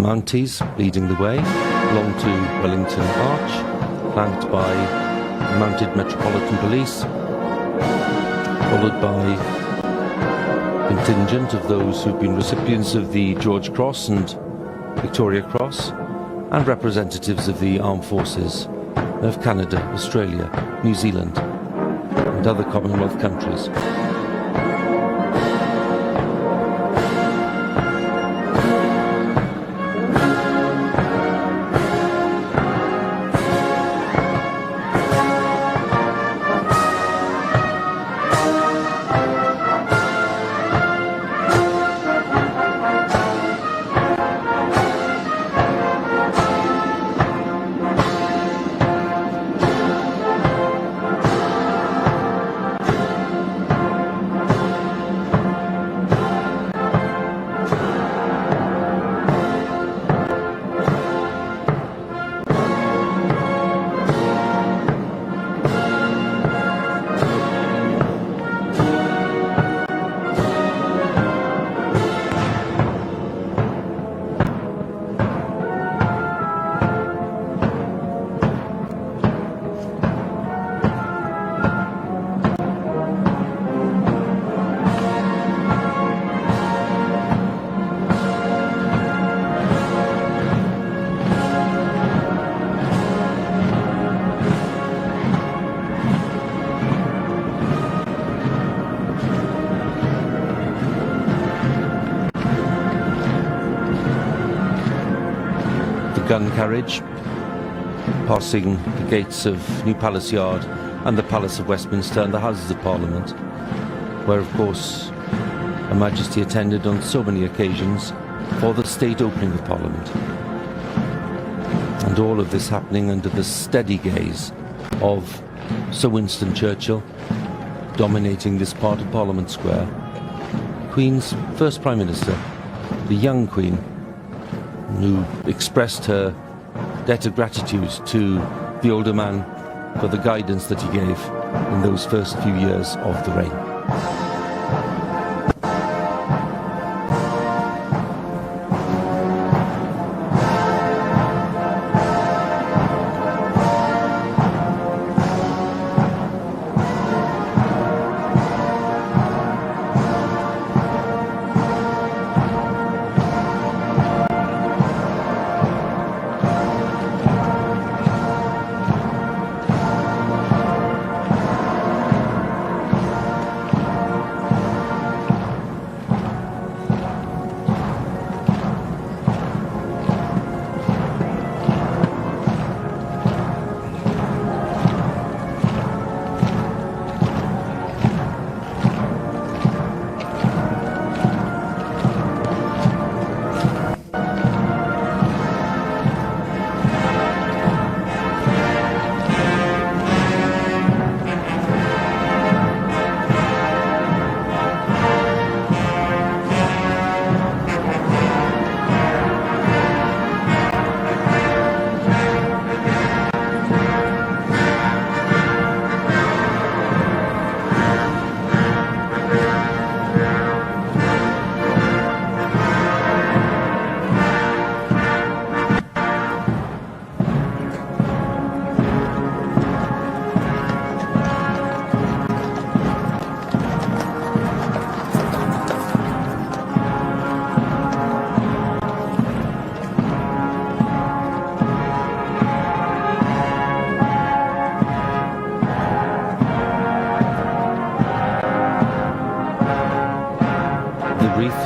Mounties leading the way along to Wellington Arch, flanked by mounted Metropolitan Police, followed by a contingent of those who've been recipients of the George Cross and Victoria Cross, and representatives of the armed forces of Canada, Australia, New Zealand, and other Commonwealth countries. Gun carriage passing the gates of New Palace Yard and the Palace of Westminster and the Houses of Parliament, where of course Her Majesty attended on so many occasions for the state opening of Parliament. And all of this happening under the steady gaze of Sir Winston Churchill, dominating this part of Parliament Square, the Queen's first Prime Minister, the young Queen, who expressed her debt of gratitude to the older man for the guidance that he gave in those first few years of the reign.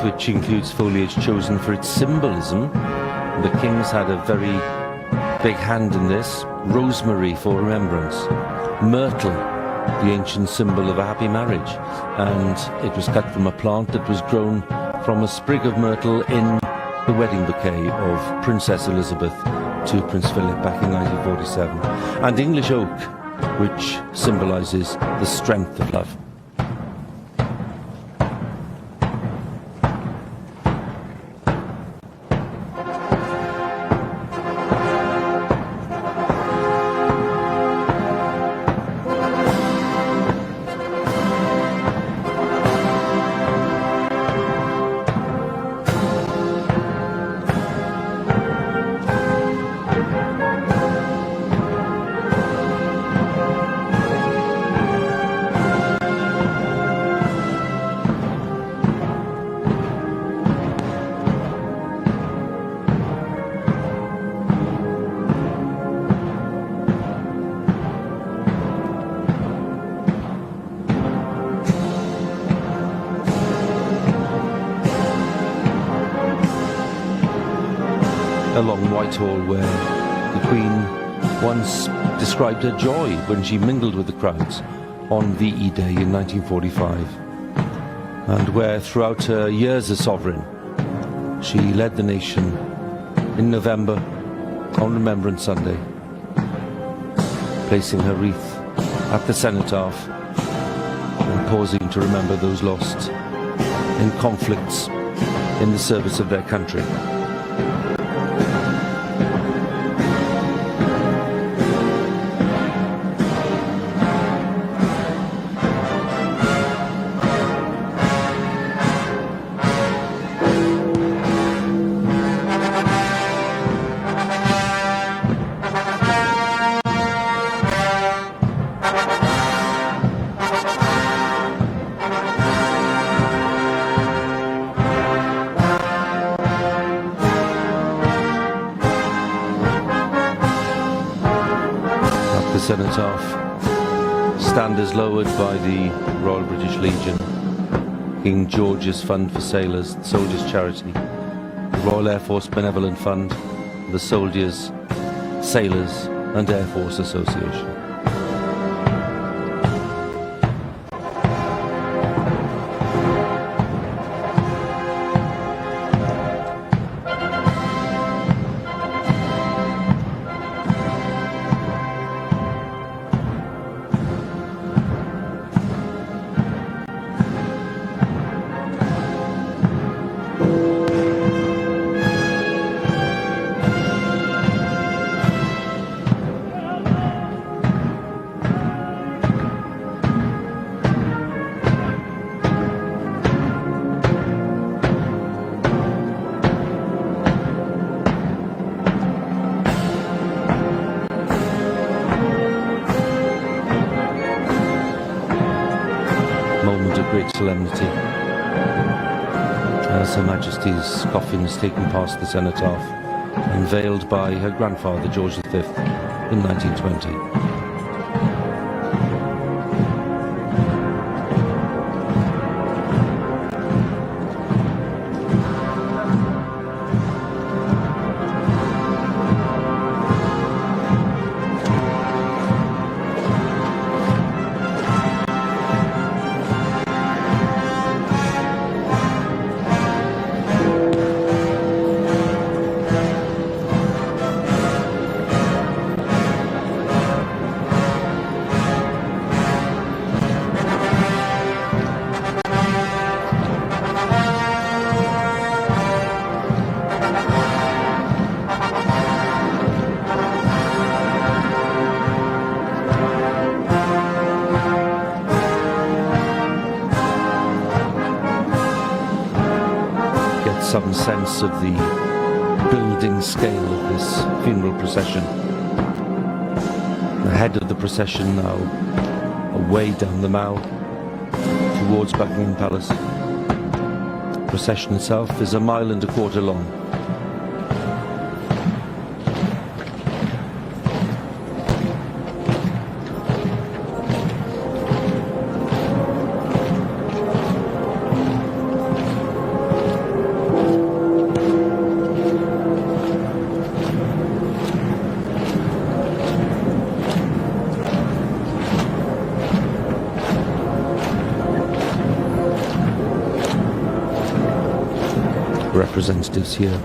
Which includes foliage chosen for its symbolism. The kings had a very big hand in this. Rosemary for remembrance. Myrtle, the ancient symbol of a happy marriage. And it was cut from a plant that was grown from a sprig of myrtle in the wedding bouquet of Princess Elizabeth to Prince Philip back in 1947. And English oak, which symbolises the strength of love. along Whitehall, where the Queen once described her joy when she mingled with the crowds on VE Day in 1945, and where throughout her years as sovereign she led the nation in November on Remembrance Sunday, placing her wreath at the cenotaph and pausing to remember those lost in conflicts in the service of their country. Cenotaph, standards lowered by the Royal British Legion, King George's Fund for Sailors, the Soldiers' Charity, the Royal Air Force Benevolent Fund, the Soldiers, Sailors and Air Force Association. Great solemnity as Her Majesty's coffin is taken past the cenotaph, unveiled by her grandfather George V in 1920. Some sense of the building scale of this funeral procession. The head of the procession now away down the Mall towards Buckingham Palace. The procession itself is 1.25 miles long. Representatives here,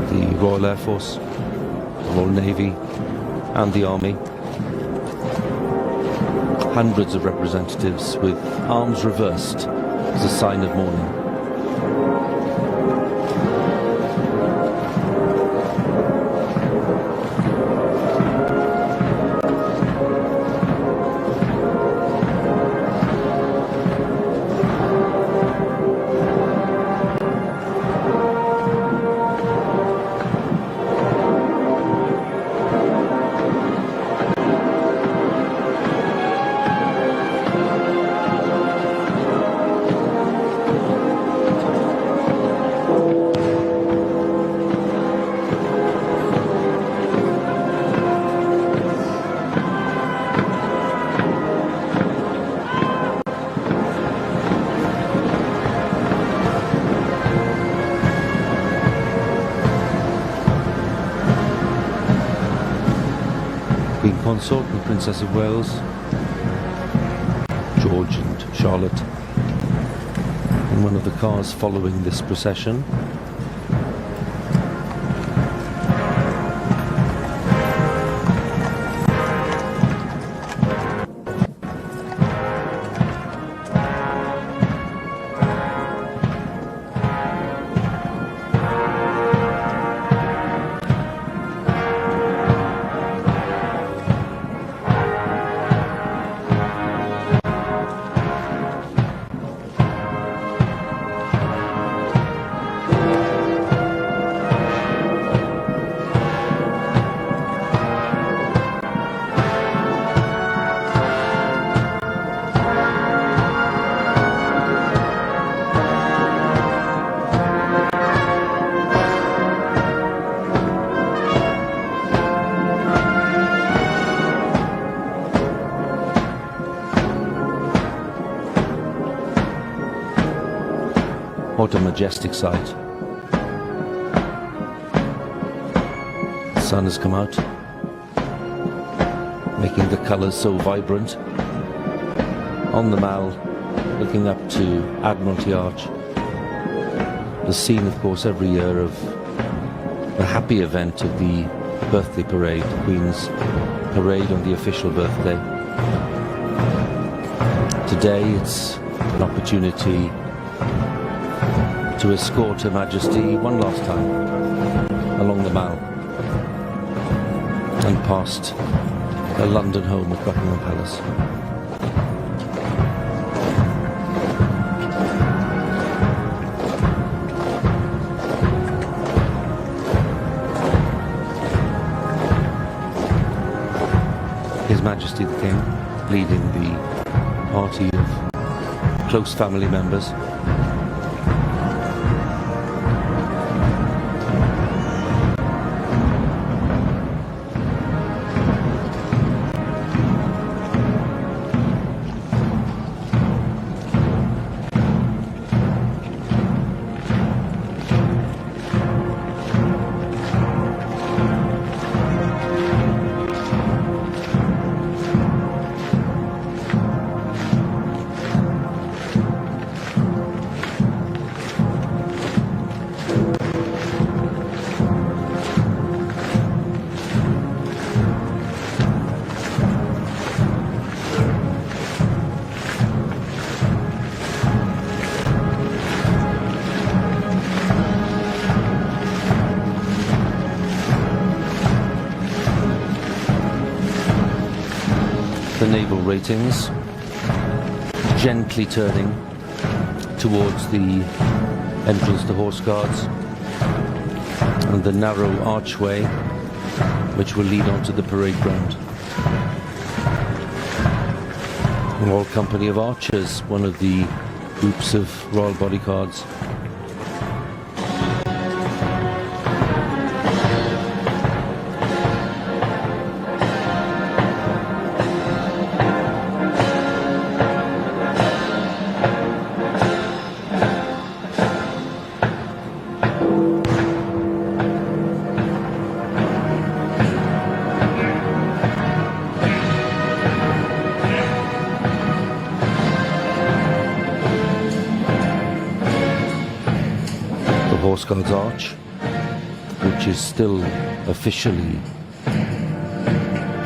the Royal Air Force, the Royal Navy and the Army. Hundreds of representatives with arms reversed as a sign of mourning. Consort and Princess of Wales, George and Charlotte, in one of the cars following this procession. What a majestic sight. The sun has come out, making the colours so vibrant. On the Mall, looking up to Admiralty Arch. The scene, of course, every year of the happy event of the birthday parade, the Queen's parade on the official birthday. Today it's an opportunity to escort Her Majesty one last time along the Mall and past her London home at Buckingham Palace. His Majesty the King leading the party of close family members. The naval ratings gently turning towards the entrance to Horse Guards and the narrow archway which will lead onto the parade ground. A Royal Company of Archers, one of the groups of Royal Bodyguards. Horse Guards Arch, which is still officially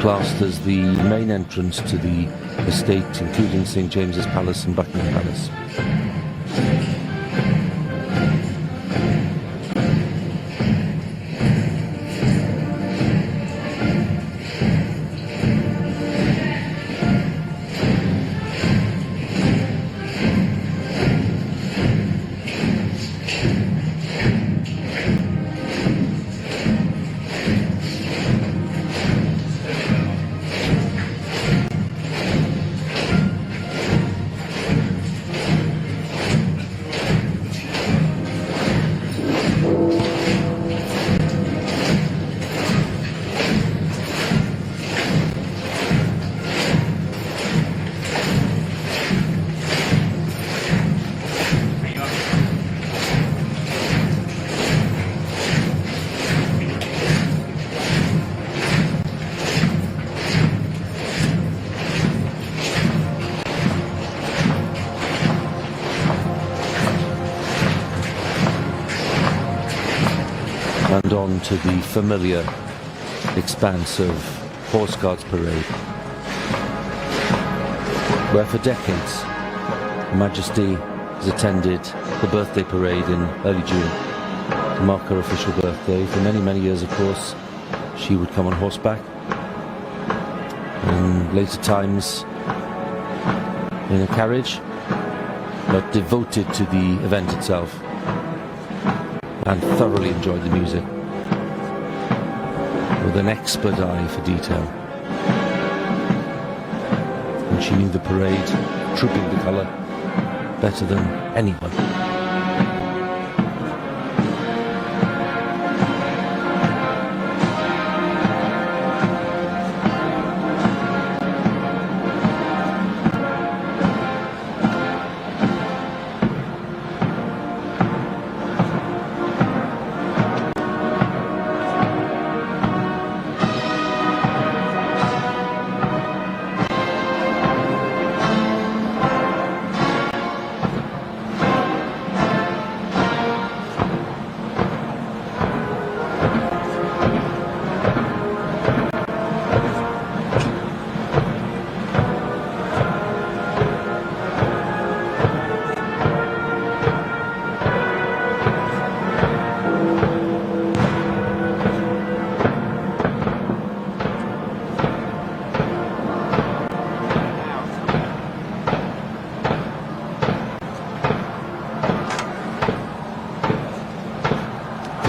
classed as the main entrance to the estate, including St James's Palace and Buckingham Palace. and on to the familiar expanse of Horse Guards Parade, where for decades Her Majesty has attended the birthday parade in early June to mark her official birthday. For many, many years, of course, she would come on horseback. In later times, in a carriage, but devoted to the event itself, and thoroughly enjoyed the music, with an expert eye for detail. And she knew the parade, trooping the colour, better than anyone.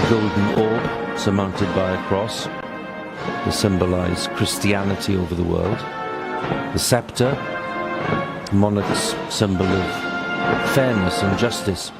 Golden orb surmounted by a cross to symbolize Christianity over the world. The scepter, the monarch's symbol of fairness and justice.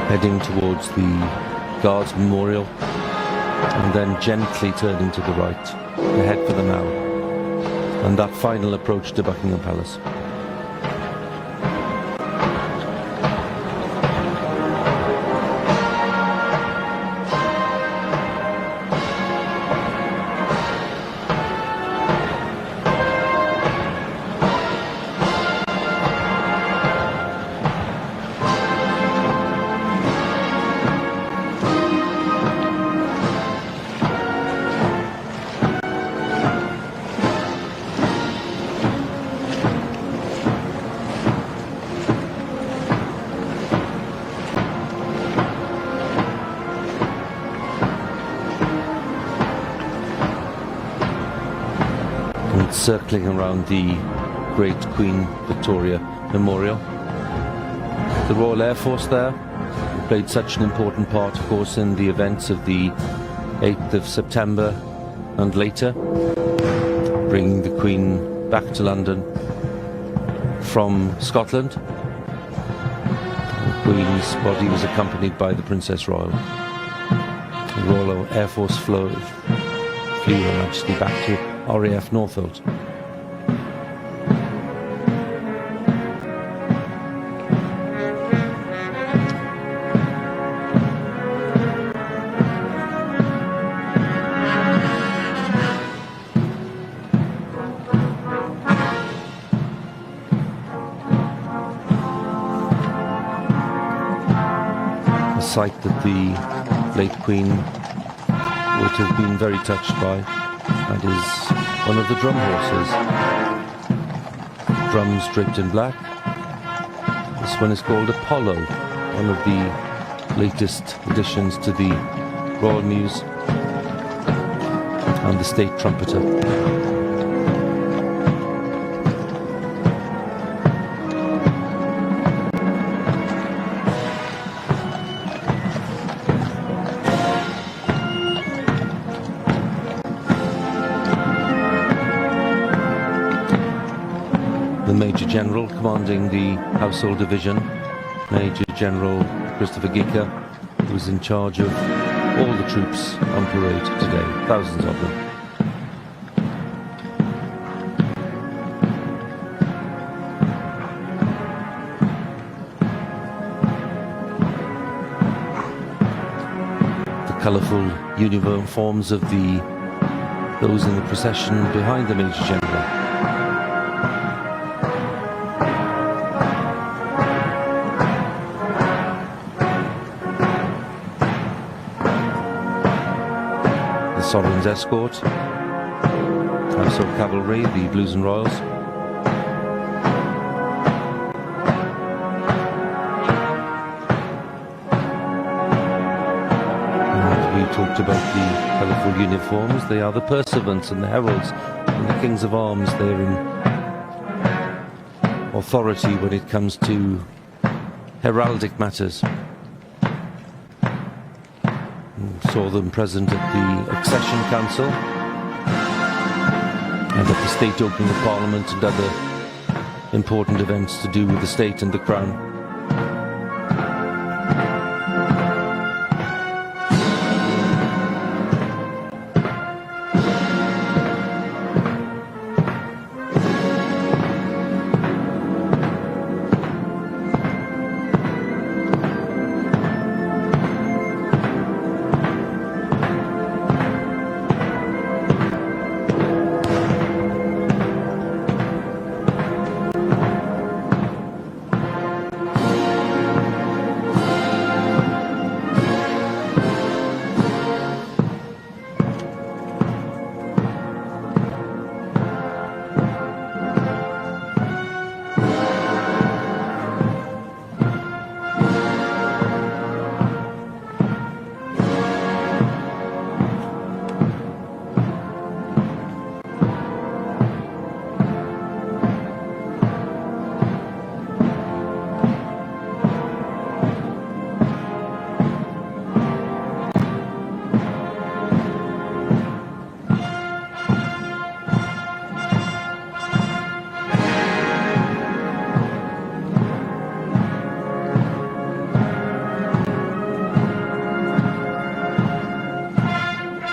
Heading towards the Guards Memorial, and then gently turning to the right to head for the Mall, and that final approach to Buckingham Palace. Circling around the great Queen Victoria Memorial. The Royal Air Force there played such an important part, of course, in the events of the 8th of September and later, bringing the Queen back to London from Scotland. The Queen's body was accompanied by the Princess Royal. The Royal Air Force flew Her Majesty back to RAF Northolt. A sight that the late Queen would have been very touched by. That is one of the drum horses. Drums draped in black. This one is called Apollo, one of the latest additions to the Royal Mews, and the state trumpeter. The Major General commanding the Household Division, Major General Christopher Gicker, who was in charge of all the troops on parade today, thousands of them. the colourful uniforms of those in the procession behind the Major General. The Sovereign's escort, Household Cavalry, the Blues and Royals. Talked about the colourful uniforms. They are the pursuivants and the heralds and the kings of arms. They're in authority when it comes to heraldic matters. Saw them present at the Accession Council and at the State Opening of Parliament and other important events to do with the state and the Crown.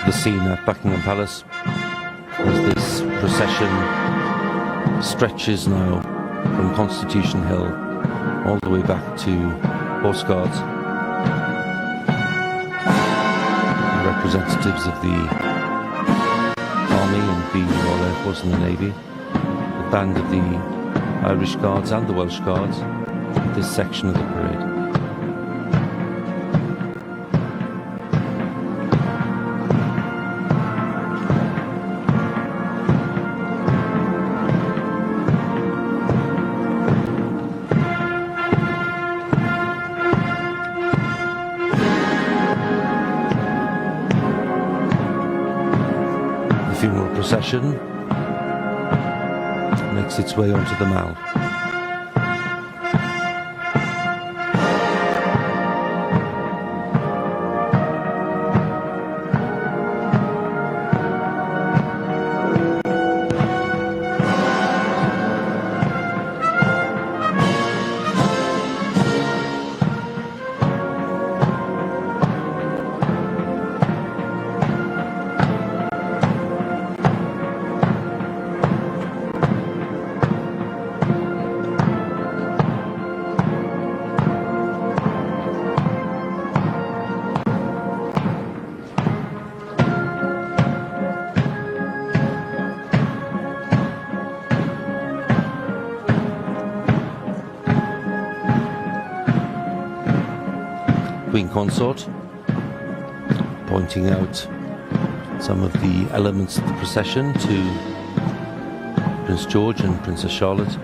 The scene at Buckingham Palace as this procession stretches now from Constitution Hill all the way back to Horse Guards. The representatives of the Army and the Royal Air Force and the Navy, the band of the Irish Guards and the Welsh Guards, this section of the parade. Funeral procession makes its way onto the Mall. Queen Consort pointing out some of the elements of the procession to Prince George and Princess Charlotte,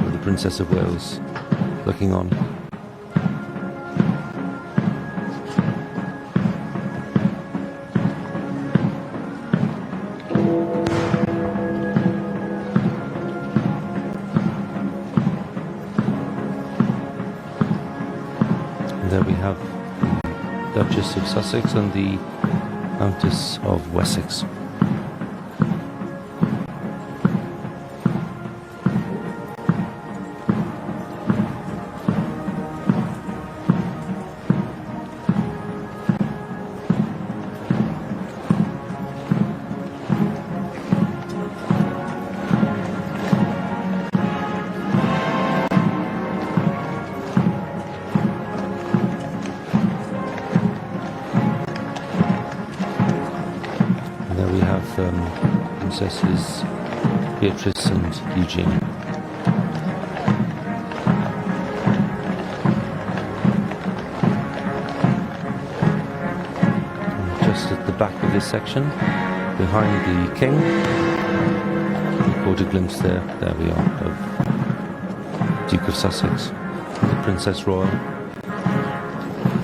with the Princess of Wales looking on. There we have the Duchess of Sussex and the Countess of Wessex. we have Princesses Beatrice and Eugenie. And just at the back of this section, behind the King, we caught a glimpse there we are, of Duke of Sussex, the Princess Royal,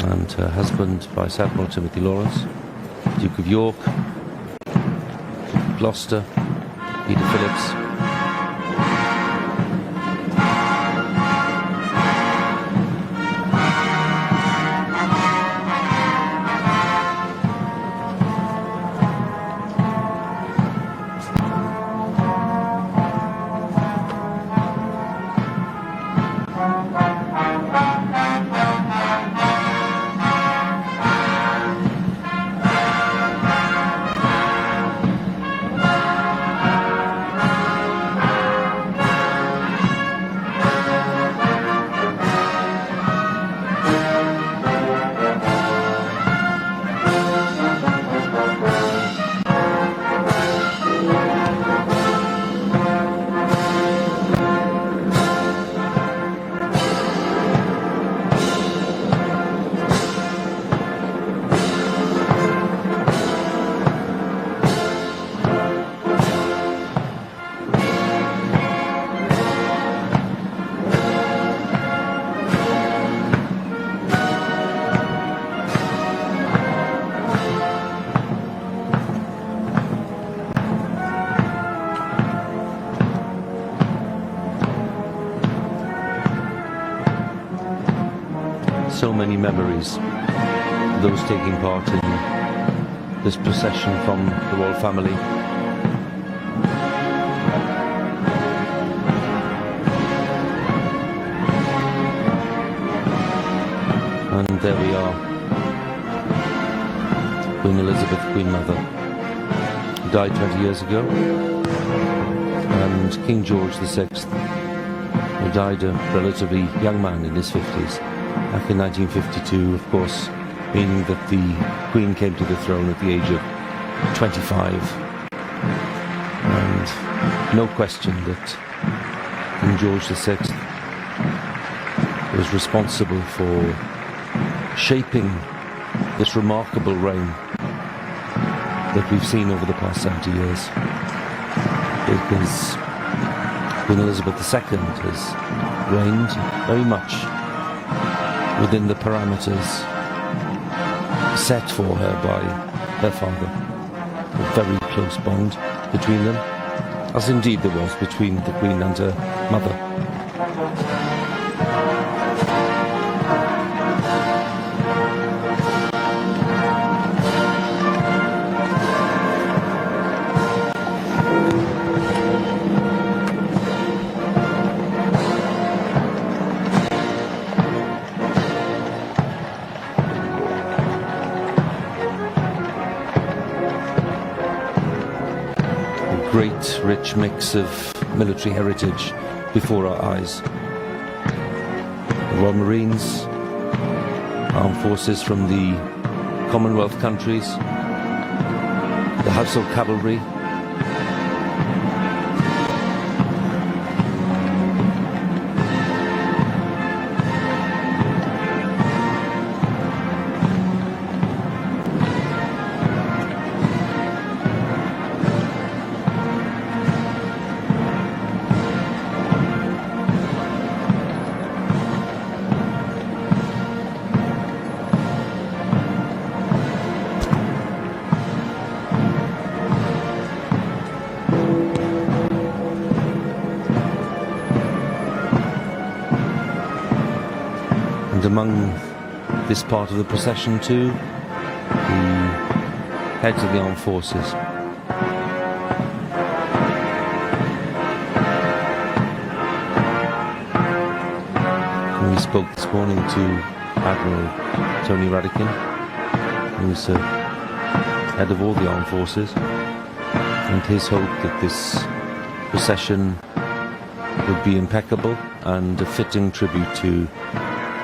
and her husband, Vice Admiral Timothy Lawrence, Duke of York, Duke of Gloucester, Peter Phillips. So many memories, those taking part in this procession from the royal family. And there we are, Queen Elizabeth, Queen Mother, who died 20 years ago, and King George VI, who died a relatively young man in his 50s. Back in 1952, of course, meaning that the Queen came to the throne at the age of 25. And no question that King George VI was responsible for shaping this remarkable reign that we've seen over the past 70 years. Because Queen Elizabeth II has reigned very much within the parameters set for her by her father. A very close bond between them, as indeed there was between the Queen and her mother. Great, rich mix of military heritage before our eyes. The Royal Marines, armed forces from the Commonwealth countries, the Household Cavalry, and among this part of the procession too, the heads of the armed forces. And we spoke this morning to Admiral Tony Radakin, who's head of all the armed forces, and his hope that this procession would be impeccable and a fitting tribute to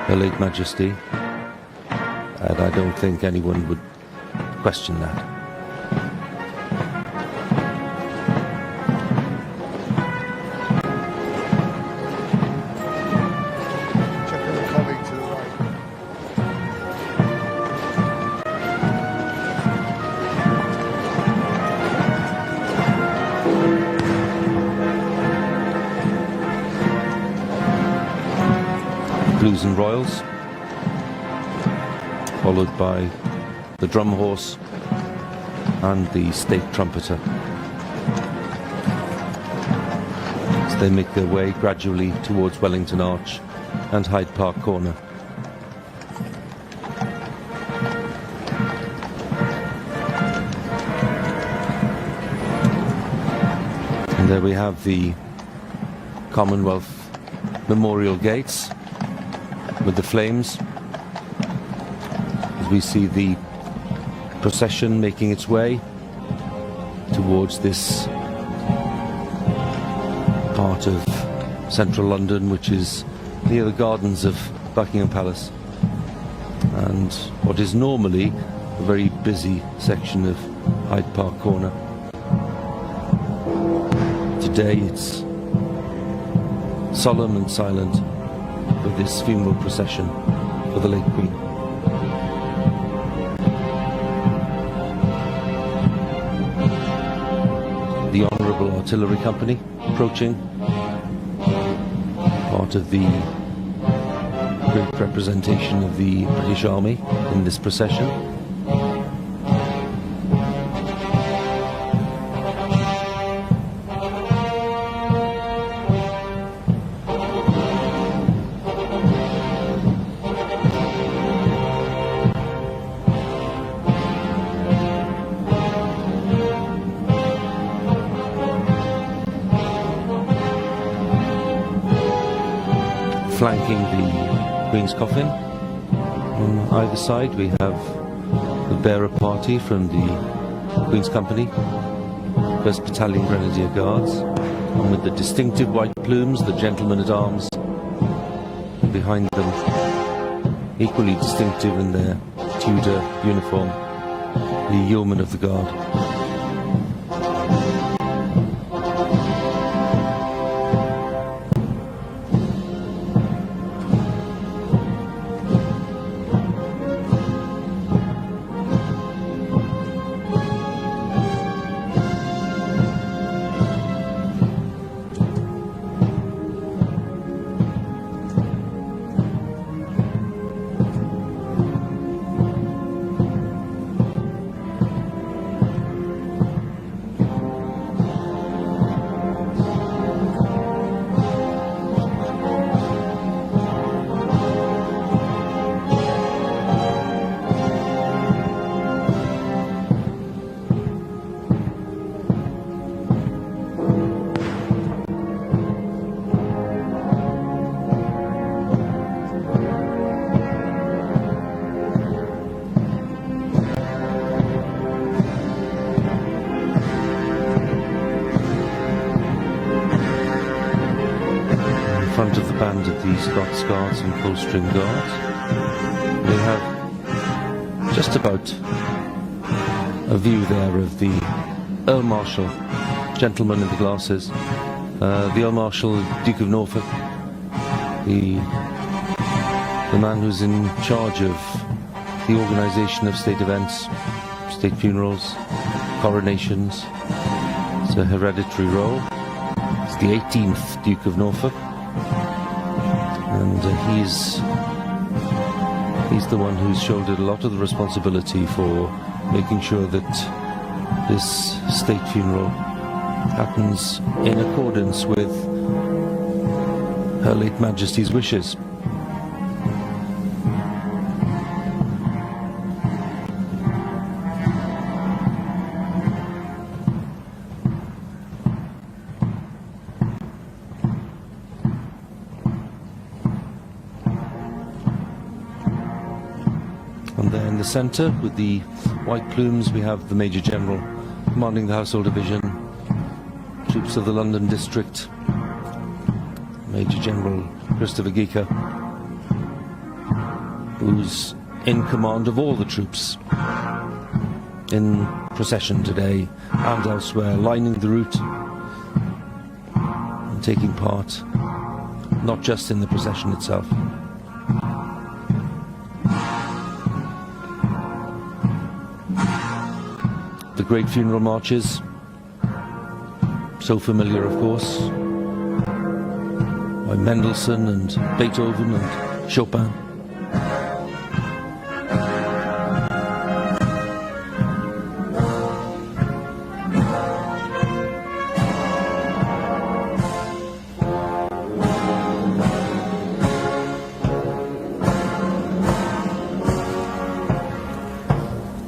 Her late Majesty, and I don't think anyone would question that. Blues and Royals, followed by the drum horse and the state trumpeter, as they make their way gradually towards Wellington Arch and Hyde Park Corner. And there we have the Commonwealth Memorial Gates with the flames, as we see the procession making its way towards this part of central London, which is near the gardens of Buckingham Palace, and what is normally a very busy section of Hyde Park Corner. Today it's solemn and silent for this funeral procession for the late Queen. The Honourable Artillery Company approaching, part of the great representation of the British Army in this procession. Flanking the Queen's coffin, on either side we have the bearer party from the Queen's Company, 1st Battalion Grenadier Guards, and with the distinctive white plumes, the gentlemen-at-arms, and behind them, equally distinctive in their Tudor uniform, the Yeomen of the Guard. Front of the band of the Scots Guards and Coldstream Guards, we have just about a view there of the Earl Marshal, gentleman in the glasses, the Earl Marshal, Duke of Norfolk, the man who's in charge of the organisation of state events, state funerals, coronations. It's a hereditary role. It's the 18th Duke of Norfolk. And he's the one who's shouldered a lot of the responsibility for making sure that this state funeral happens in accordance with Her late Majesty's wishes. And there in the centre, with the white plumes, we have the Major General commanding the Household Division, troops of the London District, Major General Christopher Geeker, who's in command of all the troops in procession today and elsewhere, lining the route and taking part not just in the procession itself. The great funeral marches, so familiar of course, by Mendelssohn and Beethoven and Chopin.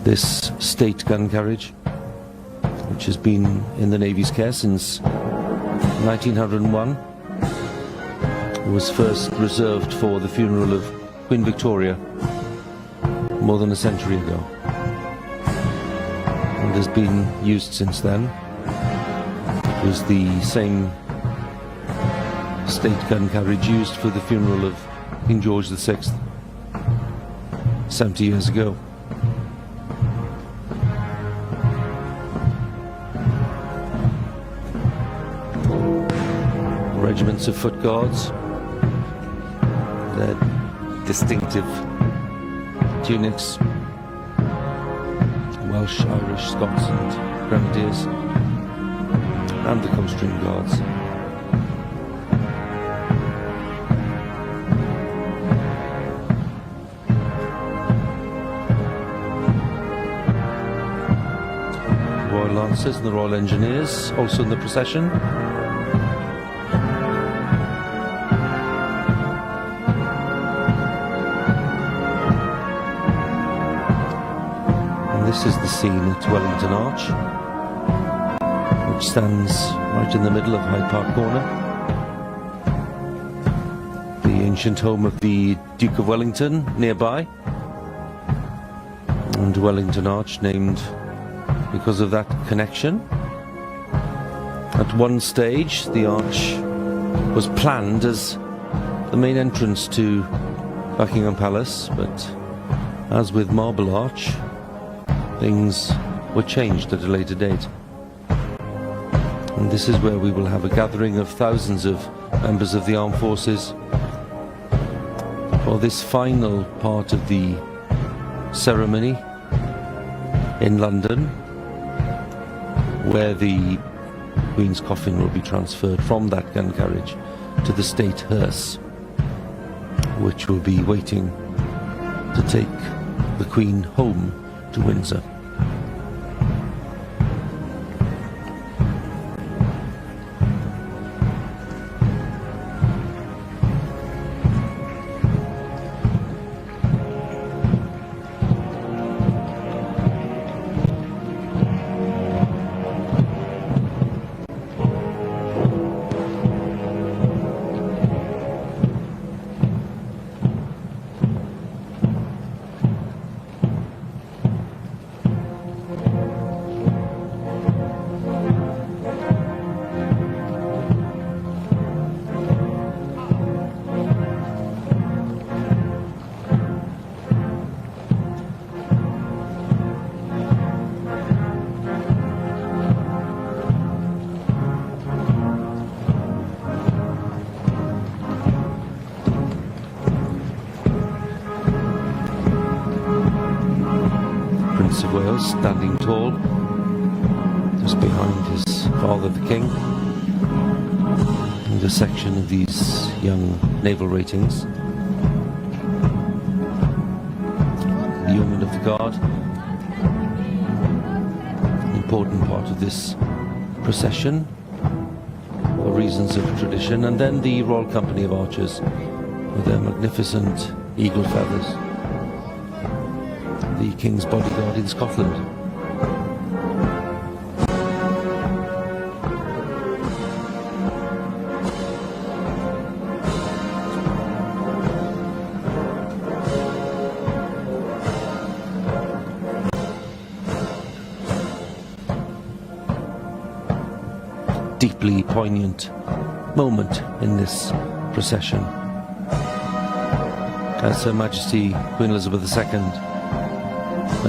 This state gun carriage, which has been in the Navy's care since 1901, was first reserved for the funeral of Queen Victoria more than a century ago, and has been used since then. It was the same state gun carriage used for the funeral of King George VI 70 years ago. Regiments of foot guards, their distinctive tunics, Welsh, Irish, Scots and Grenadiers, and the Coldstream Guards. Royal Lancers and the Royal Engineers also in the procession. This is the scene at Wellington Arch, which stands right in the middle of Hyde Park Corner. The ancient home of the Duke of Wellington nearby, and Wellington Arch named because of that connection. At one stage, the arch was planned as the main entrance to Buckingham Palace, but as with Marble Arch, things were changed at a later date. And this is where we will have a gathering of thousands of members of the armed forces for this final part of the ceremony in London, where the Queen's coffin will be transferred from that gun carriage to the state hearse, which will be waiting to take the Queen home to Windsor. Prince of Wales standing tall just behind his father the King, and a section of these young naval ratings. The Yeomen of the Guard, an important part of this procession for reasons of tradition, and then the Royal Company of Archers with their magnificent eagle feathers, the King's bodyguard in Scotland. Deeply poignant moment in this procession as Her Majesty Queen Elizabeth II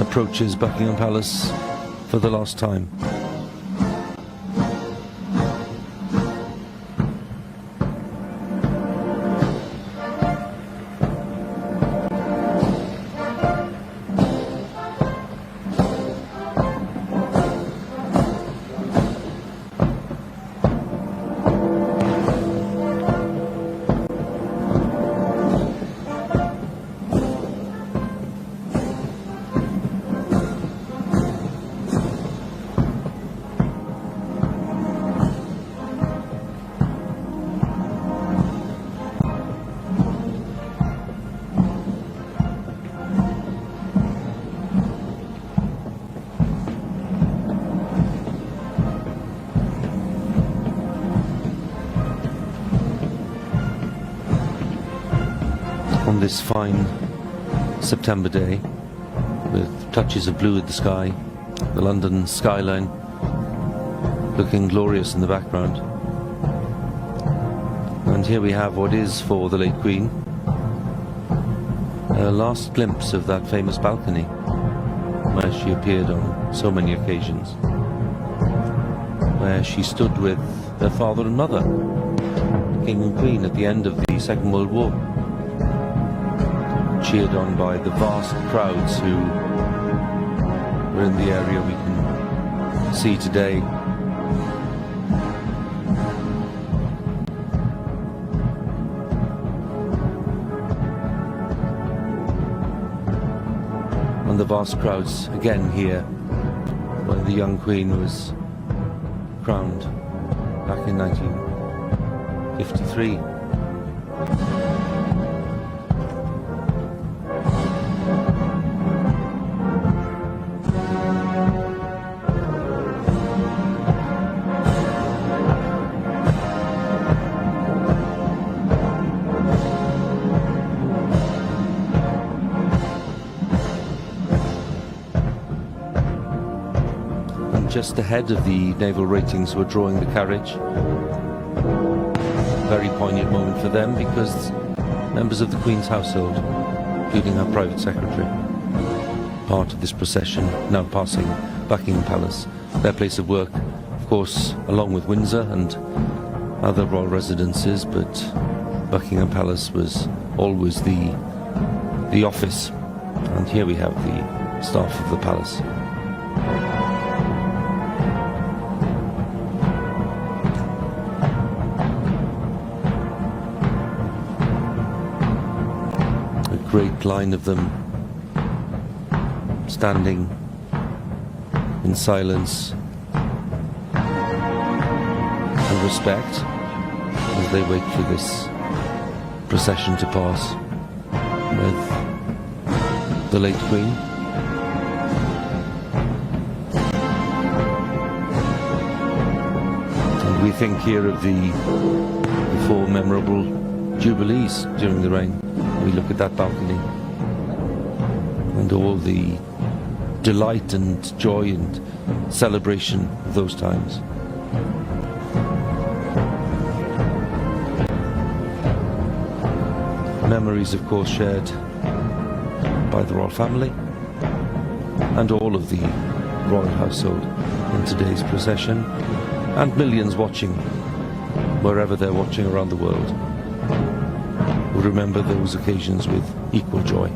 approaches Buckingham Palace for the last time. this fine September day with touches of blue in the sky, the London skyline looking glorious in the background. And here we have what is, for the late Queen, a last glimpse of that famous balcony where she appeared on so many occasions, where she stood with her father and mother, King and Queen, at the end of the Second World War, cheered on by the vast crowds who were in the area we can see today. And the vast crowds again here when the young Queen was crowned back in 1953. Just ahead of the naval ratings were drawing the carriage. Very poignant moment for them because members of the Queen's household, including her private secretary, part of this procession, now passing Buckingham Palace, their place of work, of course, along with Windsor and other royal residences, but Buckingham Palace was always the office. And here we have the staff of the palace. Great line of them standing in silence and respect as they wait for this procession to pass with the late Queen. And we think here of the four memorable jubilees during the reign. We look at that balcony and all the delight and joy and celebration of those times. Memories, of course, shared by the royal family and all of the royal household in today's procession, and millions watching wherever they're watching around the world will remember those occasions with equal joy.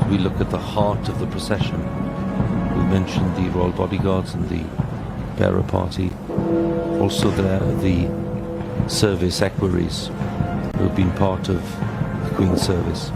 We look at the heart of the procession. We mentioned the royal bodyguards and the bearer party. Also there are the service equerries who have been part of the Queen's service.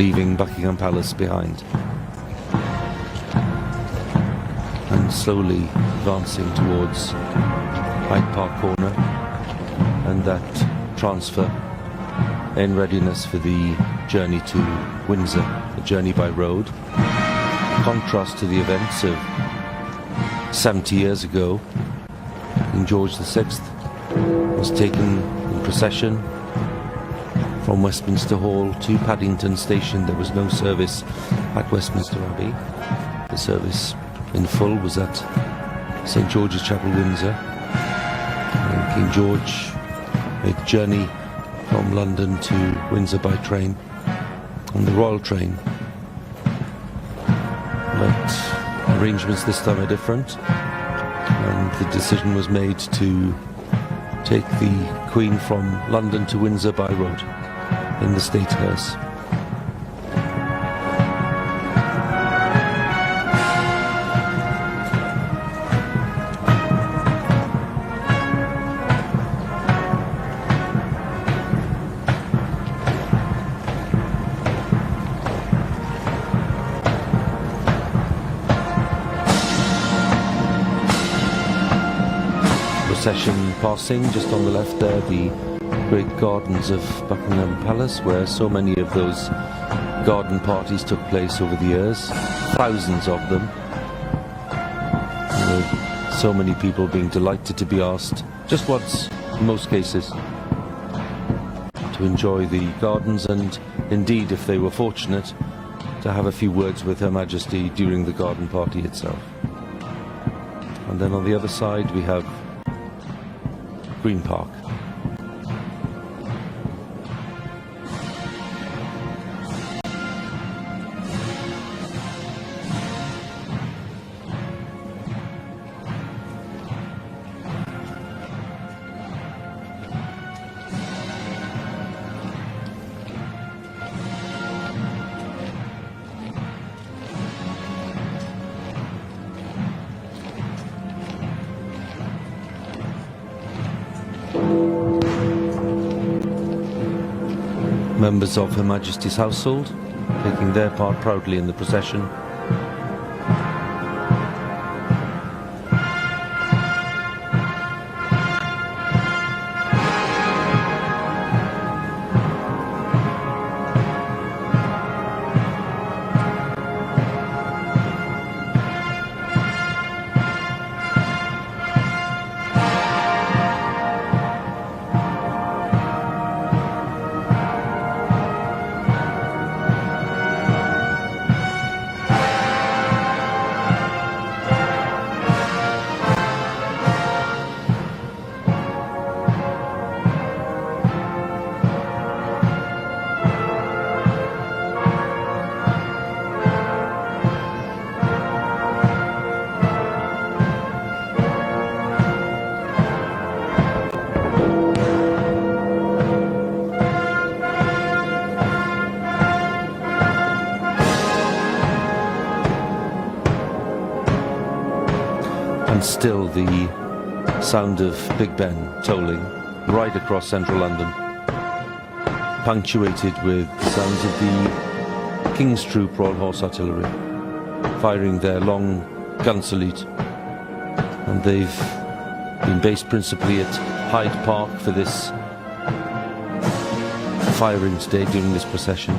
leaving Buckingham Palace behind, and slowly advancing towards Hyde Park Corner and that transfer in readiness for the journey to Windsor, the journey by road. In contrast to the events of 70 years ago, King George VI was taken in procession from Westminster Hall to Paddington Station. There was no service at Westminster Abbey. The service in full was at St George's Chapel, Windsor. And King George made the journey from London to Windsor by train, on the Royal train. But arrangements this time are different, and the decision was made to take the Queen from London to Windsor by road in the State Hearse. Procession passing just on the left there, the great gardens of Buckingham Palace, where so many of those garden parties took place over the years, thousands of them, with so many people being delighted to be asked just once, in most cases, to enjoy the gardens, and indeed, if they were fortunate, to have a few words with Her Majesty during the garden party itself. And then on the other side we have Green Park. Members of Her Majesty's household taking their part proudly in the procession. And still the sound of Big Ben tolling right across central London, punctuated with the sounds of the King's Troop Royal Horse Artillery firing their long gun salute. And they've been based principally at Hyde Park for this firing today during this procession.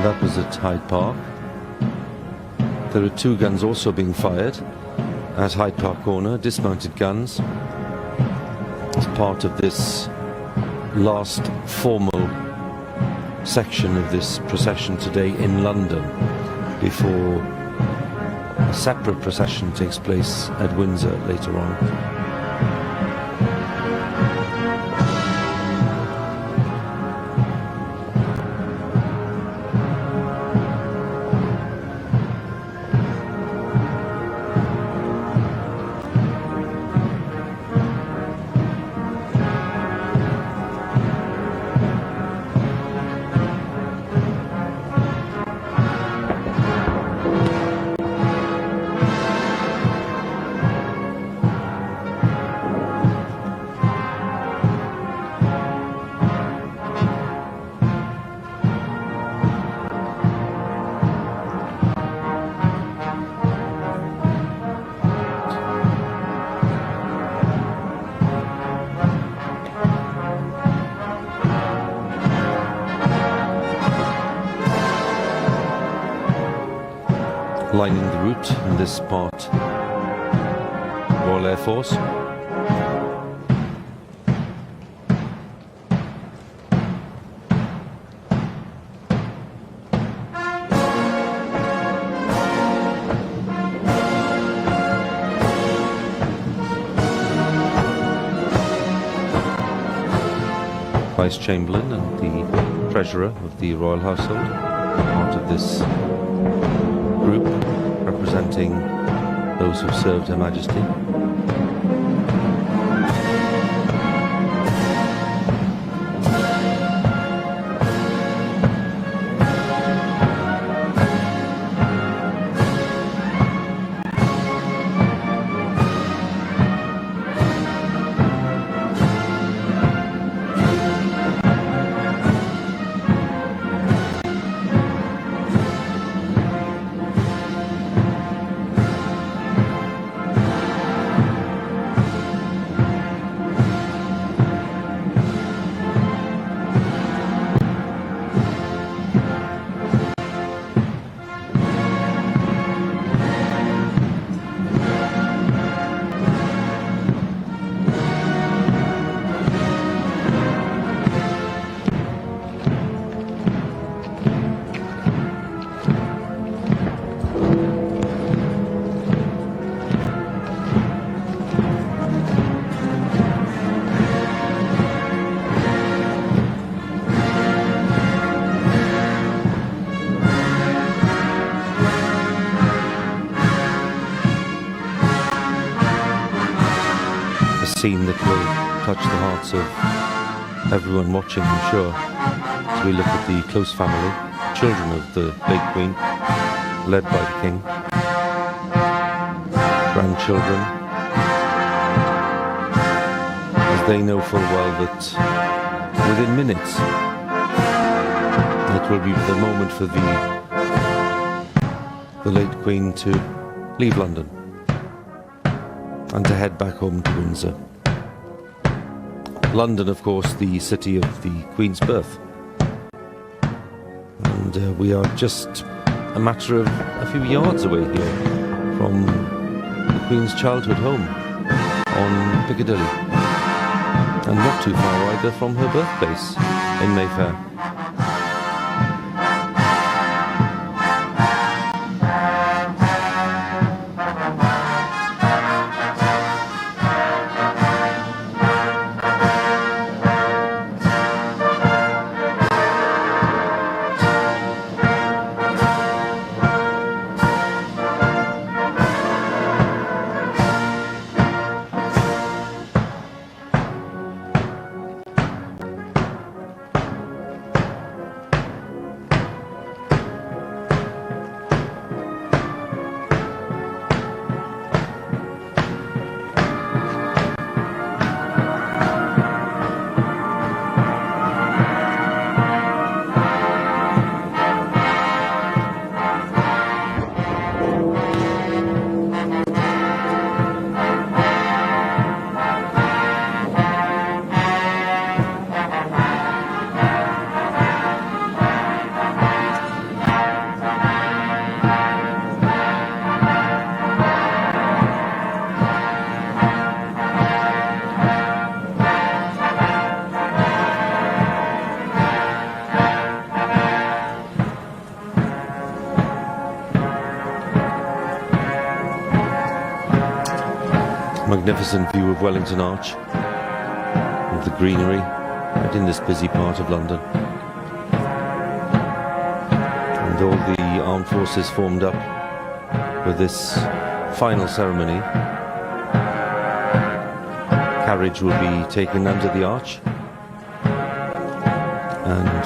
That was at Hyde Park. There are two guns also being fired at Hyde Park Corner, dismounted guns, as part of this last formal section of this procession today in London, before a separate procession takes place at Windsor later on. lining the route, in this part Royal Air Force. Vice Chamberlain and the Treasurer of the Royal Household, part of this group representing those who served Her Majesty. Scene that will touch the hearts of everyone watching, I'm sure, as we look at the close family, children of the late Queen, led by the King, grandchildren, as they know full well that within minutes it will be the moment for the late Queen to leave London and to head back home to Windsor. London, of course, the city of the Queen's birth. And we are just a matter of a few yards away here from the Queen's childhood home on Piccadilly. And not too far either from her birthplace in Mayfair. Magnificent view of Wellington Arch, of the greenery, right in this busy part of London. And all the armed forces formed up for this final ceremony. Carriage will be taken under the arch, and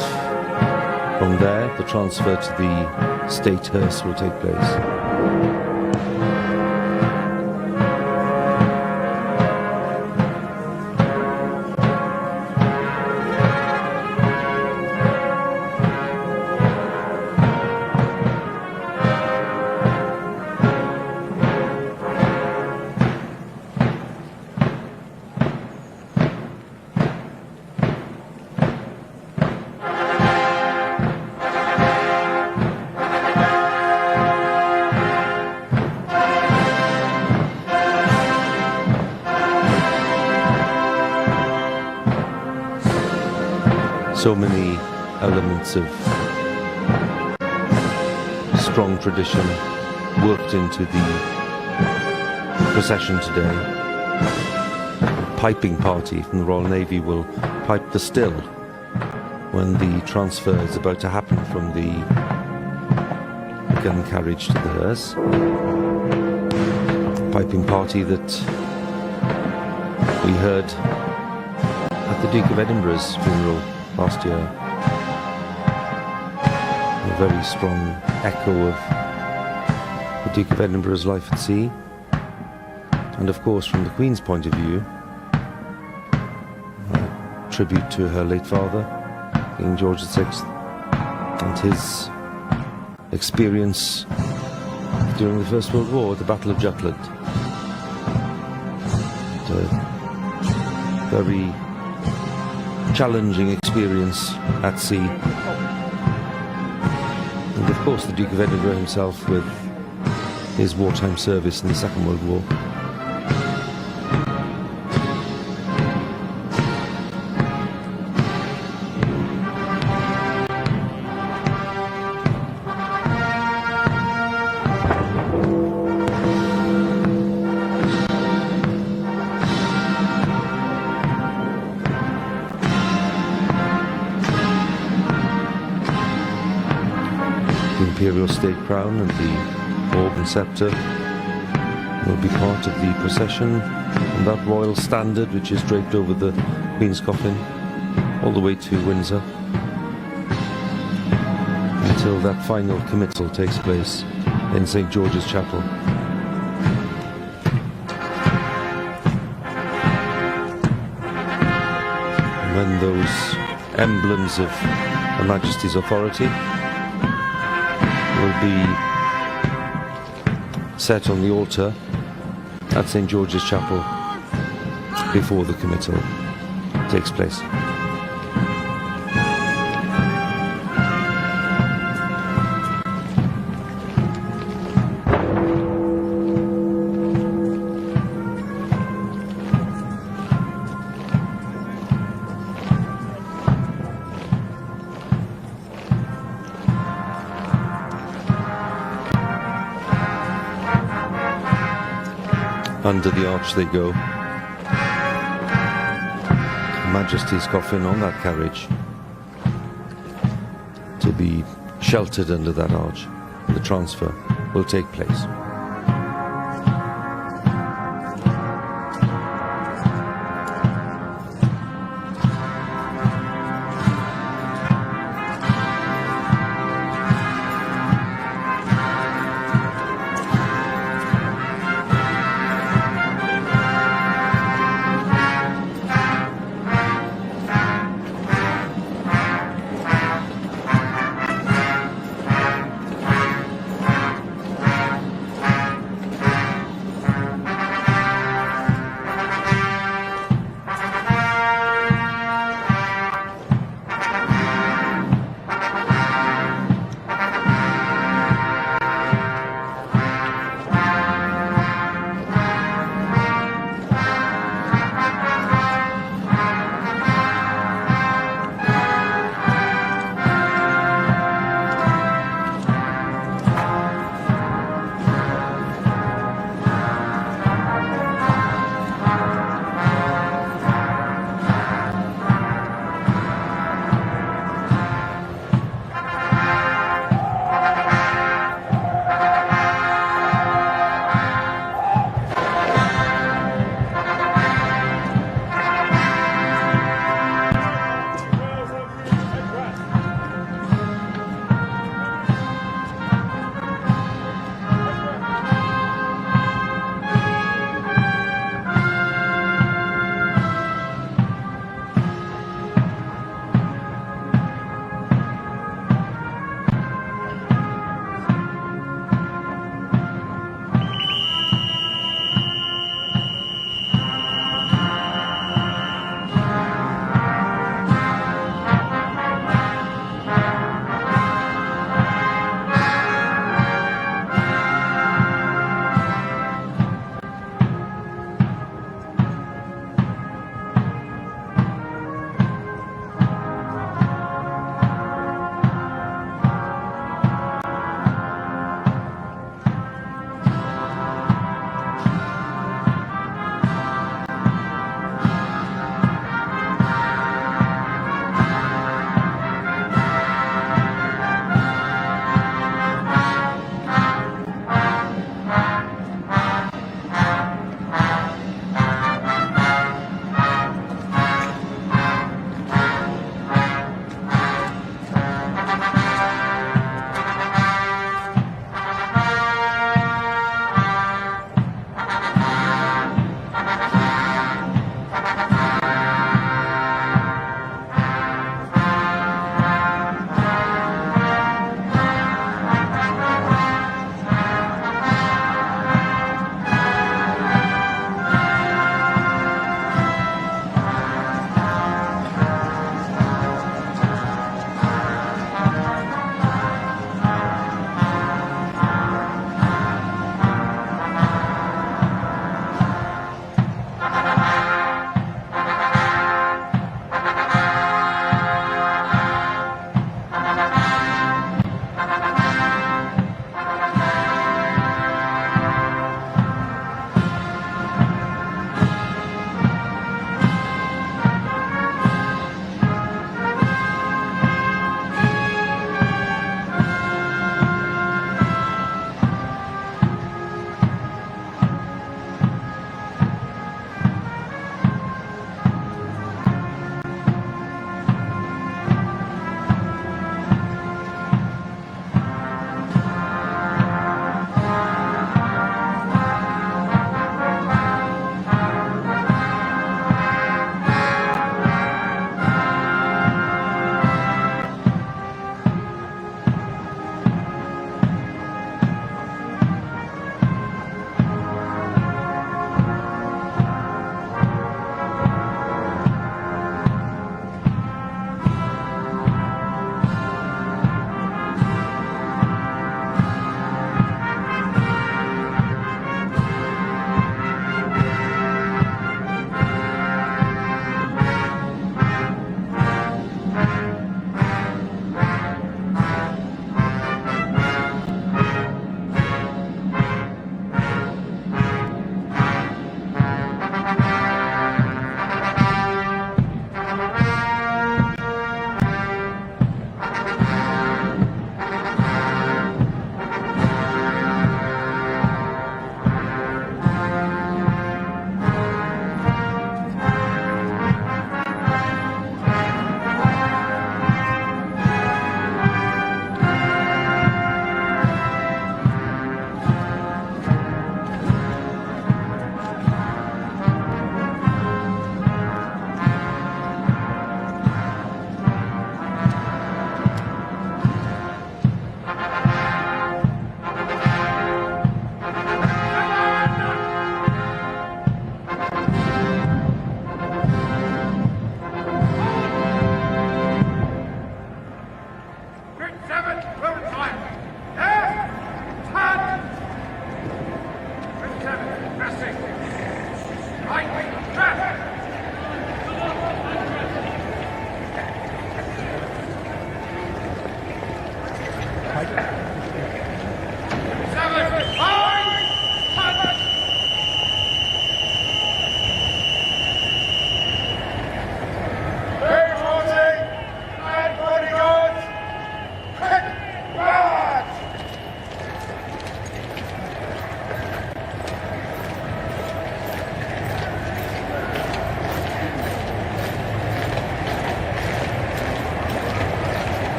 from there the transfer to the state hearse will take place. So many elements of strong tradition worked into the procession today. A piping party from the Royal Navy will pipe the still when the transfer is about to happen from the gun carriage to the hearse. A piping party that we heard at the Duke of Edinburgh's funeral last year. A very strong echo of the Duke of Edinburgh's life at sea. And of course, from the Queen's point of view, a tribute to her late father, King George VI, and his experience during the First World War at the Battle of Jutland. A very challenging experience at sea. And of course the Duke of Edinburgh himself with his wartime service in the Second World War. The Imperial State Crown and the orb and sceptre will be part of the procession, and that royal standard which is draped over the Queen's coffin all the way to Windsor until that final committal takes place in St. George's Chapel. And when those emblems of Her Majesty's authority will be set on the altar at St. George's Chapel before the committal takes place. Under the arch they go. Her Majesty's coffin on that carriage to be sheltered under that arch. The transfer will take place.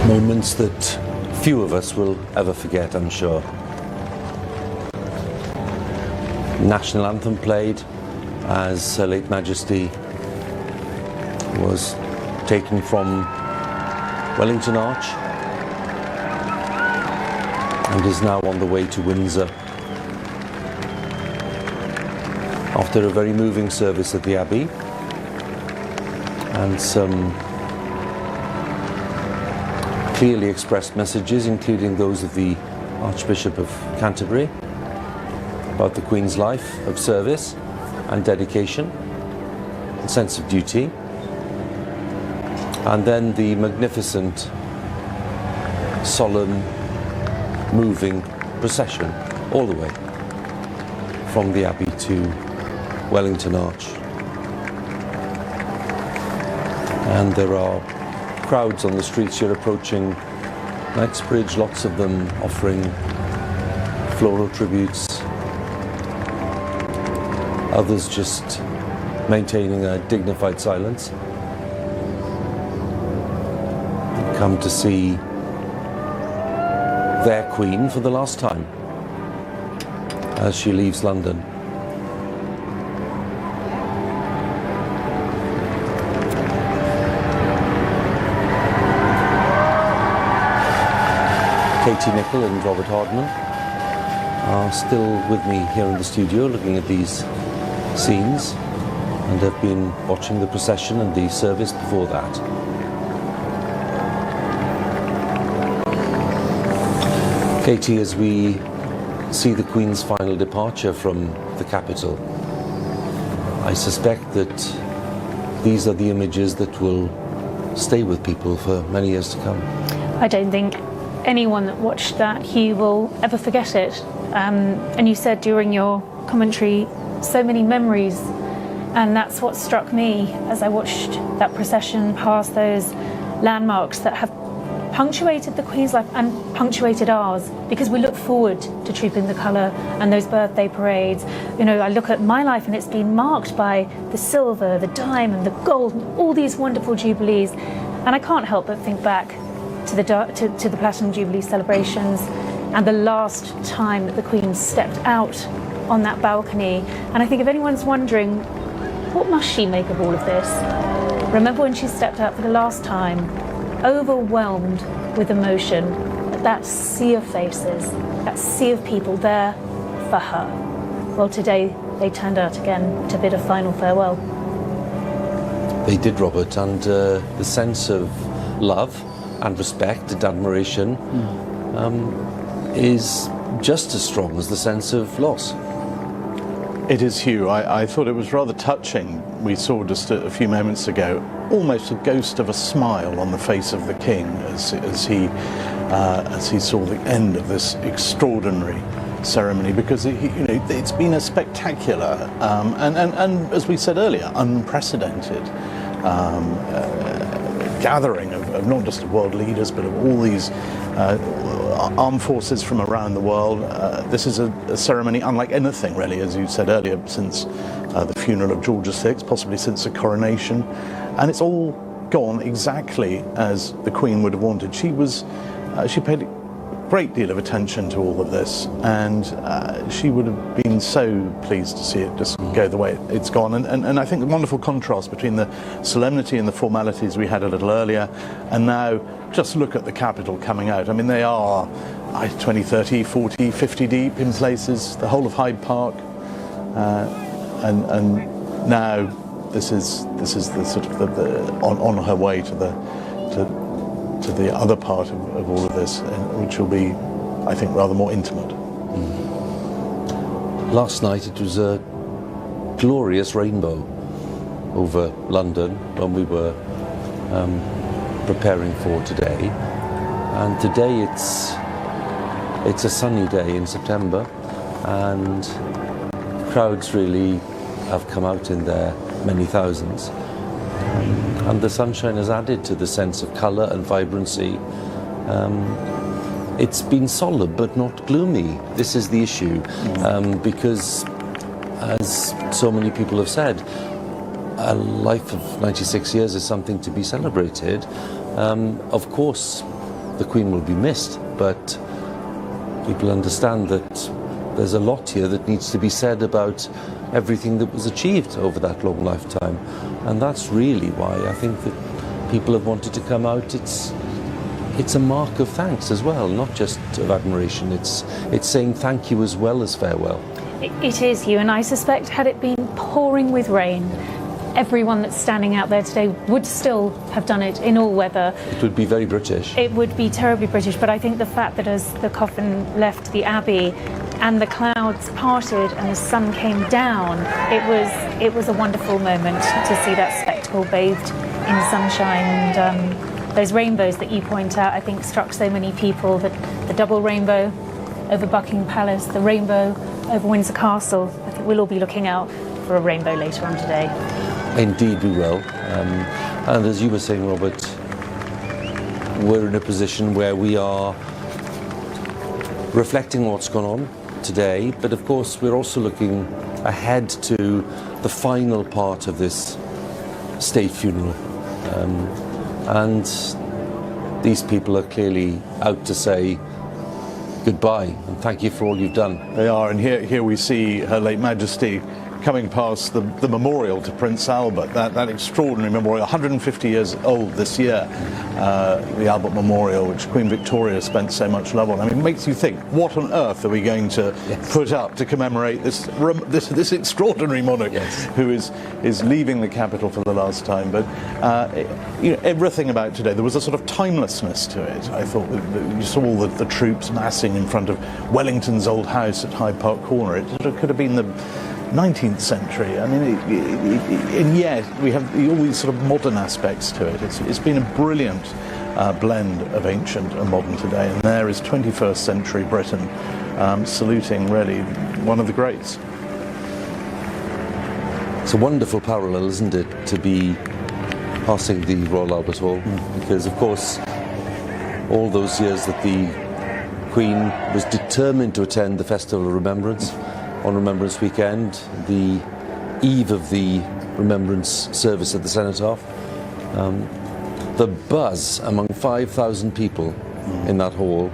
Moments that few of us will ever forget, I'm sure. National anthem played as Her late Majesty was taken from Wellington Arch and is now on the way to Windsor after a very moving service at the Abbey and some clearly expressed messages, including those of the Archbishop of Canterbury, about the Queen's life of service and dedication and sense of duty. And then the magnificent, solemn, moving procession all the way from the Abbey to Wellington Arch. And there are crowds on the streets here approaching Knightsbridge, lots of them offering floral tributes, others just maintaining a dignified silence, come to see their Queen for the last time as she leaves London. Katie Nicholl and Robert Hardman are still with me here in the studio looking at these scenes and have been watching the procession and the service before that. Katie, as we see the Queen's final departure from the capital, I suspect that these are the images that will stay with people for many years to come. I don't think anyone that watched that, Hugh, will ever forget it. And you said during your commentary, so many memories, and that's what struck me as I watched that procession past those landmarks that have punctuated the Queen's life and punctuated ours, because we look forward to Trooping the Colour and those birthday parades. You know, I look at my life and it's been marked by the silver, the diamond, the gold, all these wonderful jubilees, and I can't help but think back to the Platinum Jubilee celebrations and the last time that the Queen stepped out on that balcony. And I think if anyone's wondering, what must she make of all of this? Remember when she stepped out for the last time, overwhelmed with emotion at that sea of faces, that sea of people there for her. well, today they turned out again to bid a final farewell. They did, Robert, and the sense of love and respect and admiration is just as strong as the sense of loss. It is, Hugh. I thought it was rather touching. We saw just a few moments ago almost a ghost of a smile on the face of the king as he saw the end of this extraordinary ceremony, because it's been a spectacular and as we said earlier, unprecedented gathering of not just of world leaders but of all these armed forces from around the world. This is a ceremony unlike anything really, as you said earlier, since the funeral of George VI, possibly since the coronation, and it's all gone exactly as the Queen would have wanted. She paid a great deal of attention to all of this, and she would have been so pleased to see it just go the way it's gone. And I think the wonderful contrast between the solemnity and the formalities we had a little earlier, and now just look at the capital coming out. I mean, they are 20, 30, 40, 50 deep in places, the whole of Hyde Park, and now this is the sort of the on her way to the other part of all of this, which will be, I think, rather more intimate. Last night it was a glorious rainbow over London when we were preparing for today, and today it's a sunny day in September, and crowds really have come out in their many thousands. And the sunshine has added to the sense of colour and vibrancy. It's been solid but not gloomy. This is the issue, because, as so many people have said, a life of 96 years is something to be celebrated. Of course, the Queen will be missed, but people understand that there's a lot here that needs to be said about everything that was achieved over that long lifetime, and that's really why I think that people have wanted to come out. It's a mark of thanks as well, not just of admiration. It's saying thank you as well as farewell. It is, Hugh, and I suspect had it been pouring with rain, everyone that's standing out there today would still have done it in all weather. It would be very British. It would be terribly British, but I think the fact that as the coffin left the Abbey and the clouds parted and the sun came down, it was a wonderful moment to see that spectacle bathed in sunshine. And those rainbows that you point out, I think, struck so many people. That the double rainbow over Buckingham Palace, the rainbow over Windsor Castle. I think we'll all be looking out for a rainbow later on today. Indeed we will. And as you were saying, Robert, we're in a position where we are reflecting what's gone on today, but of course we're also looking ahead to the final part of this state funeral. And these people are clearly out to say goodbye and thank you for all you've done. They are, and here we see Her late Majesty coming past the memorial to Prince Albert, that extraordinary memorial, 150 years old this year, the Albert Memorial, which Queen Victoria spent so much love on. I mean, it makes you think, what on earth are we going to put up to commemorate this extraordinary monarch who is leaving the capital for the last time? But everything about today, there was a sort of timelessness to it. I thought that you saw all the troops massing in front of Wellington's old house at Hyde Park Corner. It sort of could have been the 19th century. I mean, and yet we have all these sort of modern aspects to it. It's been a brilliant blend of ancient and modern today, and there is 21st century Britain saluting really one of the greats. It's a wonderful parallel, isn't it, to be passing the Royal Albert Hall, because of course all those years that the Queen was determined to attend the Festival of Remembrance on Remembrance Weekend, the eve of the Remembrance service at the Cenotaph. The buzz among 5,000 people in that hall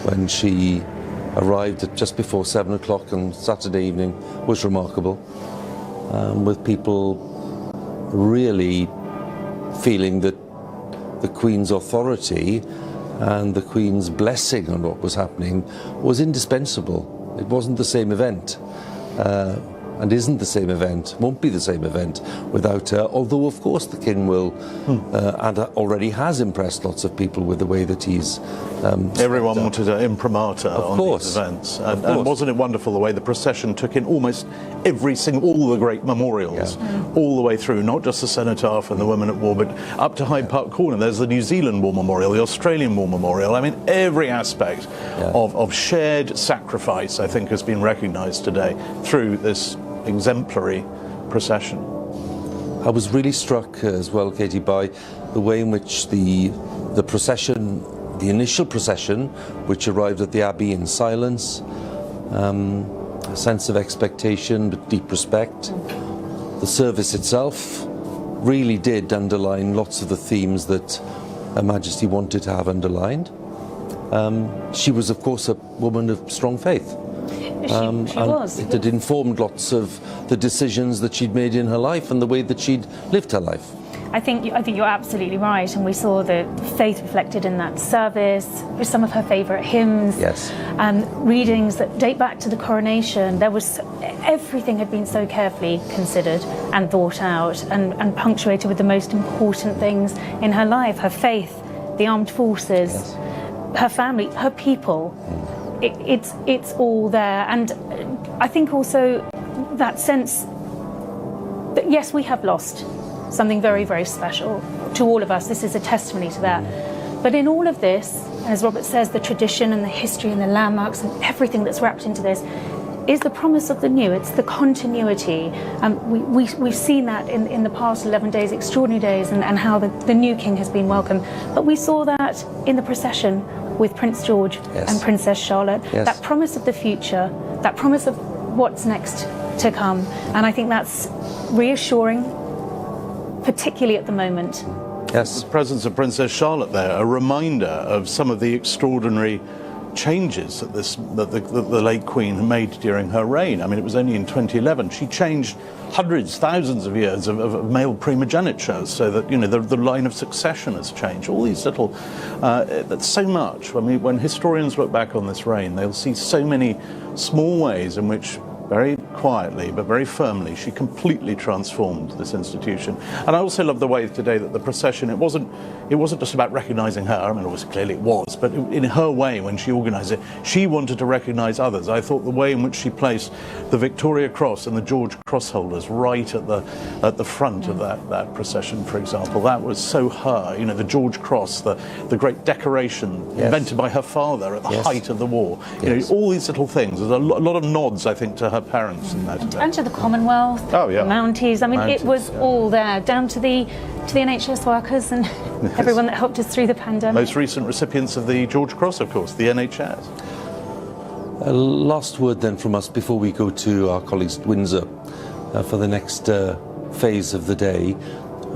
when she arrived at just before 7 o'clock on Saturday evening was remarkable, with people really feeling that the Queen's authority and the Queen's blessing on what was happening was indispensable. It wasn't the same event. and isn't the same event, won't be the same event without her, although of course the King will, and already has impressed lots of people with the way that he's... Everyone wanted an imprimatur on course. these events. Of And course. wasn't it wonderful the way the procession took in almost all the great memorials, all the way through, not just the cenotaph and the women at war, but up to Hyde Park Corner. There's the New Zealand War Memorial, the Australian War Memorial. I mean, every aspect of shared sacrifice, I think, has been recognised today through this exemplary procession. I was really struck as well, Katie, by the way in which the procession, the initial procession, which arrived at the Abbey in silence, a sense of expectation but deep respect. The service itself really did underline lots of the themes that Her Majesty wanted to have underlined. She was, of course, a woman of strong faith. She was. It had informed lots of the decisions that she'd made in her life and the way that she'd lived her life. I think you're absolutely right, and we saw the faith reflected in that service with some of her favourite hymns, Yes. readings that date back to the coronation. There was everything had been so carefully considered and thought out, and punctuated with the most important things in her life: her faith, the armed forces, her family, her people. It's all there, and I think also that sense that yes, we have lost something very, very special to all of us. This is a testimony to that. But in all of this, as Robert says, the tradition and the history and the landmarks and everything that's wrapped into this is the promise of the new. It's the continuity. We've seen that in the past 11 days, extraordinary days, and how the new king has been welcomed. But we saw that in the procession with Prince George and Princess Charlotte. Yes. That promise of the future, that promise of what's next to come. And I think that's reassuring, particularly at the moment. Yes. The presence of Princess Charlotte there, a reminder of some of the extraordinary changes that the late Queen made during her reign. I mean, it was only in 2011 she changed hundreds, thousands of years of male primogeniture, so that, you know, the line of succession has changed. All these little, that's so much. I mean, when historians look back on this reign, they'll see so many small ways in which, very quietly but very firmly, she completely transformed this institution. And I also love the way today that the procession, it wasn't just about recognising her. I mean, obviously clearly it was, but in her way, when she organised it, she wanted to recognise others. I thought the way in which she placed the Victoria Cross and the George Cross holders right at the front of that procession, for example, that was so her. You know, the George Cross, the great decoration invented by her father at the height of the war. You know, all these little things. There's a lot of nods, I think, to her parents in that event. And to the Commonwealth, the Mounties. I mean, it was all there, down to the NHS workers and everyone that helped us through the pandemic. Most recent recipients of the George Cross, of course, the NHS. Last word then from us before we go to our colleagues at Windsor for the next phase of the day.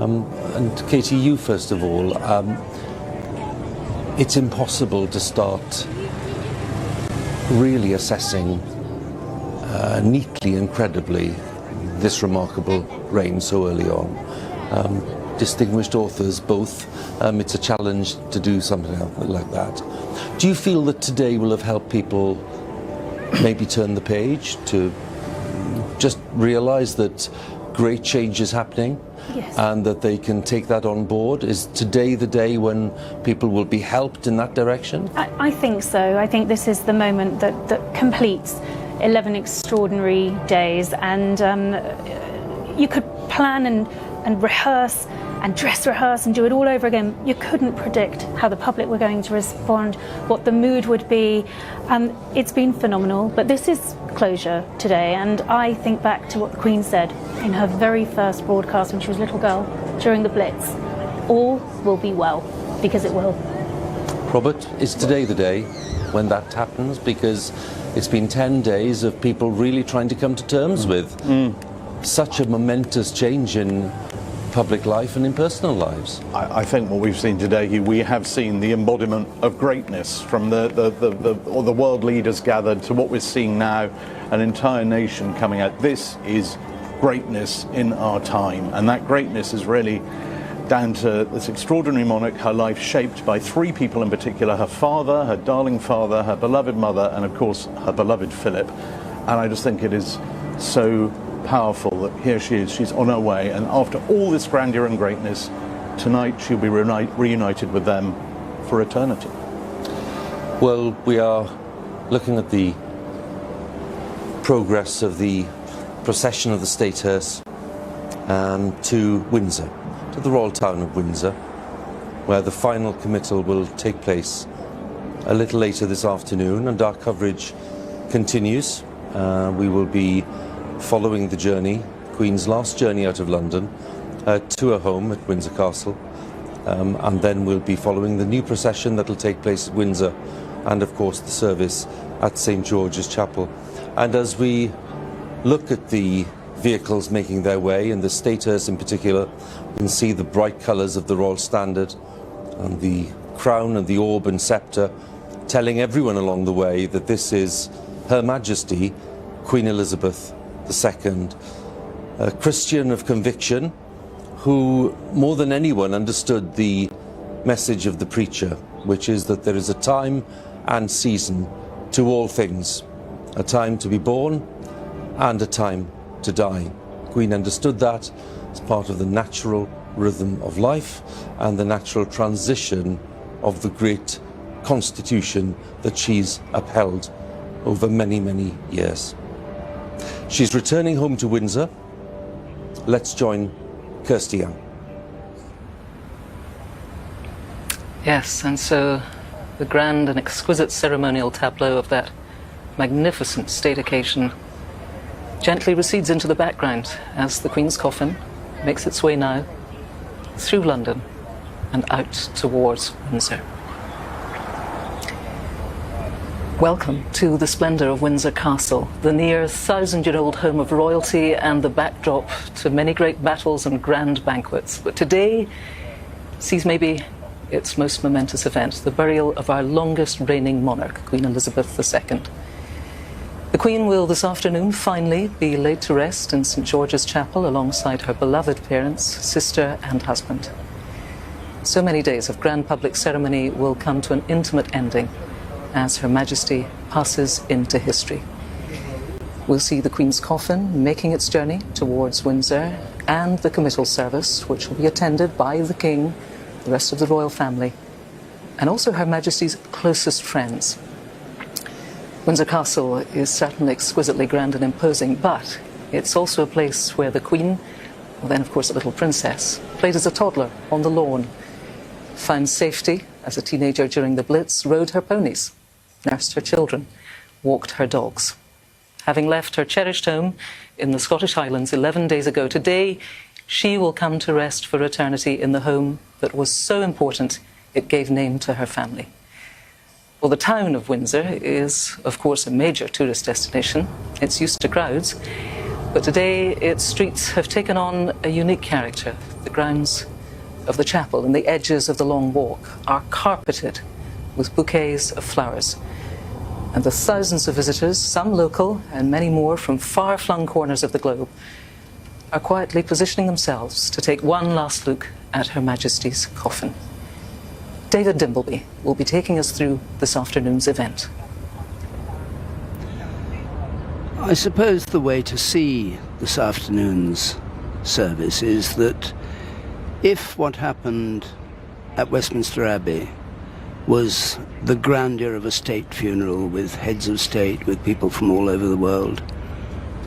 And Katie, you first of all. It's impossible to start really assessing neatly and credibly this remarkable reign so early on. Distinguished authors both, it's a challenge to do something like that. Do you feel that today will have helped people maybe turn the page, to just realise that great change is happening? Yes. And that they can take that on board? Is today the day when people will be helped in that direction? I think so. I think this is the moment that completes 11 extraordinary days, and you could plan and rehearse and dress rehearse and do it all over again. You couldn't predict how the public were going to respond, what the mood would be. It's been phenomenal, but this is closure today, and I think back to what the Queen said in her very first broadcast when she was a little girl during the Blitz: all will be well, because it will. Robert, is today the day when that happens? Because it's been 10 days of people really trying to come to terms with such a momentous change in public life and in personal lives. I think what we've seen today, we have seen the embodiment of greatness from the world leaders gathered to what we're seeing now, an entire nation coming out. This is greatness in our time, and that greatness is really down to this extraordinary monarch, her life shaped by three people in particular: her father, her darling father, her beloved mother, and of course her beloved Philip. And I just think it is so powerful that here she is, she's on her way, and after all this grandeur and greatness, tonight she'll be reunited with them for eternity. Well, we are looking at the progress of the procession of the State Hearse to Windsor, to the royal town of Windsor, where the final committal will take place a little later this afternoon, and our coverage continues. We will be following the journey, Queen's last journey out of London, to her home at Windsor Castle, and then we'll be following the new procession that will take place at Windsor, and of course the service at St George's Chapel. And as we look at the vehicles making their way, and the State Hearse in particular, we can see the bright colours of the Royal Standard and the crown and the orb and sceptre, telling everyone along the way that this is Her Majesty Queen Elizabeth II, a Christian of conviction who more than anyone understood the message of the preacher, which is that there is a time and season to all things, a time to be born and a time to die. Queen understood that as part of the natural rhythm of life and the natural transition of the great constitution that she's upheld over many, many years. She's returning home to Windsor. Let's join Kirsty Young. Yes, and so the grand and exquisite ceremonial tableau of that magnificent state occasion gently recedes into the background as the Queen's coffin makes its way now through London and out towards Windsor. Welcome to the splendour of Windsor Castle, the near 1,000-year-old home of royalty and the backdrop to many great battles and grand banquets. But today sees maybe its most momentous event, the burial of our longest reigning monarch, Queen Elizabeth II. The Queen will this afternoon finally be laid to rest in St George's Chapel alongside her beloved parents, sister and husband. So many days of grand public ceremony will come to an intimate ending as Her Majesty passes into history. We'll see the Queen's coffin making its journey towards Windsor and the committal service, which will be attended by the King, the rest of the royal family, and also Her Majesty's closest friends. Windsor Castle is certainly exquisitely grand and imposing, but it's also a place where the Queen, well then of course a little princess, played as a toddler on the lawn, found safety as a teenager during the Blitz, rode her ponies, nursed her children, walked her dogs. Having left her cherished home in the Scottish Highlands 11 days ago, today she will come to rest for eternity in the home that was so important it gave name to her family. Well, the town of Windsor is, of course, a major tourist destination. It's used to crowds, but today its streets have taken on a unique character. The grounds of the chapel and the edges of the Long Walk are carpeted with bouquets of flowers. And the thousands of visitors, some local and many more from far-flung corners of the globe, are quietly positioning themselves to take one last look at Her Majesty's coffin. David Dimbleby will be taking us through this afternoon's event. I suppose the way to see this afternoon's service is that if what happened at Westminster Abbey was the grandeur of a state funeral with heads of state, with people from all over the world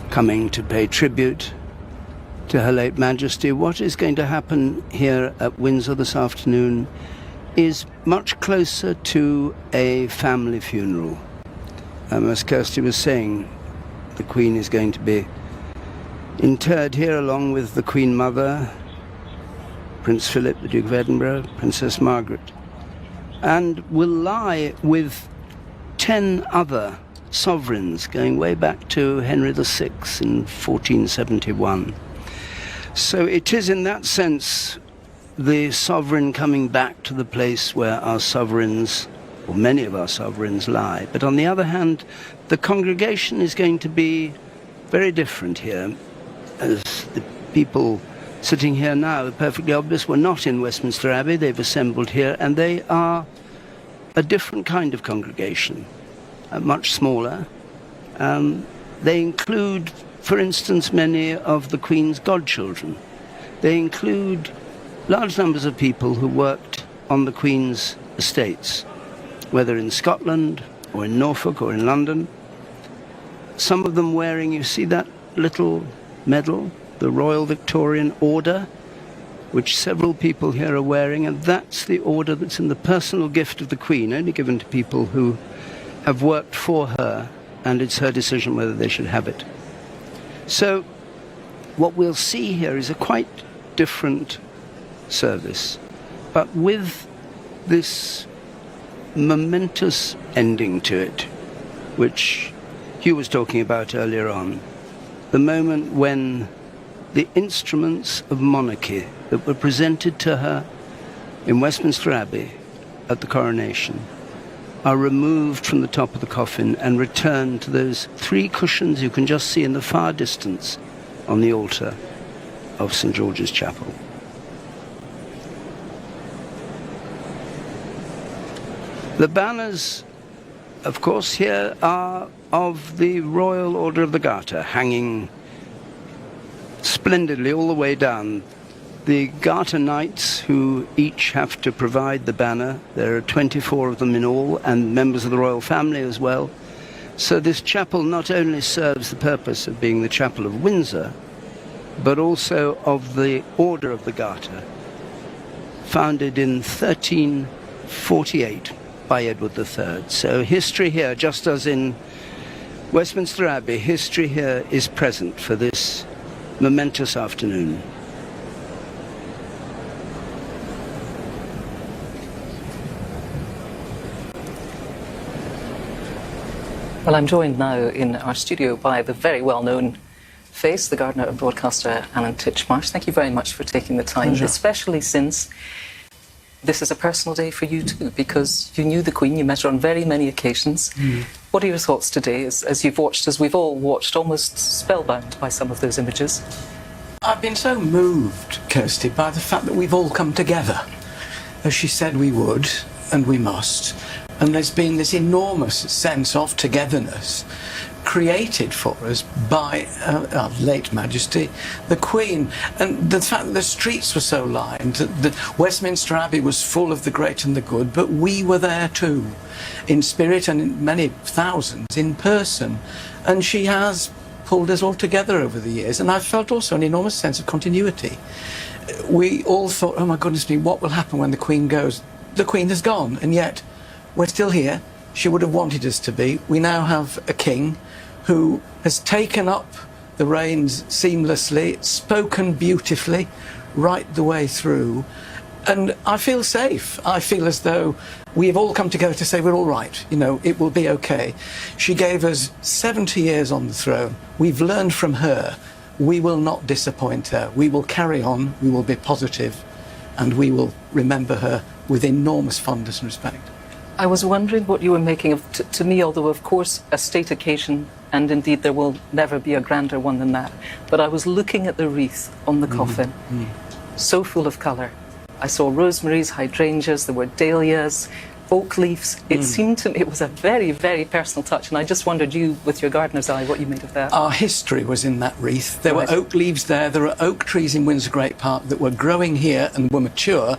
coming to pay tribute to Her late Majesty, what is going to happen here at Windsor this afternoon is much closer to a family funeral. As Kirsty was saying, the Queen is going to be interred here along with the Queen Mother, Prince Philip, the Duke of Edinburgh, Princess Margaret, and will lie with 10 other sovereigns going way back to Henry VI in 1471. So it is in that sense the sovereign coming back to the place where our sovereigns, or many of our sovereigns, lie. But on the other hand, the congregation is going to be very different here, as the people sitting here now are perfectly obvious were not in Westminster Abbey. They've assembled here, and they are a different kind of congregation, much smaller. They include for instance, many of the Queen's godchildren. They include large numbers of people who worked on the Queen's estates, whether in Scotland or in Norfolk or in London. Some of them wearing, you see that little medal, the Royal Victorian Order, which several people here are wearing, and that's the order that's in the personal gift of the Queen, only given to people who have worked for her, and it's her decision whether they should have it. So what we'll see here is a quite different service, but with this momentous ending to it, which Hugh was talking about earlier on, the moment when the instruments of monarchy that were presented to her in Westminster Abbey at the coronation are removed from the top of the coffin and returned to those three cushions you can just see in the far distance on the altar of St. George's Chapel. The banners, of course, here are of the Royal Order of the Garter, hanging splendidly all the way down. The Garter Knights, who each have to provide the banner, there are 24 of them in all, and members of the royal family as well. So this chapel not only serves the purpose of being the Chapel of Windsor, but also of the Order of the Garter, founded in 1348 by Edward III. So history here, just as in Westminster Abbey, history here is present for this momentous afternoon. Well, I'm joined now in our studio by the very well-known face, the gardener and broadcaster Alan Titchmarsh. Thank you very much for taking the time, especially since this is a personal day for you too, because you knew the Queen, you met her on very many occasions. What are your thoughts today as you've watched, as we've all watched, almost spellbound by some of those images? I've been so moved, Kirsty, by the fact that we've all come together, as she said we would, and we must. And there's been this enormous sense of togetherness created for us by our late Majesty, the Queen. And the fact that the streets were so lined, that Westminster Abbey was full of the great and the good, but we were there too, in spirit and in many thousands in person. And she has pulled us all together over the years, and I've felt also an enormous sense of continuity. We all thought, oh my goodness me, what will happen when the Queen goes? The Queen has gone, and yet we're still here. She would have wanted us to be. We now have a king who has taken up the reins seamlessly, spoken beautifully right the way through, and I feel safe. I feel as though we have all come together to say we're all right, you know, it will be okay. She gave us 70 years on the throne. We've learned from her. We will not disappoint her. We will carry on, we will be positive, and we will remember her with enormous fondness and respect. I was wondering what you were making of, to me, although of course a state occasion, and indeed there will never be a grander one than that, but I was looking at the wreath on the coffin, so full of colour. I saw rosemaries, hydrangeas, there were dahlias, oak leaves. It seemed to me it was a very, very personal touch, and I just wondered, you, with your gardener's eye, what you made of that. Our history was in that wreath. There were oak leaves there. There are oak trees in Windsor Great Park that were growing here and were mature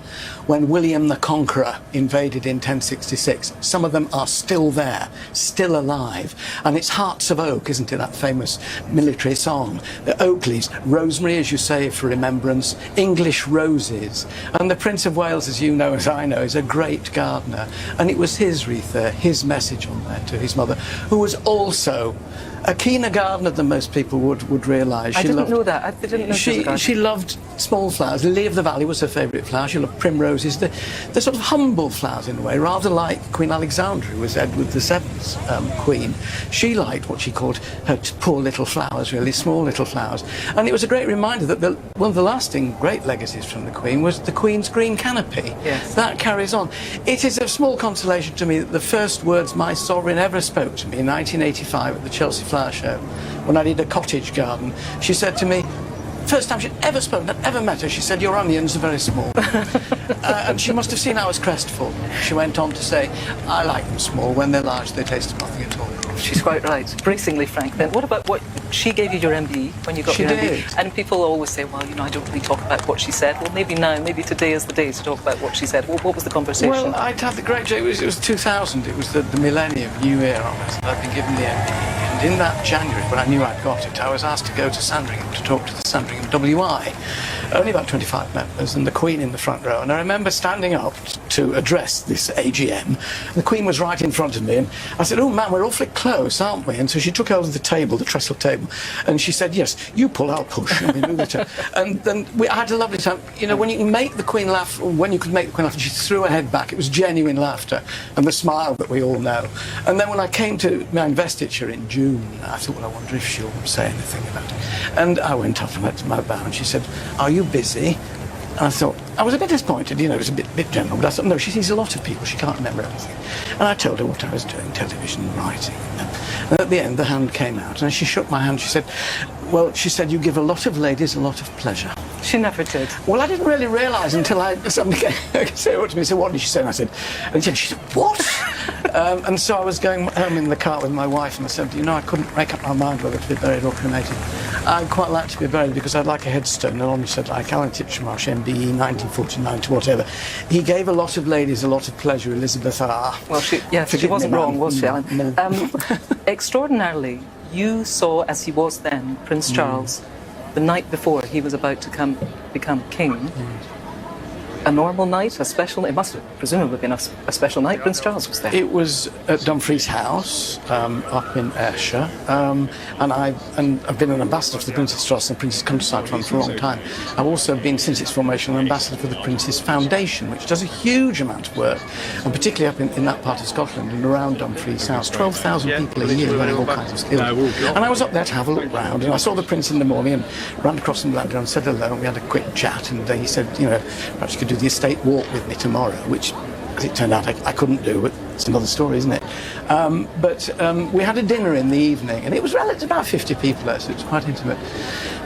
when William the Conqueror invaded in 1066. Some of them are still there, still alive. And it's Hearts of Oak, isn't it, that famous military song? The oak leaves, rosemary, as you say, for remembrance, English roses. And the Prince of Wales, as you know, as I know, is a great gardener. And it was his wreath there, his message on there to his mother, who was also a keener gardener than most people would realise. I didn't know that. I didn't know she loved small flowers. Lily of the Valley was her favourite flower. She loved primroses. They're sort of humble flowers in a way, rather like Queen Alexandra, who was Edward VII's queen. She liked what she called her poor little flowers, really small little flowers. And it was a great reminder that one of the lasting great legacies from the Queen was the Queen's green canopy. Yes. That carries on. It is a small consolation to me that the first words my sovereign ever spoke to me in 1985 at the Chelsea Flower Show, when I did a cottage garden, she said to me, first time she'd ever spoken, I'd ever met her, she said, "Your onions are very small." And she must have seen I was crestfallen. She went on to say, "I like them small. When they're large, they taste of nothing at all." She's quite right. Bracingly frank. Then what about what she gave you your MBE when you got She your MBE? did. And people always say, well, I don't really talk about what she said. Well, maybe now, maybe today is the day to talk about what she said. Well, what was the conversation? Well, I'd had the great joy. It was 2000. It was the millennium, New Year on us. I'd been given the MBE. And in that January, when I knew I'd got it, I was asked to go to Sandringham to talk to the Sandringham WI. Only about 25 members and the Queen in the front row. And I remember standing up to address this AGM. The Queen was right in front of me. And I said, "Oh, man, we're awfully close, aren't we?" And so she took over the table, the trestle table. And she said, "Yes, you pull, I'll push." And we moved it. And then I had a lovely time. You know, when you can make the Queen laugh, or when you could make the Queen laugh, and she threw her head back, it was genuine laughter and the smile that we all know. And then when I came to my investiture in June, I thought, well, I wonder if she'll say anything about it. And I went up and went to my bow, and she said, "Are you busy?" And I thought, I was a bit disappointed, you know, it was a bit general, but I thought, no, she sees a lot of people, she can't remember everything. And I told her what I was doing, television, writing. And at the end, the hand came out, and as she shook my hand, she said, "Well," she said, "you give a lot of ladies a lot of pleasure." She never did. Well, I didn't really realise until somebody came say what to me. So what did she say? And I said, she said, "What?" And so I was going home in the car with my wife, and I said, "You know, I couldn't make up my mind whether to be buried or cremated. I'd quite like to be buried because I'd like a headstone." And on said, like Alan Titchmarsh, MBE, 1949 to whatever. He gave a lot of ladies a lot of pleasure, Elizabeth R. Well, she Forgive wasn't me, wrong, ma'am. was she, Alan? No. Extraordinarily, you saw, as he was then, Prince Charles, the night before he was about to become king. A normal night, a special night. It must have presumably been a special night. Prince Charles was there. It was at Dumfries House, up in Ayrshire, and I've been an ambassador for the Prince's Trust and Prince's Countryside Fund for a long time. I've also been, since its formation, an ambassador for the Prince's Foundation, which does a huge amount of work, and particularly up in that part of Scotland and around Dumfries House, 12,000 people a year learning all kinds of skills. And I was up there to have a look round, and I saw the Prince in the morning and ran across from London and said hello, and we had a quick chat, and he said, you know, perhaps you could do the estate walk with me tomorrow, which, as it turned out, I couldn't do, but it's another story, isn't it? But we had a dinner in the evening, and it was about 50 people there, so it was quite intimate.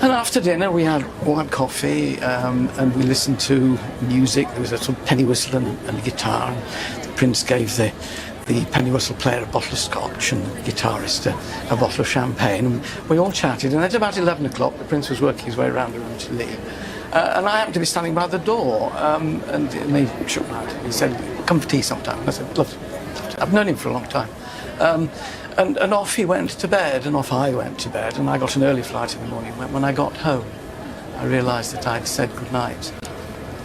And after dinner, we had warm coffee, and we listened to music. There was a sort of penny whistle and a guitar. And the Prince gave the penny whistle player a bottle of scotch and the guitarist a bottle of champagne. And we all chatted, and at about 11 o'clock, the Prince was working his way around the room to leave. And I happened to be standing by the door, and he shook my hand. He said, "Come for tea sometime." And I said, "Love to." I've known him for a long time. And off he went to bed, and off I went to bed, and I got an early flight in the morning. When I got home, I realised that I'd said goodnight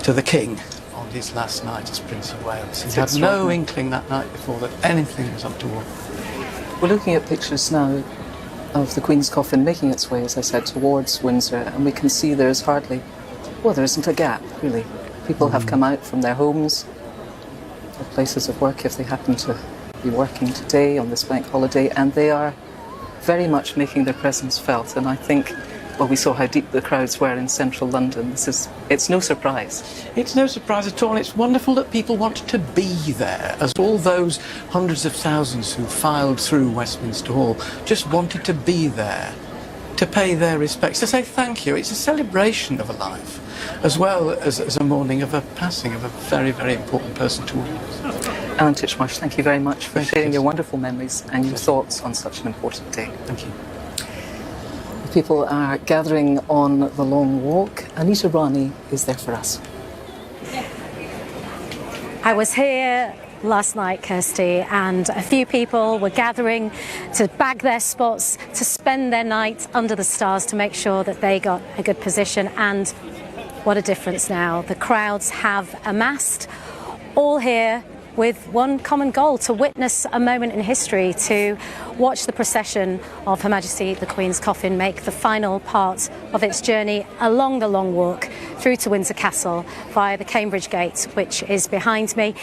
to the King on his last night as Prince of Wales. He had no inkling that night before that anything was untoward. We're looking at pictures now of the Queen's coffin making its way, as I said, towards Windsor, and we can see there isn't a gap, really. People have come out from their homes, their places of work, if they happen to be working today on this bank holiday, and they are very much making their presence felt. And I think, well, we saw how deep the crowds were in central London. It's no surprise. It's no surprise at all. It's wonderful that people want to be there, as all those hundreds of thousands who filed through Westminster Hall just wanted to be there, to pay their respects, to say thank you. It's a celebration of a life, as well as a mourning of a passing of a very, very important person to all of us. Alan Titchmarsh, thank you very much for sharing your wonderful memories and your thoughts on such an important day. Thank you. People are gathering on the long walk. Anita Rani is there for us. I was here last night, Kirsty, and a few people were gathering to bag their spots, to spend their night under the stars to make sure that they got a good position. And what a difference now. The crowds have amassed, all here with one common goal: to witness a moment in history, to watch the procession of Her Majesty the Queen's coffin make the final part of its journey along the Long Walk through to Windsor Castle via the Cambridge Gate, which is behind me.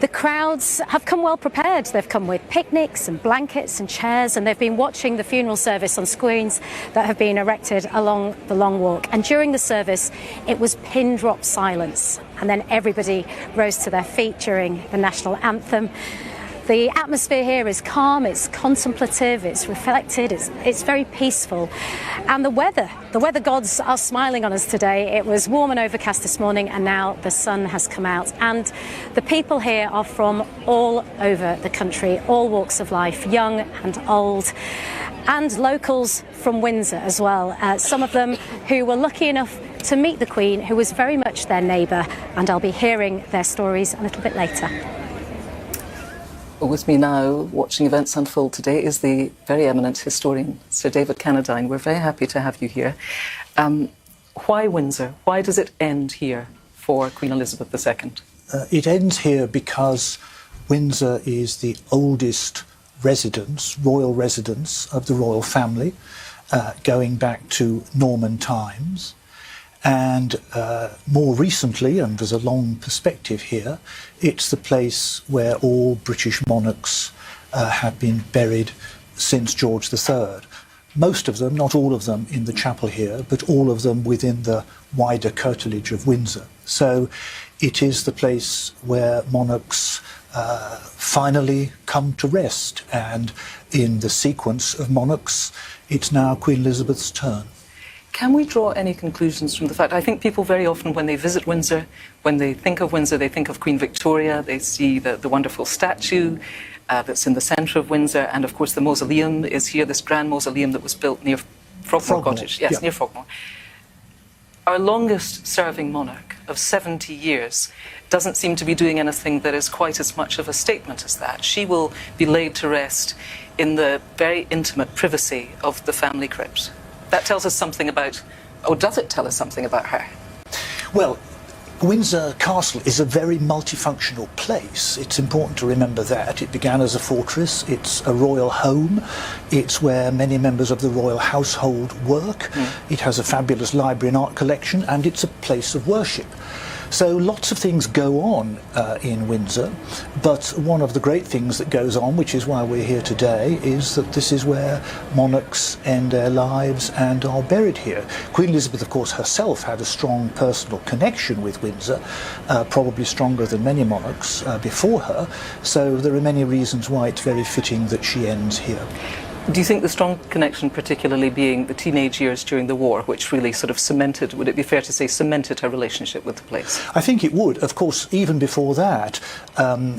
The crowds have come well prepared. They've come with picnics and blankets and chairs, and they've been watching the funeral service on screens that have been erected along the Long Walk. And during the service, it was pin drop silence. And then everybody rose to their feet during the national anthem. The atmosphere here is calm, it's contemplative, it's reflected, it's very peaceful. And the weather gods are smiling on us today. It was warm and overcast this morning, and now the sun has come out. And the people here are from all over the country, all walks of life, young and old, and locals from Windsor as well. Some of them who were lucky enough to meet the Queen, who was very much their neighbour, and I'll be hearing their stories a little bit later. With me now, watching events unfold today, is the very eminent historian, Sir David Cannadine. We're very happy to have you here. Why Windsor? Why does it end here for Queen Elizabeth II? It ends here because Windsor is the oldest residence, royal residence of the royal family, going back to Norman times. And more recently, and there's a long perspective here, it's the place where all British monarchs have been buried since George III. Most of them, not all of them, in the chapel here, but all of them within the wider curtilage of Windsor. So it is the place where monarchs finally come to rest, and in the sequence of monarchs, it's now Queen Elizabeth's turn. Can we draw any conclusions from the fact, I think people very often when they visit Windsor, when they think of Windsor, they think of Queen Victoria, they see the wonderful statue that's in the centre of Windsor, and of course the mausoleum is here, this grand mausoleum that was built near Frogmore Cottage. Yes, yeah. Near Frogmore. Our longest serving monarch of 70 years doesn't seem to be doing anything that is quite as much of a statement as that. She will be laid to rest in the very intimate privacy of the family crypt. That tells us something about, or does it tell us something about her? Well, Windsor Castle is a very multifunctional place. It's important to remember that. It began as a fortress, it's a royal home, it's where many members of the royal household work, it has a fabulous library and art collection, and it's a place of worship. So lots of things go on in Windsor, but one of the great things that goes on, which is why we're here today, is that this is where monarchs end their lives and are buried here. Queen Elizabeth, of course, herself had a strong personal connection with Windsor, probably stronger than many monarchs before her, so there are many reasons why it's very fitting that she ends here. Do you think the strong connection particularly being the teenage years during the war, which really sort of cemented, would it be fair to say, cemented her relationship with the place? I think it would. Of course, even before that,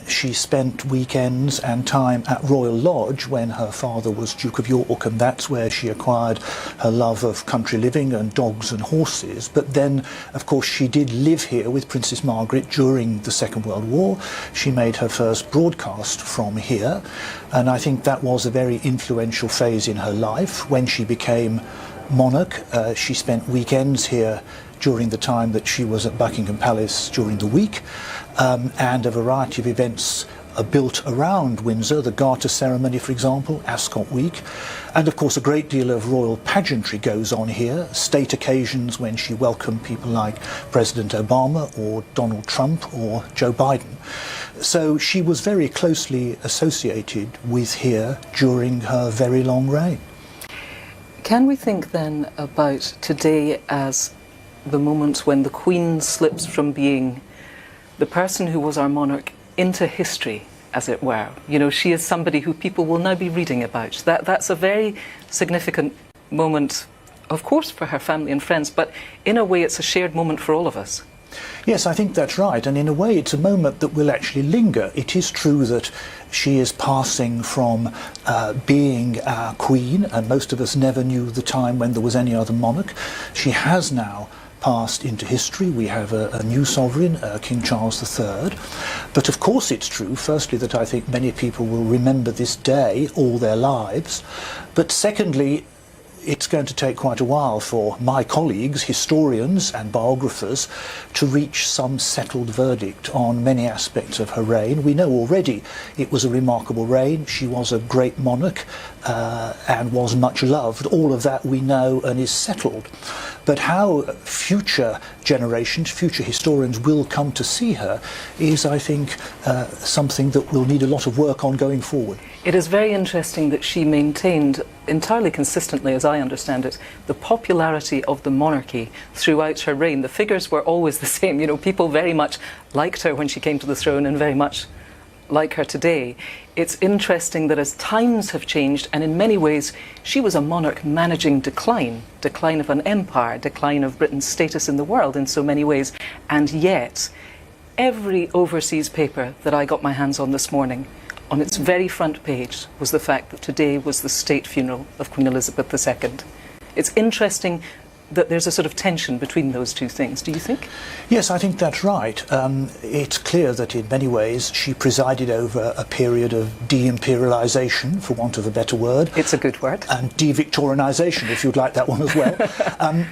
she spent weekends and time at Royal Lodge when her father was Duke of York, and that's where she acquired her love of country living and dogs and horses. But then, of course, she did live here with Princess Margaret during the Second World War. She made her first broadcast from here, and I think that was a very influential phase in her life. When she became monarch, she spent weekends here during the time that she was at Buckingham Palace during the week, and a variety of events are built around Windsor, the Garter ceremony, for example, Ascot Week, and of course a great deal of royal pageantry goes on here, state occasions when she welcomed people like President Obama or Donald Trump or Joe Biden. So she was very closely associated with here during her very long reign. Can we think then about today as the moment when the Queen slips from being the person who was our monarch into history, as it were? You know, she is somebody who people will now be reading about. That's a very significant moment, of course, for her family and friends, but in a way it's a shared moment for all of us. Yes, I think that's right, and in a way it's a moment that will actually linger. It is true that she is passing from being our queen, and most of us never knew the time when there was any other monarch. She has now passed into history. We have a new sovereign, King Charles III. But of course it's true, firstly, that I think many people will remember this day all their lives, but secondly, it's going to take quite a while for my colleagues, historians and biographers, to reach some settled verdict on many aspects of her reign. We know already it was a remarkable reign. She was a great monarch and was much loved. All of that we know and is settled. But how future generations, future historians will come to see her is, I think, something that will need a lot of work on going forward. It is very interesting that she maintained entirely consistently, as I understand it, the popularity of the monarchy throughout her reign. The figures were always the same. You know, people very much liked her when she came to the throne and very much like her today, it's interesting that as times have changed, and in many ways she was a monarch managing decline of an empire, decline of Britain's status in the world in so many ways, and yet every overseas paper that I got my hands on this morning, on its very front page was the fact that today was the state funeral of Queen Elizabeth II. It's interesting that there's a sort of tension between those two things, do you think? Yes, I think that's right. It's clear that in many ways she presided over a period of de-imperialisation, for want of a better word. It's a good word. And de-Victorianisation, if you'd like that one as well.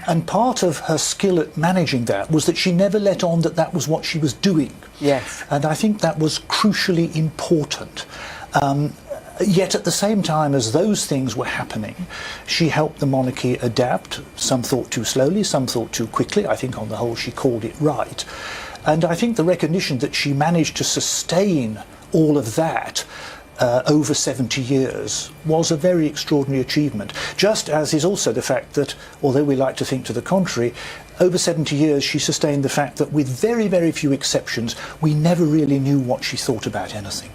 And part of her skill at managing that was that she never let on that that was what she was doing. Yes. And I think that was crucially important. Yet at the same time as those things were happening, she helped the monarchy adapt. Some thought too slowly, some thought too quickly. I think on the whole she called it right. And I think the recognition that she managed to sustain all of that over 70 years was a very extraordinary achievement. Just as is also the fact that, although we like to think to the contrary, over 70 years she sustained the fact that with very, very few exceptions, we never really knew what she thought about anything.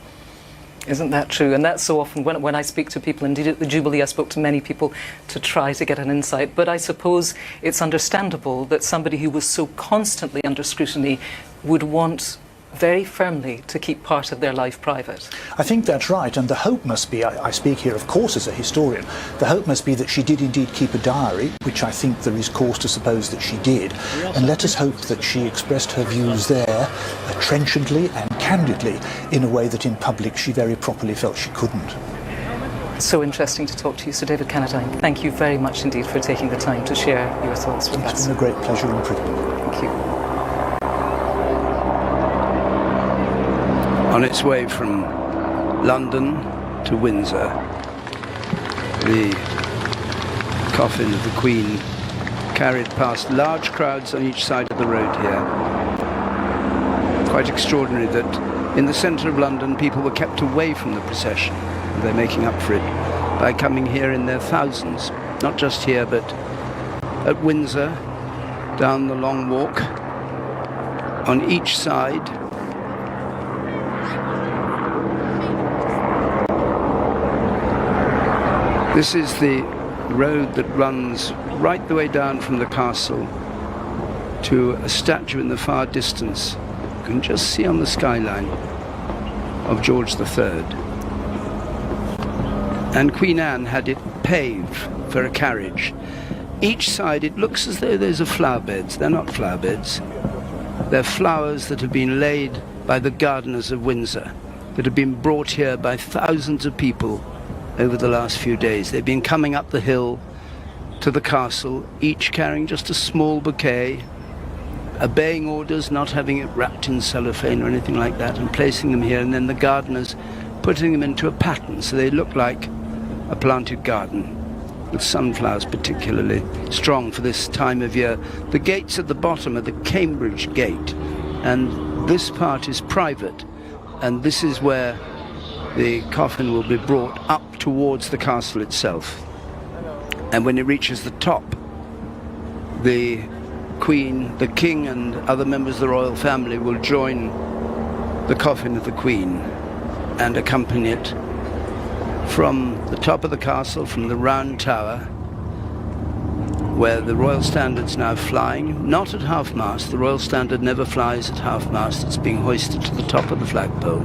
Isn't that true? And that's so often when I speak to people, indeed at the Jubilee I spoke to many people to try to get an insight, but I suppose it's understandable that somebody who was so constantly under scrutiny would want very firmly to keep part of their life private. I think that's right, and the hope must be, I speak here of course as a historian, the hope must be that she did indeed keep a diary, which I think there is cause to suppose that she did, and let us hope that she expressed her views there trenchantly and candidly in a way that in public she very properly felt she couldn't. So interesting to talk to you, Sir David Cannadine. Thank you very much indeed for taking the time to share your thoughts with us. It's been a great pleasure and privilege. Thank you. On its way from London to Windsor, the coffin of the Queen carried past large crowds on each side of the road here. Quite extraordinary that in the centre of London people were kept away from the procession. They're making up for it by coming here in their thousands, not just here but at Windsor, down the Long Walk, on each side. This is the road that runs right the way down from the castle to a statue in the far distance. You can just see on the skyline of George III. And Queen Anne had it paved for a carriage. Each side it looks as though those are flower beds. They're not flower beds. They're flowers that have been laid by the gardeners of Windsor, that have been brought here by thousands of people over the last few days. They've been coming up the hill to the castle, each carrying just a small bouquet, obeying orders, not having it wrapped in cellophane or anything like that, and placing them here, and then the gardeners putting them into a pattern so they look like a planted garden, with sunflowers particularly strong for this time of year. The gates at the bottom are the Cambridge Gate, and this part is private, and this is where the coffin will be brought up towards the castle itself. And when it reaches the top, the Queen, the King and other members of the royal family will join the coffin of the Queen and accompany it from the top of the castle, from the round tower, where the Royal Standard's now flying, not at half-mast. The Royal Standard never flies at half-mast. It's being hoisted to the top of the flagpole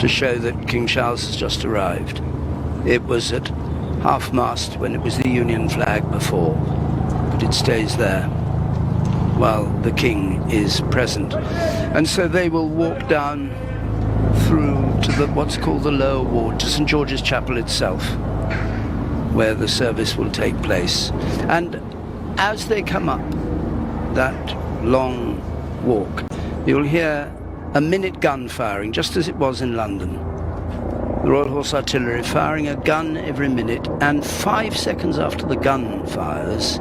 to show that King Charles has just arrived. It was at half-mast when it was the Union flag before, but it stays there while the King is present. And so they will walk down through to what's called the Lower Ward, to St George's Chapel itself, where the service will take place. And as they come up that long walk, you'll hear a minute gun firing, just as it was in London. The Royal Horse Artillery firing a gun every minute, and 5 seconds after the gun fires,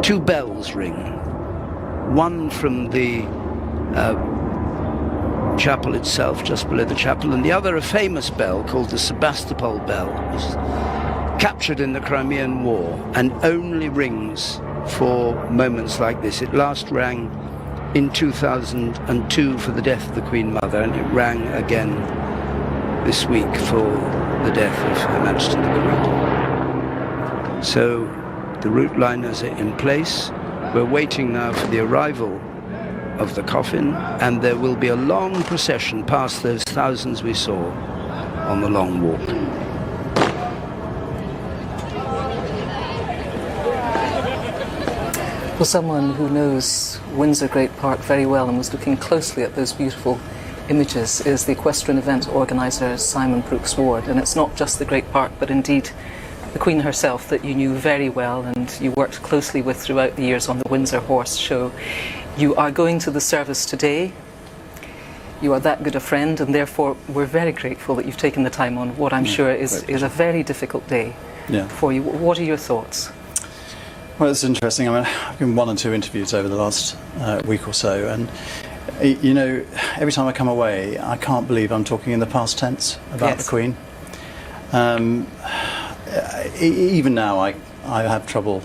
2 bells ring. One from the chapel itself, just below the chapel, and the other a famous bell called the Sebastopol bell, was captured in the Crimean War and only rings for moments like this. It last rang in 2002 for the death of the Queen Mother, and it rang again this week for the death of Her Majesty the Queen. So the route liners are in place. We're waiting now for the arrival of the coffin, and there will be a long procession past those thousands we saw on the Long Walk. For someone who knows Windsor Great Park very well and was looking closely at those beautiful images is the equestrian event organiser Simon Brooks Ward. And it's not just the Great Park, but indeed the Queen herself that you knew very well and you worked closely with throughout the years on the Windsor Horse Show. You are going to the service today. You are that good a friend, and therefore we're very grateful that you've taken the time on what I'm sure is a very difficult day for you. What are your thoughts? Well, it's interesting. I mean, I've given 1 or 2 interviews over the last week or so, and you know, every time I come away, I can't believe I'm talking in the past tense about the Queen. Even now, I have trouble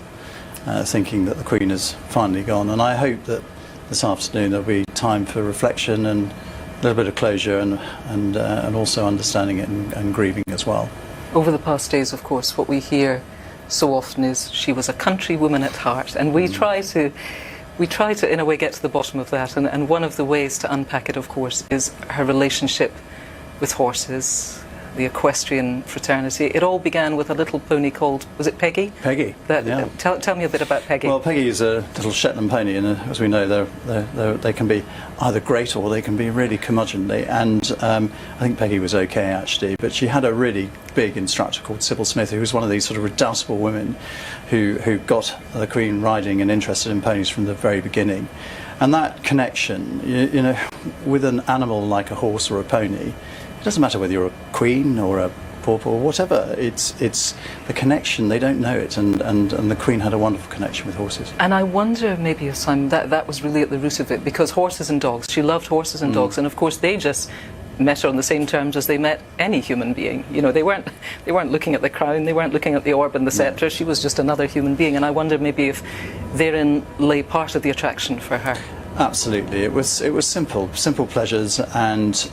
thinking that the Queen has finally gone, and I hope that this afternoon there'll be time for reflection and a little bit of closure, and also understanding it and grieving as well. Over the past days, of course, what we hear so often is she was a country woman at heart, and we try to in a way get to the bottom of that, and one of the ways to unpack it, of course, is her relationship with horses, the equestrian fraternity. It all began with a little pony called, was it Peggy? Peggy. Tell me a bit about Peggy. Well, Peggy is a little Shetland pony, and as we know, they can be either great or they can be really curmudgeonly. And I think Peggy was okay actually, but she had a really big instructor called Sybil Smith, who was one of these sort of redoubtable women who got the Queen riding and interested in ponies from the very beginning. And that connection, you know, with an animal like a horse or a pony, it doesn't matter whether you're a queen or a pauper or whatever, it's the connection. They don't know it, and the Queen had a wonderful connection with horses. And I wonder maybe, Simon, that was really at the root of it, because horses and dogs, she loved horses and dogs, and of course they just met her on the same terms as they met any human being. You know, they weren't looking at the crown, they weren't looking at the orb and the sceptre. She was just another human being, and I wonder maybe if therein lay part of the attraction for her. Absolutely, it was simple pleasures, and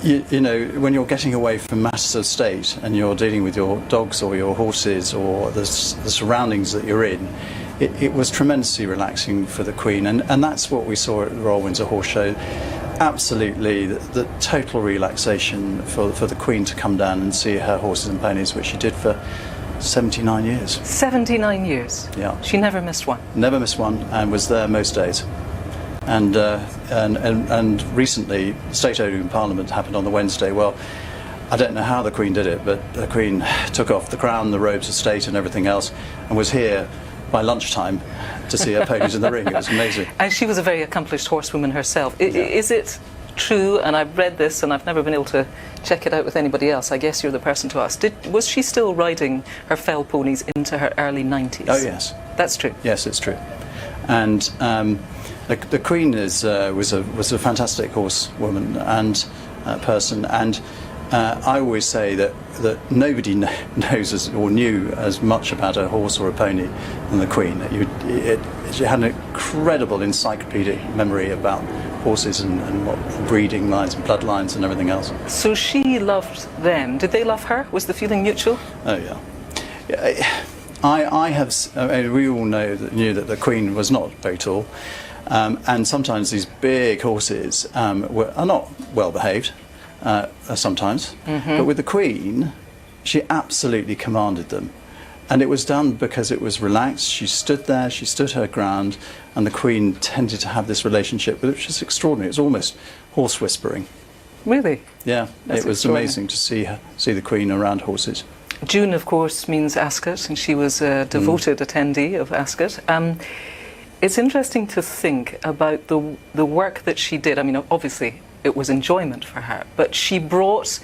you know, when you're getting away from matters of state and you're dealing with your dogs or your horses or the surroundings that you're in, it was tremendously relaxing for the Queen, and that's what we saw at the Royal Windsor Horse Show. Absolutely, the total relaxation for the Queen to come down and see her horses and ponies, which she did for 79 years. 79 years? Yeah. She never missed one? Never missed one, and was there most days. And recently, the State Opening Parliament happened on the Wednesday. Well, I don't know how the Queen did it, but the Queen took off the crown, the robes of state and everything else, and was here by lunchtime to see her ponies in the ring. It was amazing. And she was a very accomplished horsewoman herself. Is it true, and I've read this and I've never been able to check it out with anybody else, I guess you're the person to ask, was she still riding her fell ponies into her early 90s? Oh yes. That's true? Yes, it's true. And the Queen was a fantastic horsewoman and person, and I always say that nobody knows or knew as much about a horse or a pony than the Queen. She had an incredible encyclopedic memory about horses and what breeding lines and bloodlines and everything else. So she loved them. Did they love her? Was the feeling mutual? Oh yeah. We all knew that the Queen was not very tall, and sometimes these big horses are not well behaved. Sometimes, but with the Queen, she absolutely commanded them, and it was done because it was relaxed. She stood there, she stood her ground, and the Queen tended to have this relationship, which is extraordinary. It's almost horse whispering. Really? Yeah, it was amazing to see the Queen around horses. June, of course, means Ascot, and she was a devoted attendee of Ascot. It's interesting to think about the work that she did. I mean, obviously, it was enjoyment for her, but she brought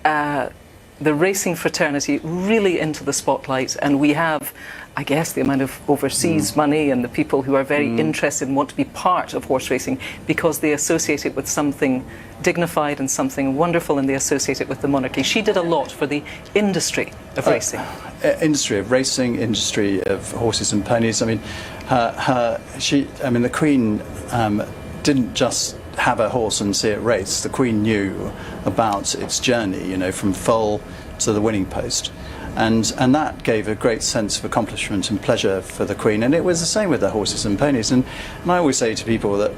the racing fraternity really into the spotlight, and we have, I guess, the amount of overseas money and the people who are very interested and want to be part of horse racing because they associate it with something dignified and something wonderful, and they associate it with the monarchy. She did a lot for the industry of racing. Industry of racing, industry of horses and ponies. I mean, the Queen didn't just have a horse and see it race. The Queen knew about its journey, you know, from foal to the winning post. And that gave a great sense of accomplishment and pleasure for the Queen. And it was the same with the horses and ponies. And I always say to people that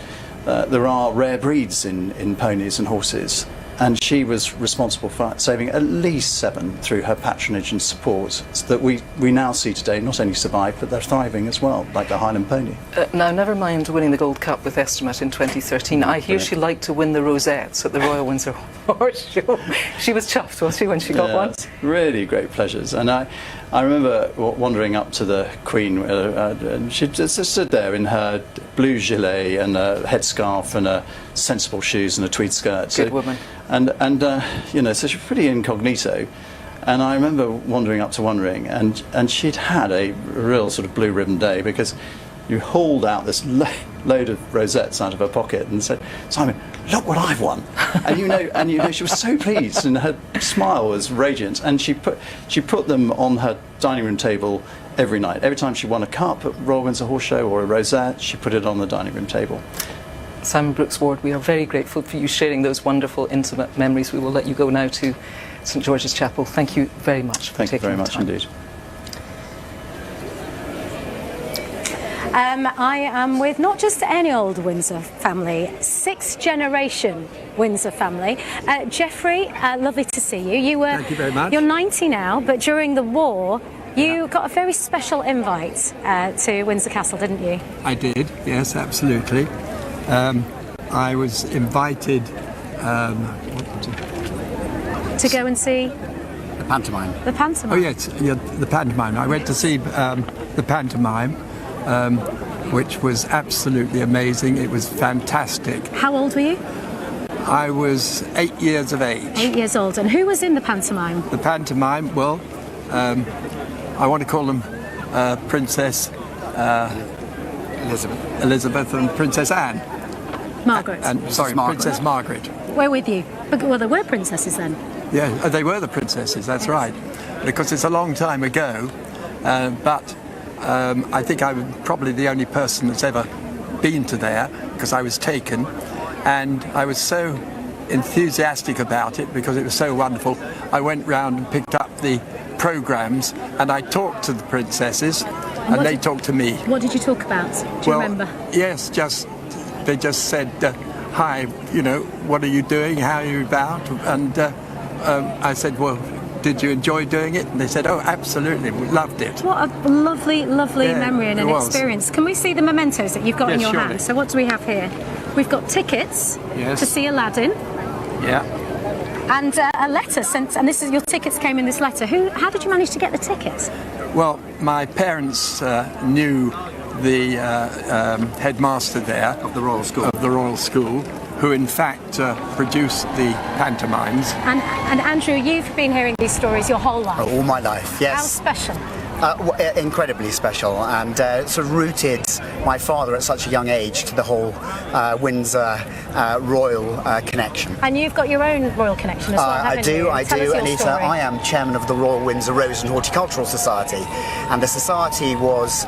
there are rare breeds in ponies and horses. And she was responsible for saving at least 7 through her patronage and support, so that we now see today not only survive, but they're thriving as well, like the Highland pony. Now, never mind winning the Gold Cup with Estimate in 2013. I hear she liked to win the rosettes at the Royal Windsor Horse Show. She was chuffed, was she, when she got one? Really great pleasures. And I remember wandering up to the Queen, and she just stood there in her blue gilet and a headscarf and sensible shoes and a tweed skirt. Good woman. And you know, so she was pretty incognito. And I remember wandering up to One Ring, and she'd had a real sort of blue ribbon day, because you hauled out this load of rosettes out of her pocket and said, "Simon, look what I've won!" And you know, she was so pleased, and her smile was radiant. And she put them on her dining room table every night. Every time she won a cup at Royal Windsor Horse Show or a rosette, she put it on the dining room table. Simon Brooks Ward, we are very grateful for you sharing those wonderful, intimate memories. We will let you go now to St George's Chapel. Thank you very much for taking the time. Thank you very much indeed. I am with not just any old Windsor family, 6th generation Windsor family. Geoffrey, lovely to see you. Thank you very much. You're 90 now, but during the war, you got a very special invite to Windsor Castle, didn't you? I did, yes, absolutely. I was invited to go and see the pantomime. The pantomime? Oh yes, yeah, the pantomime. I went to see the pantomime, which was absolutely amazing. It was fantastic. How old were you? I was 8 years of age. 8 years old. And who was in the pantomime? The pantomime, well, I want to call them Princess Elizabeth and Princess Anne. Margaret. Princess Margaret. We're with you. Well, there were princesses then. Yeah, they were the princesses, that's right. Because it's a long time ago, but I think I'm probably the only person that's ever been to there, because I was taken, and I was so enthusiastic about it because it was so wonderful. I went round and picked up the programmes, and I talked to the princesses, and they talked to me. What did you talk about? Do you remember? Yes, they just said, "Hi, you know, what are you doing? How are you about?" And I said, "Well, did you enjoy doing it?" And they said, "Oh, absolutely, we loved it." What a lovely memory and an was. Experience. Can we see the mementos that you've got in your surely. hand? So what do we have here? We've got tickets to see Aladdin. Yeah. And a letter sent, and this is your tickets came in this letter. How did you manage to get the tickets? Well, my parents knew the headmaster there of the Royal School, who in fact produced the pantomimes. And Andrew, you've been hearing these stories your whole life. All my life, yes. How special? Incredibly special, and sort of rooted my father at such a young age to the whole Windsor royal connection. And you've got your own royal connection as well, haven't you? I do, Anita. I am chairman of the Royal Windsor Rose and Horticultural Society, and the society was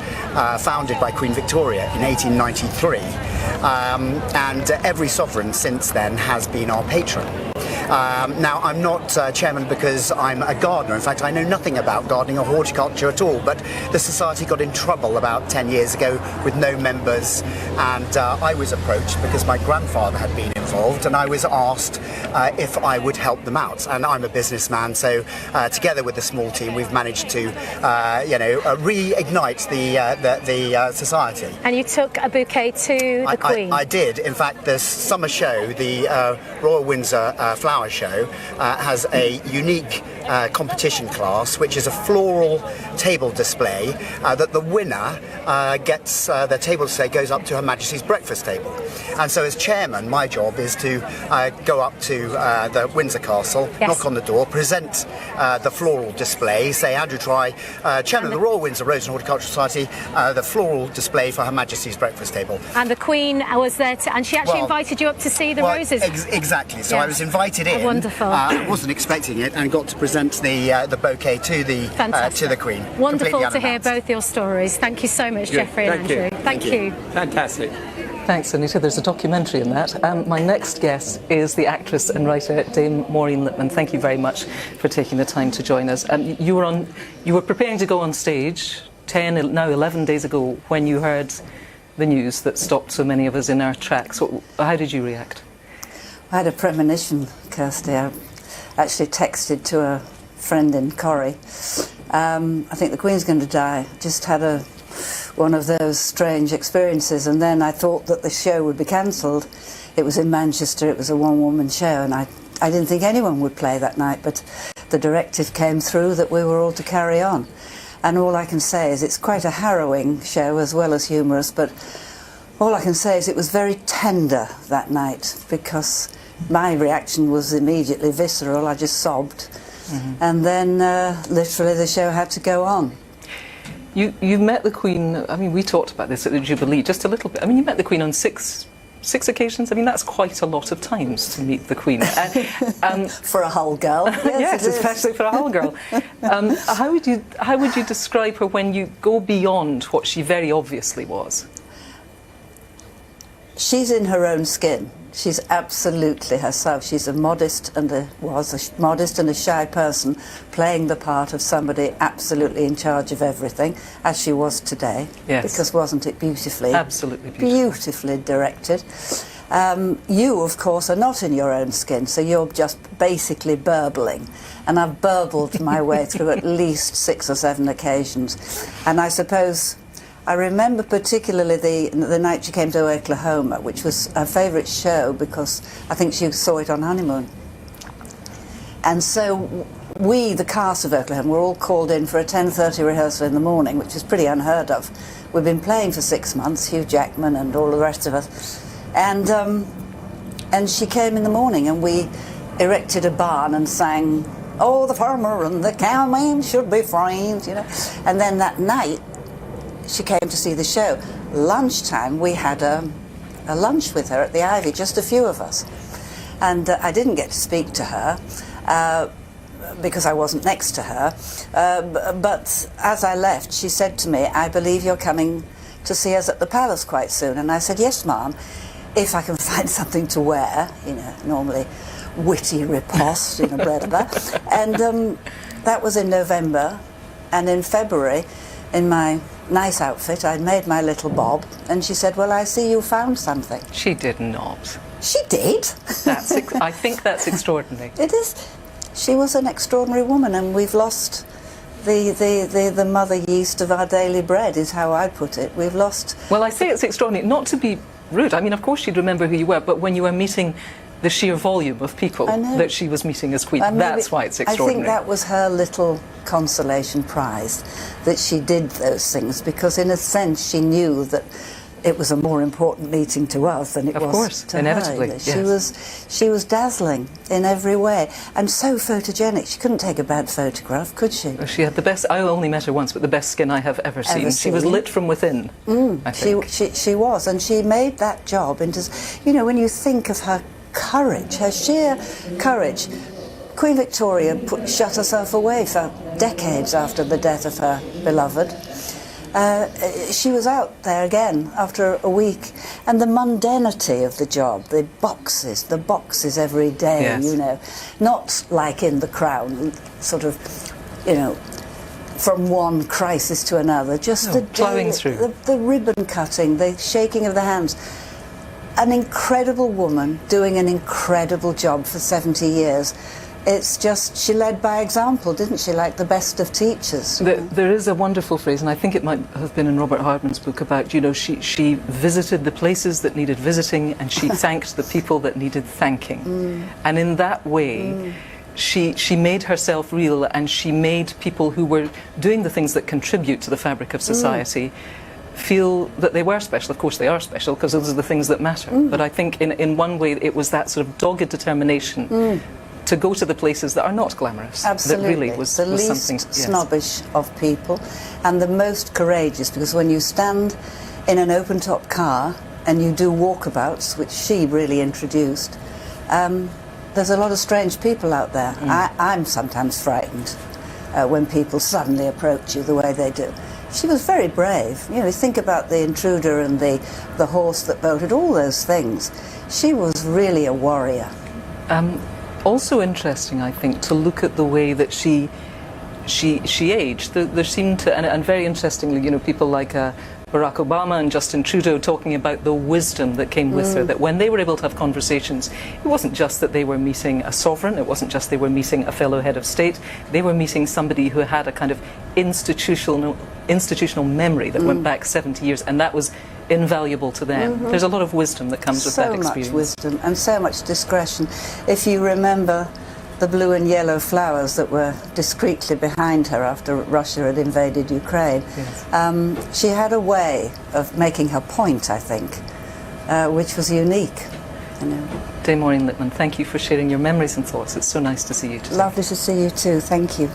founded by Queen Victoria in 1893, and every sovereign since then has been our patron. Now, I'm not chairman because I'm a gardener. In fact, I know nothing about gardening or horticulture at all, but the society got in trouble about 10 years ago with no members, and I was approached because my grandfather had been involved, and I was asked if I would help them out. And I'm a businessman, so together with the small team, we've managed to, reignite the society. And you took a bouquet to the Queen? I did. In fact, the summer show, the Royal Windsor Flower Show, has a unique competition class, which is a floral table display that the winner gets. The table display goes up to Her Majesty's breakfast table, and so as chairman, my job is to go up to the Windsor Castle, knock on the door, present the floral display, say, Andrew Try, chairman of the Royal Windsor Rose and Horticultural Society, the floral display for Her Majesty's breakfast table. And the Queen was there, and she actually invited you up to see the roses. Exactly. So I was invited in. Wonderful. I wasn't expecting it, and got to present the bouquet to the Queen. Wonderful to hear both your stories. Thank you so much, Geoffrey and Andrew. Thank you. Fantastic. Thanks, Anita. There's a documentary in that. My next guest is the actress and writer Dame Maureen Lipman. Thank you very much for taking the time to join us. You were preparing to go on stage 10, now 11 days ago when you heard the news that stopped so many of us in our tracks. How did you react? I had a premonition, Kirsty. I actually texted to a friend in Corrie. I think the Queen's going to die. Just had one of those strange experiences, and then I thought that the show would be cancelled. It was in Manchester, it was a one-woman show, and I didn't think anyone would play that night, but the directive came through that we were all to carry on. And all I can say is it's quite a harrowing show as well as humorous, but all I can say is it was very tender that night, because my reaction was immediately visceral. I just sobbed. And then literally the show had to go on. You met the Queen, I mean, we talked about this at the Jubilee just a little bit. I mean, you met the Queen on six occasions. I mean, that's quite a lot of times to meet the Queen. For a Hull girl. Yes, especially for a Hull girl. How would you describe her when you go beyond what she very obviously was? She's in her own skin. She's absolutely herself. She's a modest and a shy person, playing the part of somebody absolutely in charge of everything, as she was today. Yes. Because wasn't it beautifully? Absolutely Beautifully directed. You, of course, are not in your own skin, so you're just basically burbling. And I've burbled my way through at least 6 or 7 occasions. And I suppose I remember particularly the night she came to Oklahoma, which was her favourite show because I think she saw it on honeymoon. And so we, the cast of Oklahoma, were all called in for a 10:30 rehearsal in the morning, which is pretty unheard of. We've been playing for 6 months, Hugh Jackman and all the rest of us. And she came in the morning and we erected a barn and sang, "Oh, the farmer and the cowman should be friends," you know. And then that night, she came to see the show. Lunchtime, we had a lunch with her at the Ivy, just a few of us. And I didn't get to speak to her because I wasn't next to her. But as I left, she said to me, "I believe you're coming to see us at the Palace quite soon." And I said, "Yes, Ma'am, if I can find something to wear," you know, normally witty riposte, you know, blah, blah, blah. And that was in November. And in February, in my nice outfit, I'd made my little bob, and she said, "Well, I see you found something." She did not. She did. I think that's extraordinary. It is. She was an extraordinary woman, and we've lost the mother yeast of our daily bread, is how I put it. We've lost... Well, I say it's extraordinary, not to be rude. I mean, of course she'd remember who you were, but when you were meeting the sheer volume of people that she was meeting as Queen, that's why it's extraordinary. I think that was her little consolation prize, that she did those things, because in a sense she knew that it was a more important meeting to us than it was to inevitably, her. yes. She was dazzling in every way and so photogenic. She couldn't take a bad photograph, could she? She had the best, I only met her once, but the best skin I have ever seen. She was lit from within, I think. She was, and she made that job into, you know, when you think of her courage, her sheer courage. Queen Victoria shut herself away for decades after the death of her beloved. She was out there again after a week, and the mundanity of the job, the boxes every day, you know, not like in The Crown, sort of, you know, from one crisis to another, just plowing through. The ribbon cutting, the shaking of the hands. An incredible woman doing an incredible job for 70 years. It's just, she led by example, didn't she, like the best of teachers? There is a wonderful phrase, and I think it might have been in Robert Hardman's book about, you know, she visited the places that needed visiting and she thanked the people that needed thanking. And in that way, she made herself real, and she made people who were doing the things that contribute to the fabric of society feel that they were special. Of course they are special, because those are the things that matter. But I think in one way it was that sort of dogged determination to go to the places that are not glamorous. Absolutely. That really was the least something snobbish of people, and the most courageous, because when you stand in an open-top car and you do walkabouts, which she really introduced, there's a lot of strange people out there. I'm sometimes frightened when people suddenly approach you the way they do. she was very brave. You know, think about the intruder and the horse that bolted, all those things. She was really a warrior. Also interesting, I think, to look at the way that she aged. There seemed to, and very interestingly, you know, people like Barack Obama and Justin Trudeau talking about the wisdom that came with her, that when they were able to have conversations, it wasn't just that they were meeting a sovereign, it wasn't just they were meeting a fellow head of state, they were meeting somebody who had a kind of institutional memory that went back 70 years, and that was invaluable to them. There's a lot of wisdom that comes with that experience. So much wisdom and so much discretion. If you remember the blue and yellow flowers that were discreetly behind her after Russia had invaded Ukraine. Yes. She had a way of making her point, I think, which was unique. You know. Dame Maureen Lipman, thank you for sharing your memories and thoughts. It's so nice to see you today. Lovely to see you too. Thank you.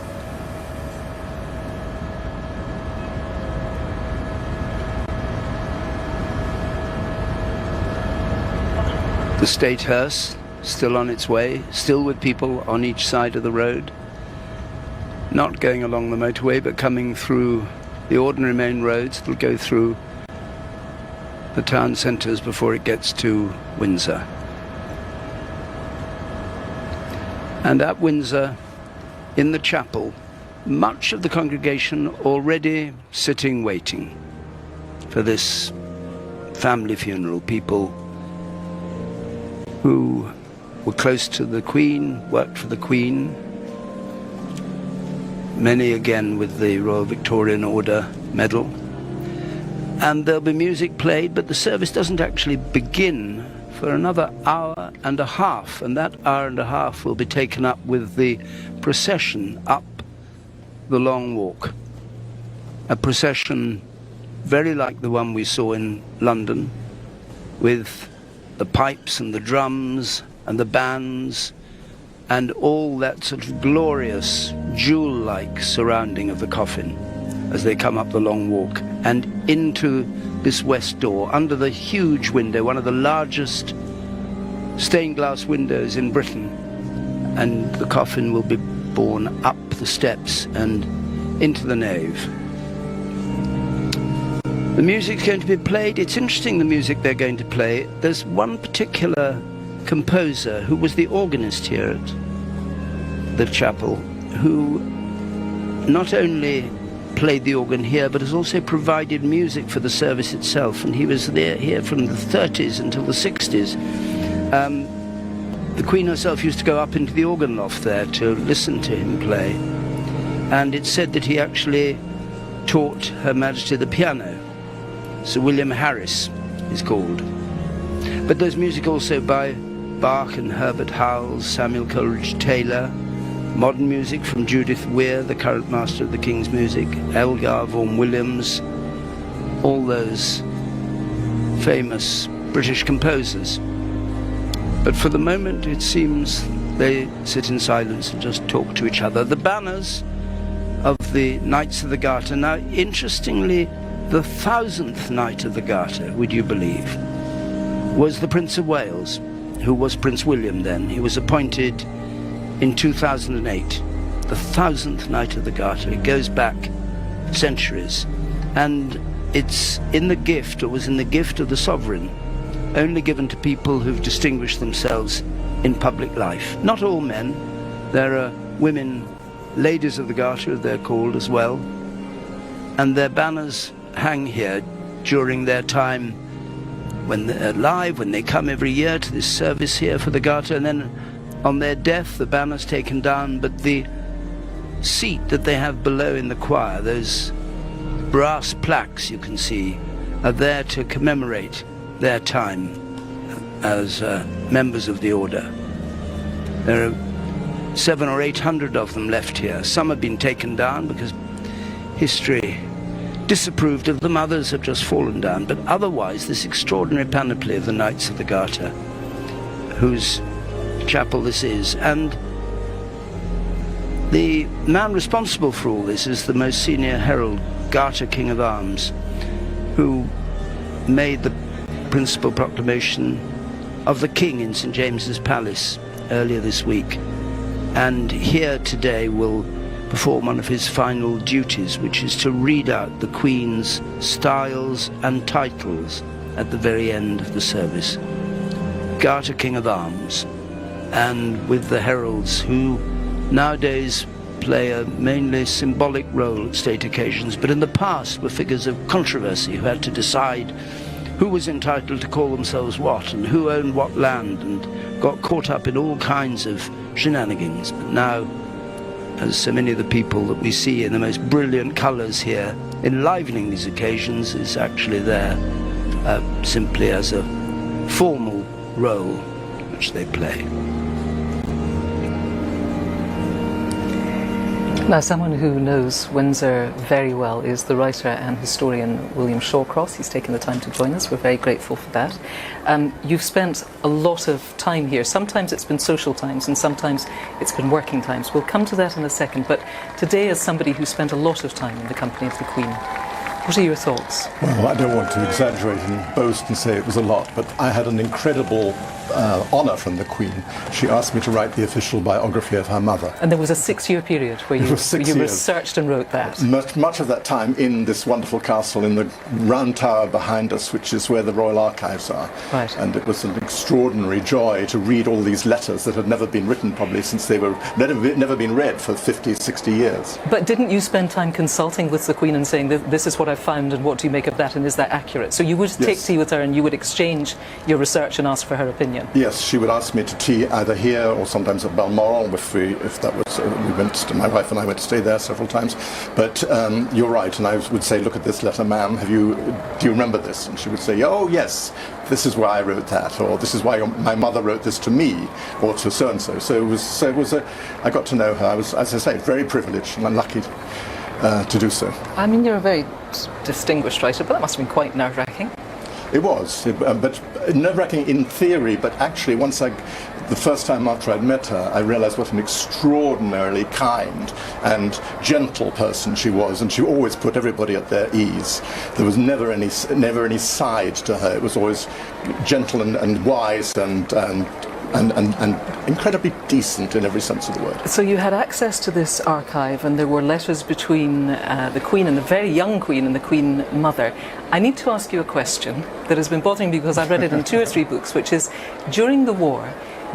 The State hearse still on its way, still with people on each side of the road, not going along the motorway but coming through the ordinary main roads. It'll go through the town centres before it gets to Windsor. And at Windsor, in the chapel, much of the congregation already sitting waiting for this family funeral. People who were close to the Queen, worked for the Queen, many again with the Royal Victorian Order medal. And there'll be music played, but the service doesn't actually begin for another hour and a half, and that hour and a half will be taken up with the procession up the Long Walk. A procession very like the one we saw in London, with the pipes and the drums and the bands and all that sort of glorious jewel-like surrounding of the coffin as they come up the Long Walk and into this west door, under the huge window, one of the largest stained glass windows in Britain, and the coffin will be borne up the steps and into the nave. The music's going to be played. It's interesting, the music they're going to play. There's one particular composer who was the organist here at the chapel, who not only played the organ here but has also provided music for the service itself, and he was here from the 30s until the 60s. The Queen herself used to go up into the organ loft there to listen to him play, and it's said that he actually taught Her Majesty the piano. Sir William Harris is called. But there's music also by Bach and Herbert Howells, Samuel Coleridge Taylor, modern music from Judith Weir, the current master of the King's Music, Elgar Vaughan Williams, all those famous British composers. But for the moment, it seems they sit in silence and just talk to each other. The banners of the Knights of the Garter. Now, interestingly, the 1000th Knight of the Garter, would you believe, was the Prince of Wales, who was Prince William then. He was appointed in 2008, the 1000th Knight of the Garter. It goes back centuries, and it's in the gift, or was in the gift of the sovereign, only given to people who've distinguished themselves in public life. Not all men. There are women, ladies of the Garter, they're called as well, and their banners hang here during their time when they're alive, when they come every year to this service here for the Garter, and then on their death the banner's taken down, but the seat that they have below in the choir, those brass plaques you can see, are there to commemorate their time as members of the order. There are 700 or 800 of them left here. Some have been taken down because history disapproved of them, others have just fallen down, but otherwise this extraordinary panoply of the Knights of the Garter, whose chapel this is. And the man responsible for all this is the most senior herald, Garter King of Arms, who made the principal proclamation of the King in St. James's Palace earlier this week, and here today will perform one of his final duties, which is to read out the Queen's styles and titles at the very end of the service. Garter King of Arms, and with the heralds, who nowadays play a mainly symbolic role at state occasions, but in the past were figures of controversy who had to decide who was entitled to call themselves what and who owned what land, and got caught up in all kinds of shenanigans. But now, as so many of the people that we see in the most brilliant colours here enlivening these occasions is actually there simply as a formal role which they play. Now, someone who knows Windsor very well is the writer and historian William Shawcross. He's taken the time to join us. We're very grateful for that. You've spent a lot of time here. Sometimes it's been social times and sometimes it's been working times. We'll come to that in a second. But today, as somebody who spent a lot of time in the company of the Queen, what are your thoughts? Well, I don't want to exaggerate and boast and say it was a lot, but I had an incredible honour from the Queen. She asked me to write the official biography of her mother. And there was a 6-year period where you researched and wrote that. Much of that time in this wonderful castle in the round tower behind us, which is where the Royal Archives are. Right. And it was an extraordinary joy to read all these letters that had never been written, probably since they were never been read for 50, 60 years. But didn't you spend time consulting with the Queen and saying, this is what I've found and what do you make of that and is that accurate? So you would take tea with her and you would exchange your research and ask for her opinion? Yes, she would ask me to tea either here or sometimes at Balmoral if that was, my wife and I went to stay there several times. But you're right, and I would say, look at this letter, ma'am, do you remember this? And she would say, oh yes, this is why I wrote that, or this is why my mother wrote this to me, or to so-and-so. I got to know her. I was, as I say, very privileged and unlucky to do so. I mean, you're a very distinguished writer, but that must have been quite nerve-wracking. It was, but nerve-wracking in theory, but actually the first time after I'd met her, I realised what an extraordinarily kind and gentle person she was, and she always put everybody at their ease. There was never any side to her. It was always gentle and wise and incredibly decent in every sense of the word. So you had access to this archive, and there were letters between the Queen and the very young Queen and the Queen Mother. I need to ask you a question that has been bothering me because I've read it in 2 or 3 books, which is, during the war,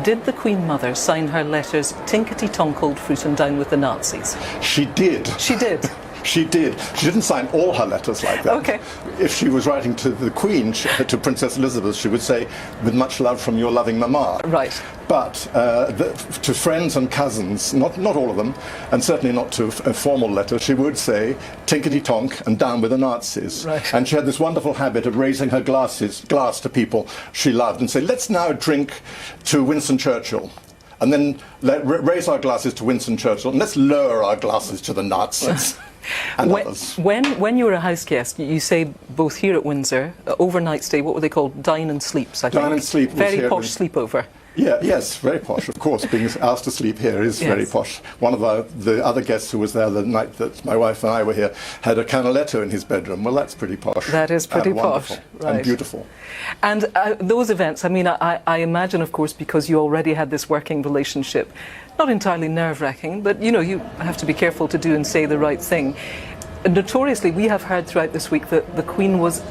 did the Queen Mother sign her letters tinkety-tonk old fruit and down with the Nazis? She did. She did? She did. She didn't sign all her letters like that. Okay. If she was writing to the Queen, to Princess Elizabeth, she would say, with much love from your loving mamma. Right. But to friends and cousins, not all of them, and certainly not to a formal letter, she would say, tinkety-tonk and down with the Nazis. Right. And she had this wonderful habit of raising her glass to people she loved and say, let's now drink to Winston Churchill. And then raise our glasses to Winston Churchill, and let's lower our glasses to the Nazis. And others. When you were a house guest, you say both here at Windsor, overnight stay, what were they called? Dine and sleeps, I think. Dine and sleep. Very posh sleepover. Yeah, yes, very posh. Of course, being asked to sleep here is very posh. One of the other guests who was there the night that my wife and I were here had a Canaletto in his bedroom. Well, that's pretty posh. That is pretty posh. Right. And beautiful. And those events, I mean, I imagine, of course, because you already had this working relationship, not entirely nerve-wracking, but, you know, you have to be careful to do and say the right thing. Notoriously, we have heard throughout this week that the Queen was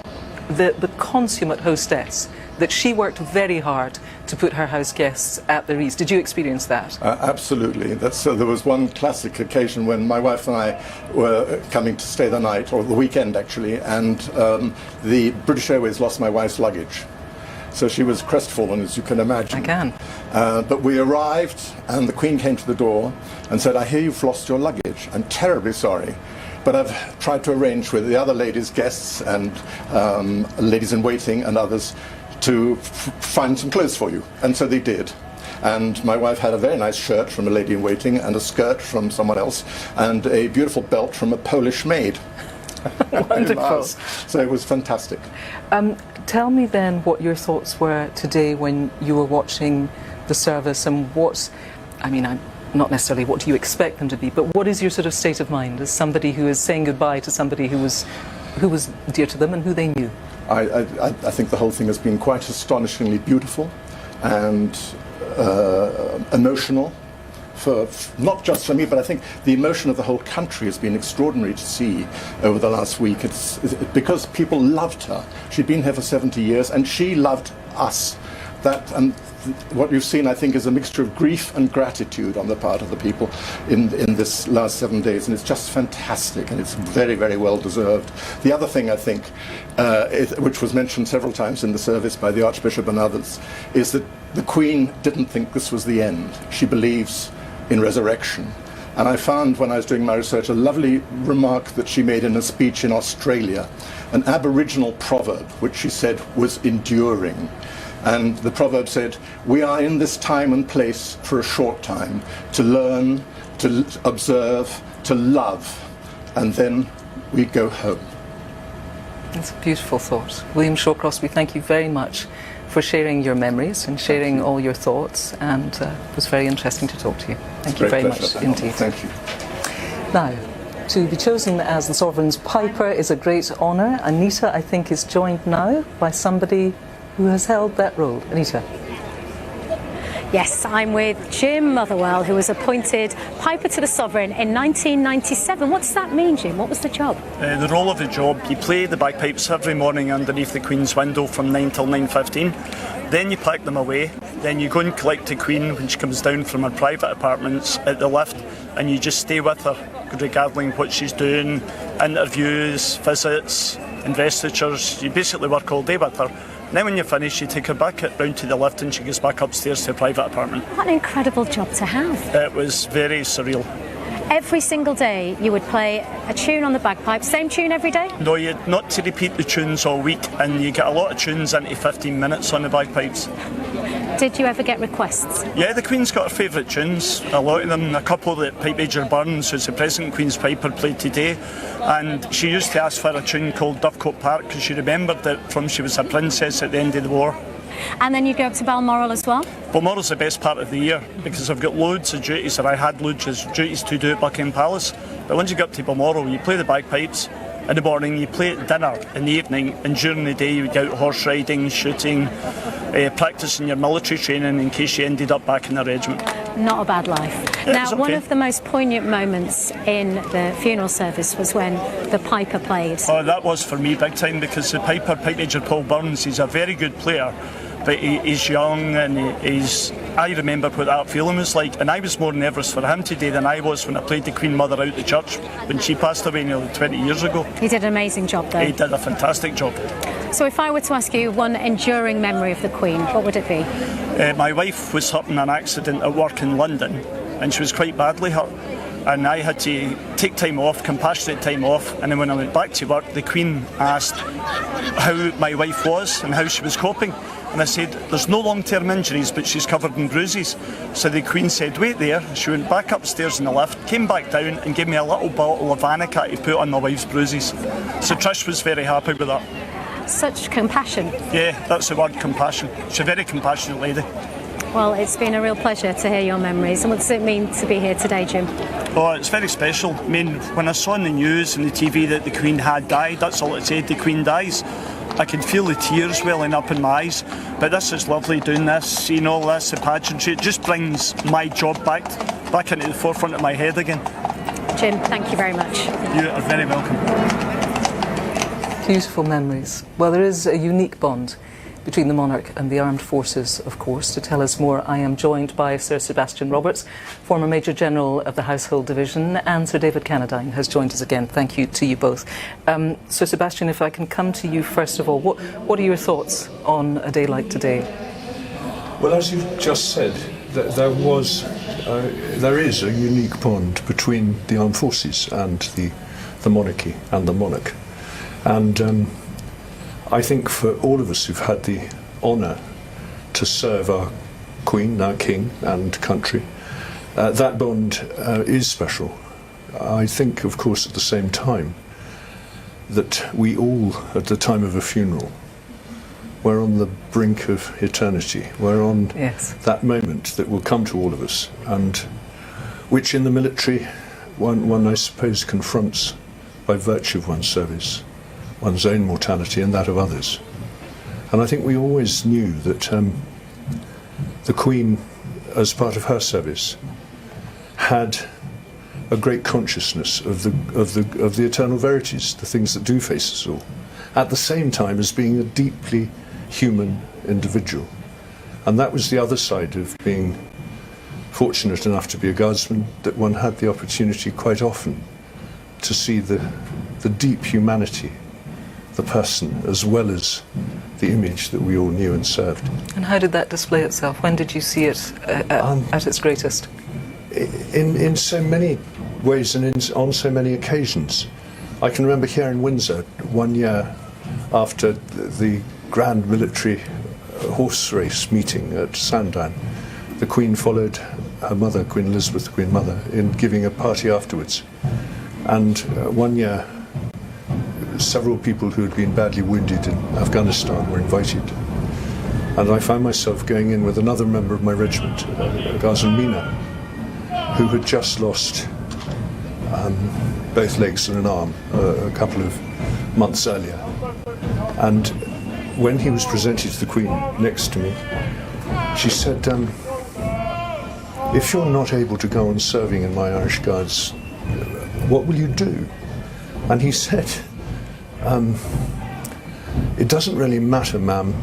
the consummate hostess, that she worked very hard to put her house guests at their ease. Did you experience that? Absolutely. There was one classic occasion when my wife and I were coming to stay the night, or the weekend actually, and the British Airways lost my wife's luggage. So she was crestfallen, as you can imagine. I can. But we arrived, and the Queen came to the door and said, I hear you've lost your luggage. I'm terribly sorry. But I've tried to arrange with the other ladies' guests and ladies in waiting and others to find some clothes for you. And so they did. And my wife had a very nice shirt from a lady in waiting, and a skirt from someone else, and a beautiful belt from a Polish maid. Wonderful. So it was fantastic. Tell me then what your thoughts were today when you were watching the service, and not necessarily what do you expect them to be, but what is your sort of state of mind as somebody who is saying goodbye to somebody who was dear to them and who they knew? I think the whole thing has been quite astonishingly beautiful and emotional not just for me, but I think the emotion of the whole country has been extraordinary to see over the last week. It's because people loved her. She'd been here for 70 years, and she loved us. And what you've seen, I think, is a mixture of grief and gratitude on the part of the people in this last 7 days, and it's just fantastic, and it's very, very well deserved. The other thing, I think, which was mentioned several times in the service by the Archbishop and others, is that the Queen didn't think this was the end. She believes in resurrection. And I found, when I was doing my research, a lovely remark that she made in a speech in Australia, an Aboriginal proverb, which she said was enduring. And the proverb said, "We are in this time and place for a short time, to learn, to observe, to love, and then we go home." That's a beautiful thought. William Shawcross, we thank you very much for sharing your memories and sharing all your thoughts, and it was very interesting to talk to you. Thank you very much indeed. Thank you. Now, to be chosen as the Sovereign's Piper is a great honour. Anita, I think, is joined now by somebody who has held that role. Anita. Yes, I'm with Jim Motherwell, who was appointed Piper to the Sovereign in 1997. What does that mean, Jim? What was the job? The role of the job, you play the bagpipes every morning underneath the Queen's window from 9 till 9:15. Then you pack them away. Then you go and collect the Queen when she comes down from her private apartments at the lift, and you just stay with her, regarding what she's doing, interviews, visits, investitures. You basically work all day with her. Then when you're finished, you take her back round to the lift and she goes back upstairs to her private apartment. What an incredible job to have. It was very surreal. Every single day you would play a tune on the bagpipe, same tune every day? No, you not to repeat the tunes all week, and you get a lot of tunes into 15 minutes on the bagpipes. Did you ever get requests? Yeah, the Queen's got her favourite tunes, a lot of them. A couple that Pipe Major Burns, who's the present Queen's Piper, played today, and she used to ask for a tune called Dovecote Park because she remembered it from she was a princess at the end of the war. And then you go up to Balmoral as well? Balmoral's the best part of the year because I've got loads of duties, or I had loads of duties to do at Buckingham Palace. But once you get up to Balmoral, you play the bagpipes in the morning, you play at dinner in the evening, and during the day you would go out horse riding, shooting, practising your military training in case you ended up back in the regiment. Not a bad life. Yeah, now, okay. One of the most poignant moments in the funeral service was when the Piper played. Oh, that was for me big time, because the Piper, Pipe Major Paul Burns, he's a very good player, but he's young, and I remember what that feeling was like, and I was more nervous for him today than I was when I played the Queen Mother out the church when she passed away nearly 20 years ago. He did an amazing job though. He did a fantastic job. So if I were to ask you one enduring memory of the Queen, what would it be? My wife was hurt in an accident at work in London, and she was quite badly hurt, and I had to take time off, compassionate time off, and then when I went back to work, the Queen asked how my wife was and how she was coping. And I said, there's no long-term injuries, but she's covered in bruises. So the Queen said, wait there. She went back upstairs in the lift, came back down and gave me a little bottle of Anika to put on my wife's bruises. So Trish was very happy with that. Such compassion. Yeah, that's the word, compassion. She's a very compassionate lady. Well, it's been a real pleasure to hear your memories. And what does it mean to be here today, Jim? Oh, it's very special. I mean, when I saw on the news and the TV that the Queen had died, that's all it said, the Queen dies. I can feel the tears welling up in my eyes, but this is lovely doing this, seeing all this, the pageantry. It just brings my job back into the forefront of my head again. Jim, thank you very much. You are very welcome. Beautiful memories. Well, there is a unique bond between the monarch and the armed forces, of course. To tell us more, I am joined by Sir Sebastian Roberts, former Major General of the Household Division, and Sir David Cannadine has joined us again. Thank you to you both. Sir Sebastian, if I can come to you first of all, what are your thoughts on a day like today? Well, as you've just said, there is a unique bond between the armed forces and the monarchy and the monarch. And I think for all of us who've had the honour to serve our Queen, our King and country, that bond is special. I think, of course, at the same time, that we all, at the time of a funeral, we're on the brink of eternity. We're on that moment that will come to all of us, and which in the military one I suppose confronts by virtue of one's service, one's own mortality and that of others. And I think we always knew that the Queen, as part of her service, had a great consciousness of the eternal verities, the things that do face us all, at the same time as being a deeply human individual. And that was the other side of being fortunate enough to be a guardsman, that one had the opportunity quite often to see the deep humanity, the person, as well as the image that we all knew and served. And how did that display itself? When did you see it at its greatest? In so many ways and on so many occasions. I can remember here in Windsor, one year after the grand military horse race meeting at Sandown, the Queen followed her mother, Queen Elizabeth, the Queen Mother, in giving a party afterwards. And one year, several people who had been badly wounded in Afghanistan were invited. And I found myself going in with another member of my regiment, Ghazan Mina, who had just lost both legs and an arm a couple of months earlier. And when he was presented to the Queen next to me, she said, if you're not able to go on serving in my Irish Guards, what will you do? And he said, it doesn't really matter, ma'am,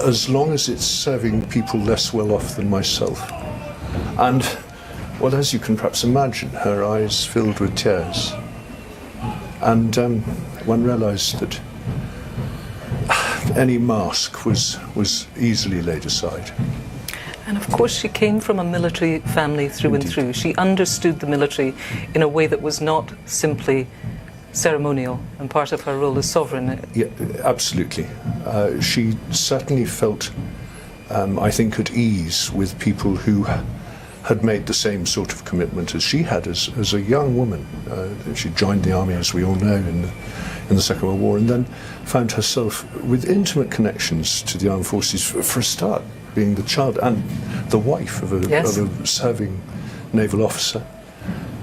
as long as it's serving people less well off than myself. And, well, as you can perhaps imagine, her eyes filled with tears. And one realised that any mask was easily laid aside. And of course she came from a military family through and through. She understood the military in a way that was not simply ceremonial and part of her role as sovereign. Yeah, absolutely. She certainly felt, I think, at ease with people who had made the same sort of commitment as she had as a young woman. She joined the army, as we all know, in the Second World War, and then found herself with intimate connections to the armed forces, for a start, being the child and the wife of a serving naval officer.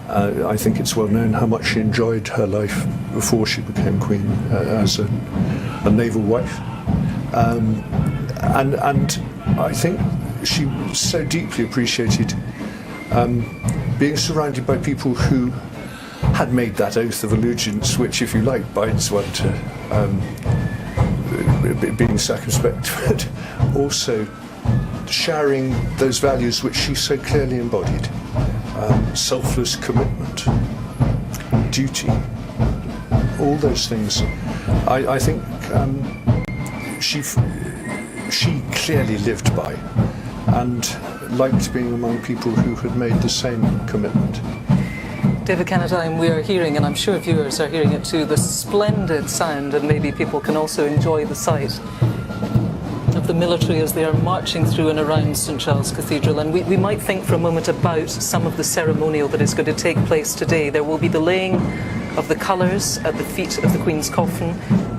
I think it's well known how much she enjoyed her life before she became Queen as a naval wife. And I think she so deeply appreciated being surrounded by people who had made that oath of allegiance, which, if you like, binds one to being circumspect, but also sharing those values which she so clearly embodied. Selfless commitment, duty, all those things. I think she clearly lived by and liked being among people who had made the same commitment. David Cannadine, we are hearing, and I'm sure viewers are hearing it too, the splendid sound, and maybe people can also enjoy the sight of the military as they are marching through and around St Charles Cathedral. And we might think for a moment about some of the ceremonial that is going to take place today. There will be the laying of the colours at the feet of the Queen's coffin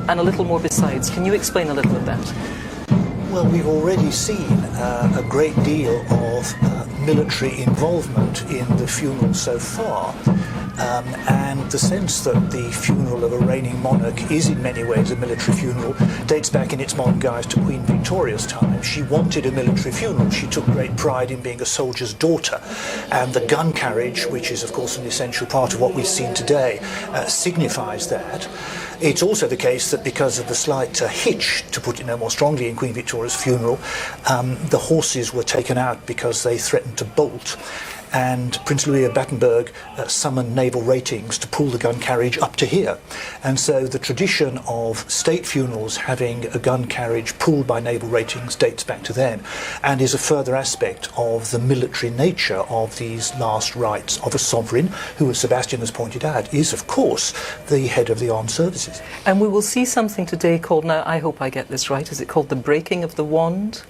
and a little more besides. Can you explain a little of that? Well, we've already seen a great deal of military involvement in the funeral so far. And the sense that the funeral of a reigning monarch is in many ways a military funeral dates back in its modern guise to Queen Victoria's time. She wanted a military funeral. She took great pride in being a soldier's daughter. And the gun carriage, which is of course an essential part of what we've seen today, signifies that. It's also the case that because of the slight hitch, to put it no more strongly, in Queen Victoria's funeral, the horses were taken out because they threatened to bolt. And Prince Louis of Battenberg summoned naval ratings to pull the gun carriage up to here. And so the tradition of state funerals having a gun carriage pulled by naval ratings dates back to then, and is a further aspect of the military nature of these last rites of a sovereign who, as Sebastian has pointed out, is of course the head of the armed services. And we will see something today called, now I hope I get this right, is it called the breaking of the wand?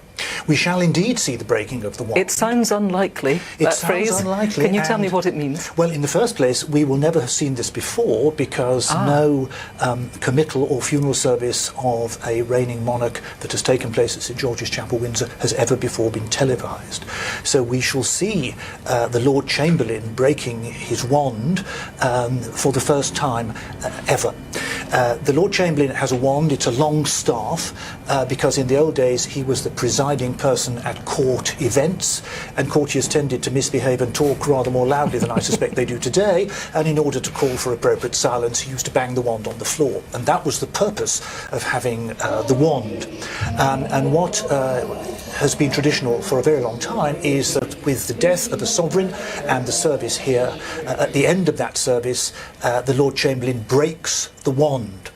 We shall indeed see the breaking of the wand. It sounds unlikely, that phrase. Sounds unlikely. Can you tell me what it means? Well, in the first place, we will never have seen this before because no committal or funeral service of a reigning monarch that has taken place at St George's Chapel, Windsor, has ever before been televised. So we shall see the Lord Chamberlain breaking his wand for the first time ever. The Lord Chamberlain has a wand. It's a long staff because in the old days he was the presiding person at court events, and courtiers tended to misbehave and talk rather more loudly than I suspect they do today, and in order to call for appropriate silence he used to bang the wand on the floor, and that was the purpose of having the wand. And what has been traditional for a very long time is that with the death of the sovereign and the service here, at the end of that service, the Lord Chamberlain breaks the wand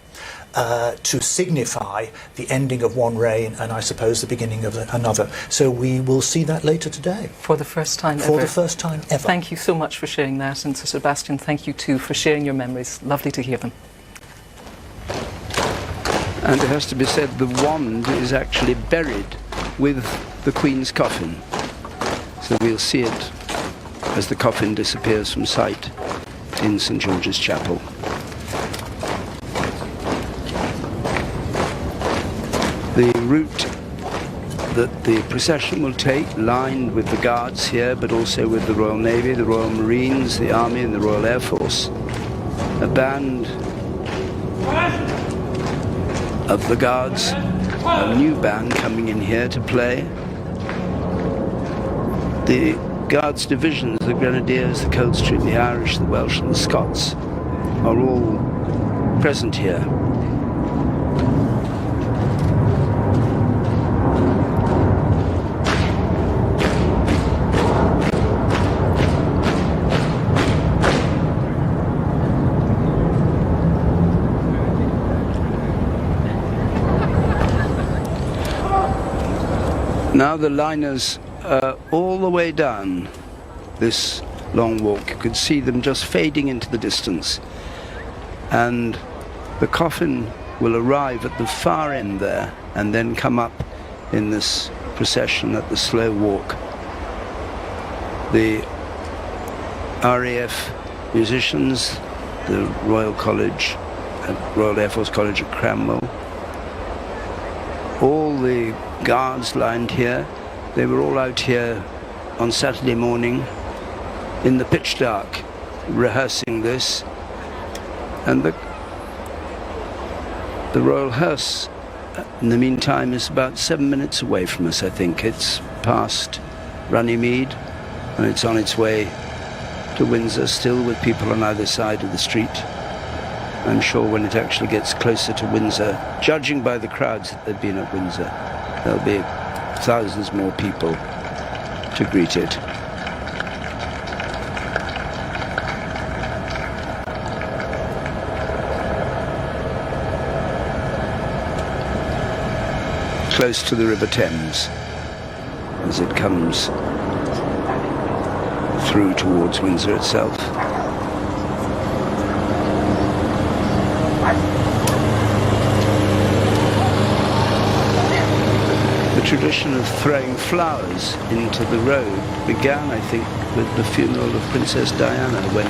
to signify the ending of one reign and I suppose the beginning of another. So we will see that later today. For the first time ever. For the first time ever. Thank you so much for sharing that, and Sir Sebastian, thank you too for sharing your memories. Lovely to hear them. And it has to be said the wand is actually buried with the Queen's coffin. So we'll see it as the coffin disappears from sight in St George's Chapel. The route that the procession will take, lined with the guards here, but also with the Royal Navy, the Royal Marines, the Army and the Royal Air Force. A band of the Guards, a new band coming in here to play. The Guards divisions, the Grenadiers, the Coldstream, the Irish, the Welsh and the Scots are all present here. Now the liners are all the way down this long walk. You could see them just fading into the distance. And the coffin will arrive at the far end there and then come up in this procession at the slow walk. The RAF musicians, the Royal College, Royal Air Force College at Cranwell, all the guards lined here, they were all out here on Saturday morning in the pitch dark rehearsing this, and the Royal Hearse in the meantime is about 7 minutes away from us. I think it's past Runnymede and it's on its way to Windsor, still with people on either side of the street. I'm sure when it actually gets closer to Windsor, judging by the crowds that they've been at Windsor, there'll be thousands more people to greet it. Close to the River Thames as it comes through towards Windsor itself. The tradition of throwing flowers into the road began, I think, with the funeral of Princess Diana, when,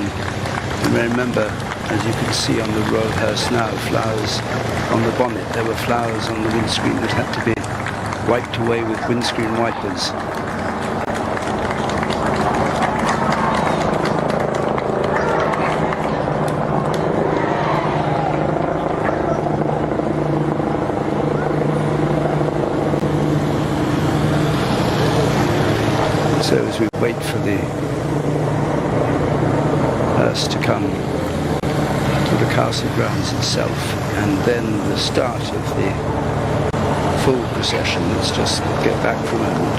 you may remember, as you can see on the Royal Hearse now, flowers on the bonnet. There were flowers on the windscreen that had to be wiped away with windscreen wipers. So as we wait for the hearse to come to the castle grounds itself, and then the start of the full procession, let's just get back for a moment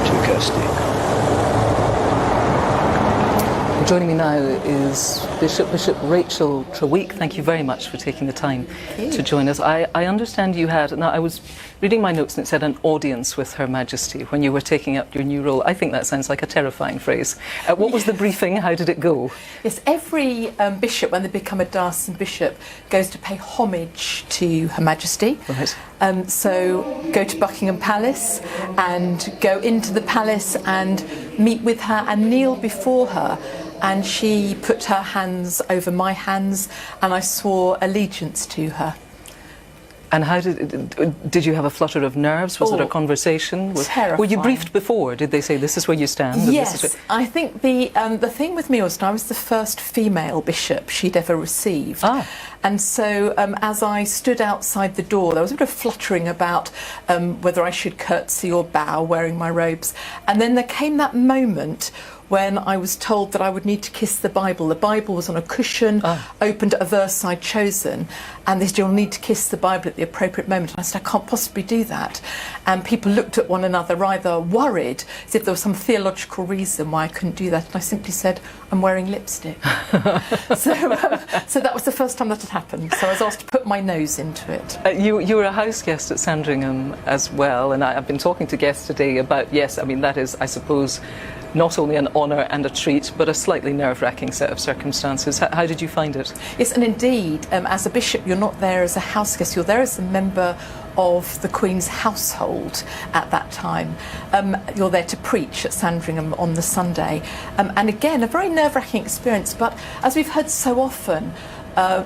to Kirsty. Joining me now is Bishop Rachel Treweek. Thank you very much for taking the time to join us. I understand you had, now I was reading my notes and it said an audience with Her Majesty when you were taking up your new role. I think that sounds like a terrifying phrase. What was the briefing? How did it go? Yes, every bishop, when they become a diocesan bishop, goes to pay homage to Her Majesty. Right. So go to Buckingham Palace and go into the palace and meet with her and kneel before her. And she put her hands over my hands and I swore allegiance to her. And how did you have a flutter of nerves? Was it a conversation? Terrifying. Were you briefed before? Did they say, this is where you stand? And Yes, this is I think the thing with me was I was the first female bishop she'd ever received. And so as I stood outside the door, there was a bit of fluttering about whether I should curtsy or bow wearing my robes. And then there came that moment when I was told that I would need to kiss the Bible. The Bible was on a cushion, opened at a verse I'd chosen, and they said, you'll need to kiss the Bible at the appropriate moment. And I said, I can't possibly do that. And people looked at one another rather worried, as if there was some theological reason why I couldn't do that. And I simply said, I'm wearing lipstick. So that was the first time that had happened. So I was asked to put my nose into it. You were a house guest at Sandringham as well, and I've been talking to guests today about, yes, I mean, that is, I suppose, not only an honour and a treat, but a slightly nerve-wracking set of circumstances. How did you find it? Yes, and indeed, as a bishop, you're not there as a house guest, you're there as a member of the Queen's household at that time. You're there to preach at Sandringham on the Sunday. And again, a very nerve-wracking experience, but as we've heard so often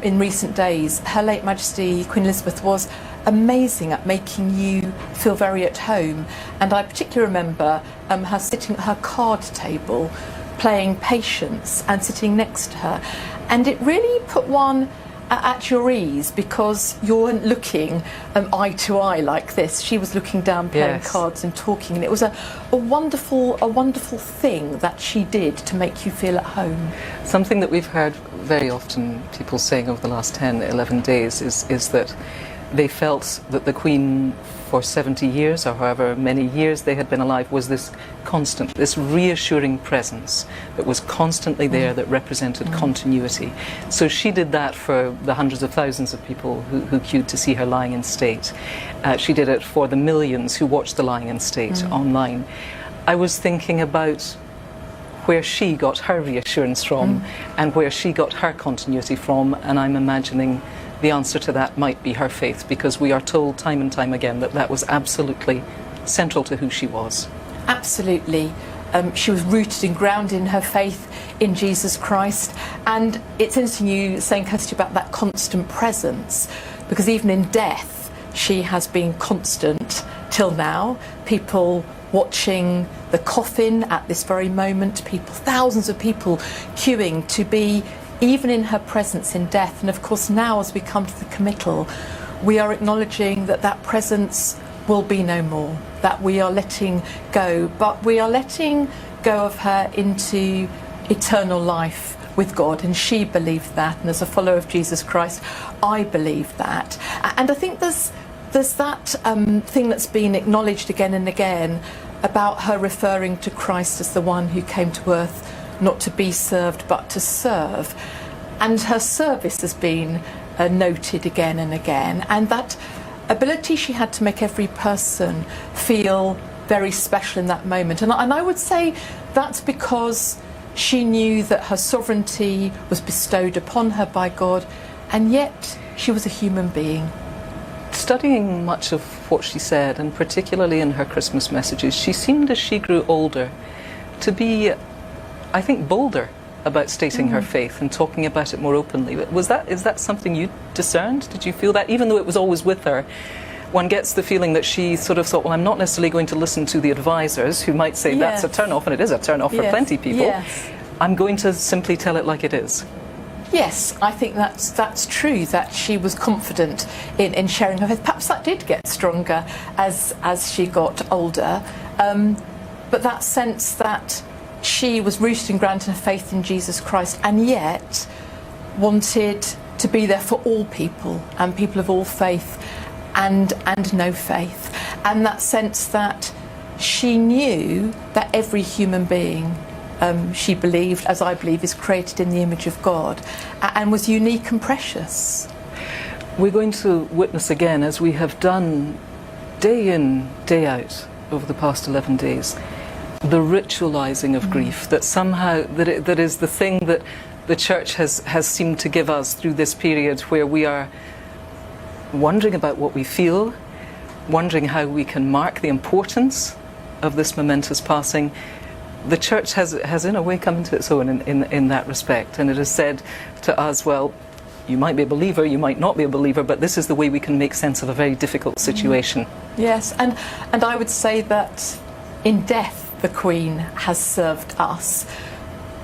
in recent days, Her late Majesty Queen Elizabeth was amazing at making you feel very at home. And I particularly remember her sitting at her card table, playing Patience and sitting next to her. And it really put one at your ease, because you weren't looking eye to eye like this. She was looking down, playing cards and talking, and it was a wonderful thing that she did to make you feel at home. Something that we've heard very often people saying over the last 10, 11 days is that they felt that the Queen, for 70 years or however many years they had been alive, was this constant, this reassuring presence that was constantly there, that represented continuity. So she did that for the hundreds of thousands of people who queued to see her lying in state. She did it for the millions who watched the lying in state online. I was thinking about where she got her reassurance from and where she got her continuity from, and I'm imagining the answer to that might be her faith, because we are told time and time again that that was absolutely central to who she was. Absolutely. She was rooted and grounded in her faith in Jesus Christ. And it's interesting you saying, Kirsty, about that constant presence, because even in death, she has been constant till now. People watching the coffin at this very moment, people, thousands of people queuing to be even in her presence in death. And of course now, as we come to the committal, we are acknowledging that that presence will be no more, that we are letting go, but we are letting go of her into eternal life with God. And she believed that, and as a follower of Jesus Christ, I believe that. And I think there's that thing that's been acknowledged again and again about her referring to Christ as the one who came to earth not to be served but to serve, and her service has been noted again and again, and that ability she had to make every person feel very special in that moment. And I would say that's because she knew that her sovereignty was bestowed upon her by God, and yet she was a human being. Studying much of what she said, and particularly in her Christmas messages, she seemed, as she grew older, to be, I think, bolder about stating her faith and talking about it more openly. Is that something you discerned? Did you feel that, even though it was always with her? One gets the feeling that she sort of thought, well, I'm not necessarily going to listen to the advisors who might say that's a turn-off, and it is a turn-off for plenty of people. I'm going to simply tell it like it is. Yes, I think that's true, that she was confident in sharing her faith. Perhaps that did get stronger as she got older, but that sense that she was rooted and grounded in her faith in Jesus Christ, and yet wanted to be there for all people, and people of all faith and no faith. And that sense that she knew that every human being, she believed, as I believe, is created in the image of God and was unique and precious. We're going to witness again, as we have done day in, day out over the past 11 days, the ritualizing of grief, that somehow that is the thing that the Church has seemed to give us through this period, where we are wondering about what we feel, wondering how we can mark the importance of this momentous passing. The Church has in a way come into its own in that respect, and it has said to us, well, you might be a believer, you might not be a believer, but this is the way we can make sense of a very difficult situation. Yes, and I would say that in death the Queen has served us,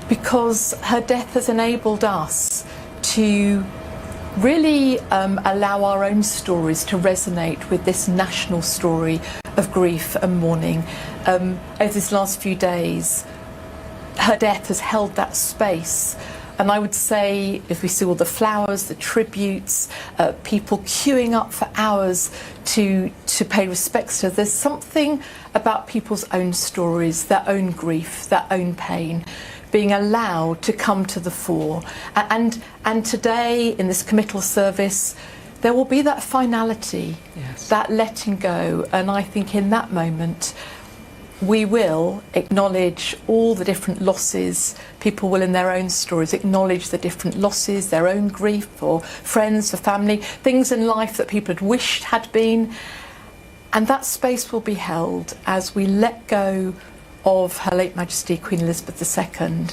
because her death has enabled us to really allow our own stories to resonate with this national story of grief and mourning. Over these last few days, her death has held that space. And I would say, if we see all the flowers, the tributes, people queuing up for hours to pay respects to her, there's something about people's own stories, their own grief, their own pain, being allowed to come to the fore. And today, in this committal service, there will be that finality, that letting go. And I think in that moment, we will acknowledge all the different losses. People will, in their own stories, acknowledge the different losses, their own grief, for friends, for family, things in life that people had wished had been. And that space will be held as we let go of Her late Majesty Queen Elizabeth II,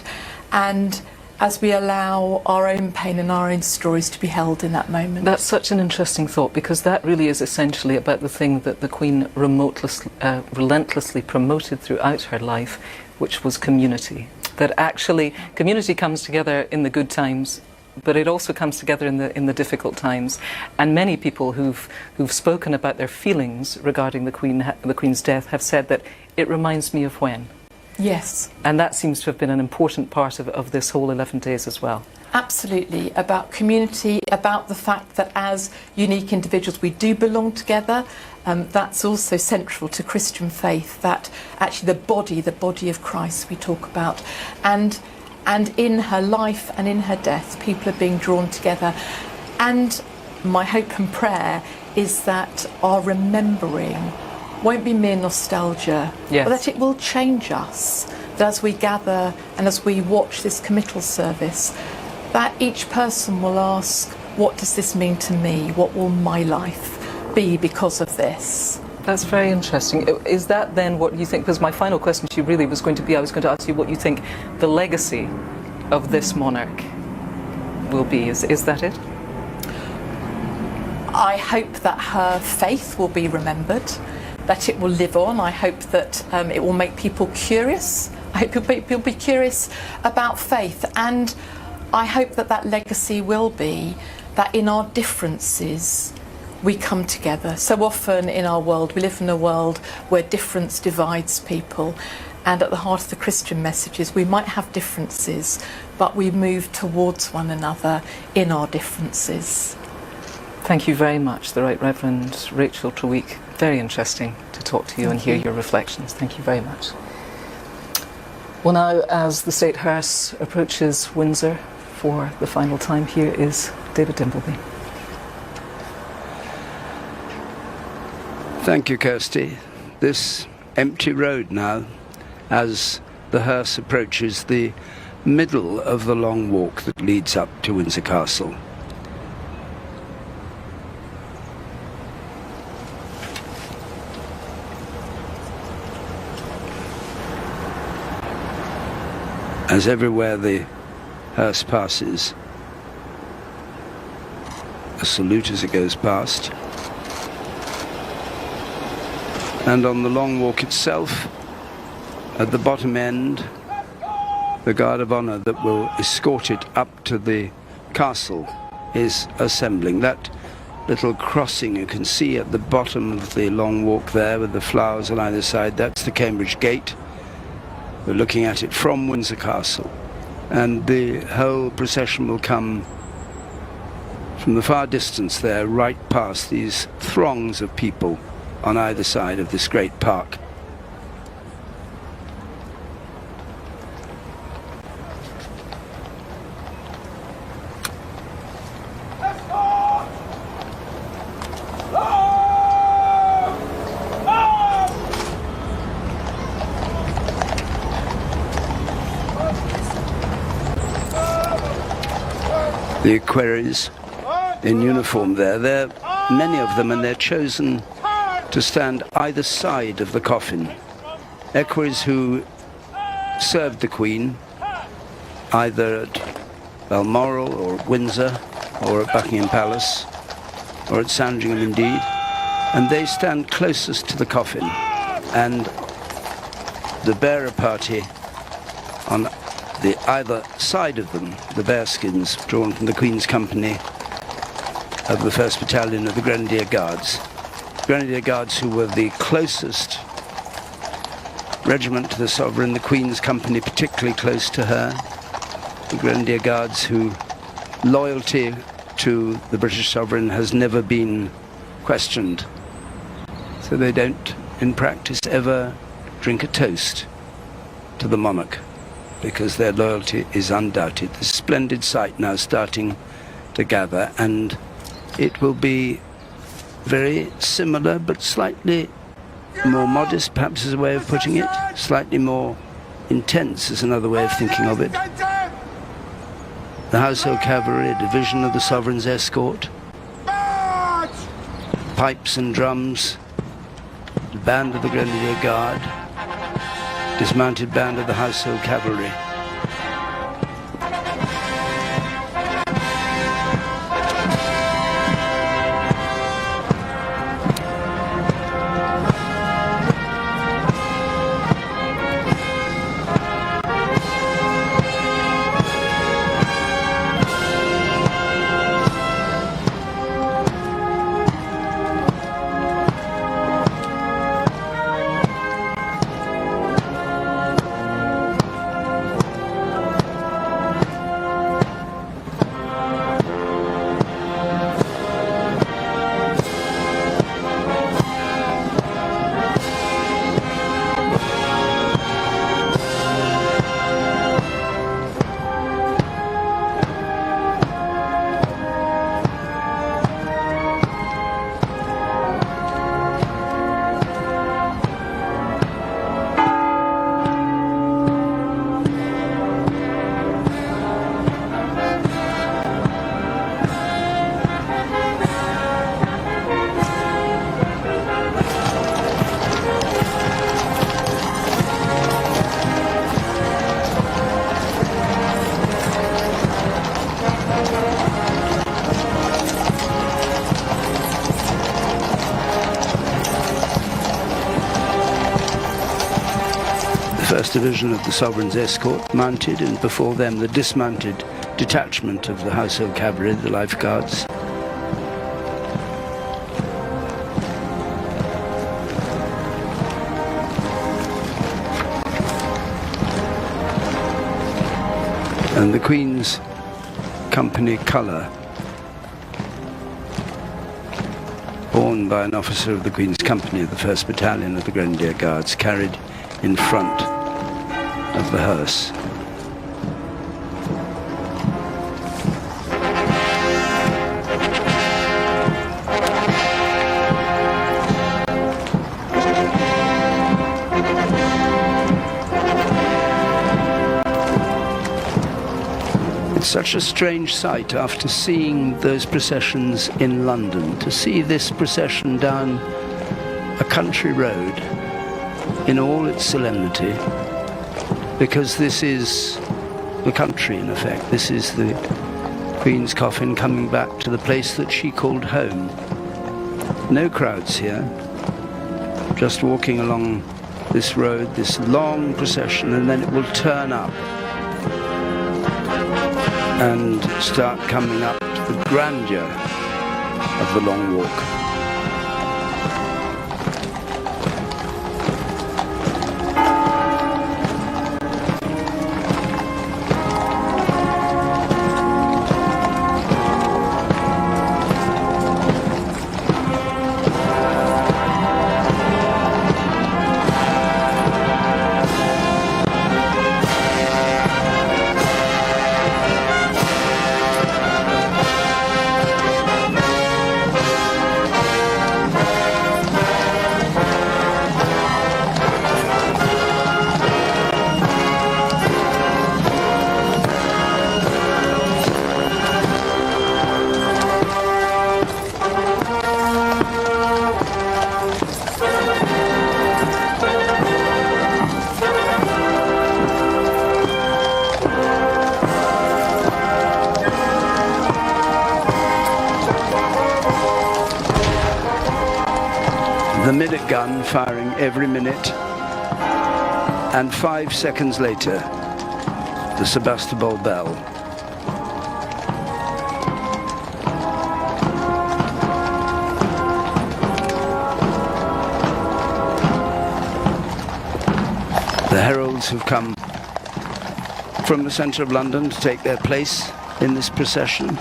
and as we allow our own pain and our own stories to be held in that moment. That's such an interesting thought, because that really is essentially about the thing that the Queen relentlessly promoted throughout her life, which was community. That actually community comes together in the good times, but it also comes together in the difficult times. And many people who've spoken about their feelings regarding the Queen's death have said that it reminds me of when. Yes. And that seems to have been an important part of this whole 11 days as well. Absolutely, about community, about the fact that as unique individuals we do belong together. That's also central to Christian faith, that actually the body of Christ we talk about. And in her life and in her death, people are being drawn together. And my hope and prayer is that our remembering won't be mere nostalgia, but that it will change us. That as we gather and as we watch this committal service, that each person will ask, what does this mean to me? What will my life be because of this? That's very interesting. Is that then what you think? Because my final question to you really was going to be, I was going to ask you what you think the legacy of this monarch will be. Is that it? I hope that her faith will be remembered, that it will live on. I hope that it will make people curious. I hope people will be curious about faith. And I hope that that legacy will be that in our differences, we come together. So often in our world, we live in a world where difference divides people. And at the heart of the Christian message is we might have differences, but we move towards one another in our differences. Thank you very much, the Right Reverend Rachel Treweek. Very interesting to talk to you and hear your reflections. Thank you very much. Well, now, as the State Hearse approaches Windsor for the final time, here is David Dimbleby. Thank you, Kirsty. This empty road now, as the hearse approaches the middle of the long walk that leads up to Windsor Castle. As everywhere the hearse passes, a salute as it goes past. And on the long walk itself, at the bottom end, the guard of honour that will escort it up to the castle is assembling. That little crossing you can see at the bottom of the long walk there with the flowers on either side, that's the Cambridge Gate. We're looking at it from Windsor Castle, and the whole procession will come from the far distance there, right past these throngs of people on either side of this great park. The equerries in uniform there, many of them, and they're chosen to stand either side of the coffin. Equerries who served the Queen either at Balmoral or Windsor, or at Buckingham Palace, or at Sandringham indeed, and they stand closest to the coffin, and the bearer party on the either side of them, the bearskins drawn from the Queen's Company of the 1st Battalion of the Grenadier Guards. Grenadier Guards who were the closest regiment to the Sovereign, the Queen's Company particularly close to her, the Grenadier Guards who loyalty to the British Sovereign has never been questioned. So they don't, in practice, ever drink a toast to the monarch, because their loyalty is undoubted. This splendid sight now starting to gather, and it will be very similar but slightly more modest, perhaps is a way of putting it, slightly more intense is another way of thinking of it. The Household Cavalry, a division of the Sovereign's escort, pipes and drums, the band of the Grenadier Guard, dismounted band of the Household Cavalry. First Division of the Sovereign's escort mounted, and before them the dismounted detachment of the Household Cavalry, the Life Guards. And the Queen's Company colour, borne by an officer of the Queen's Company of the 1st Battalion of the Grenadier Guards, carried in front of the hearse. It's such a strange sight after seeing those processions in London, to see this procession down a country road in all its solemnity, because this is the country in effect. This is the Queen's coffin coming back to the place that she called home. No crowds here, just walking along this road, this long procession, and then it will turn up and start coming up to the grandeur of the long walk. The minute gun firing every minute, and 5 seconds later, the Sebastopol bell. The heralds have come from the centre of London to take their place in this procession.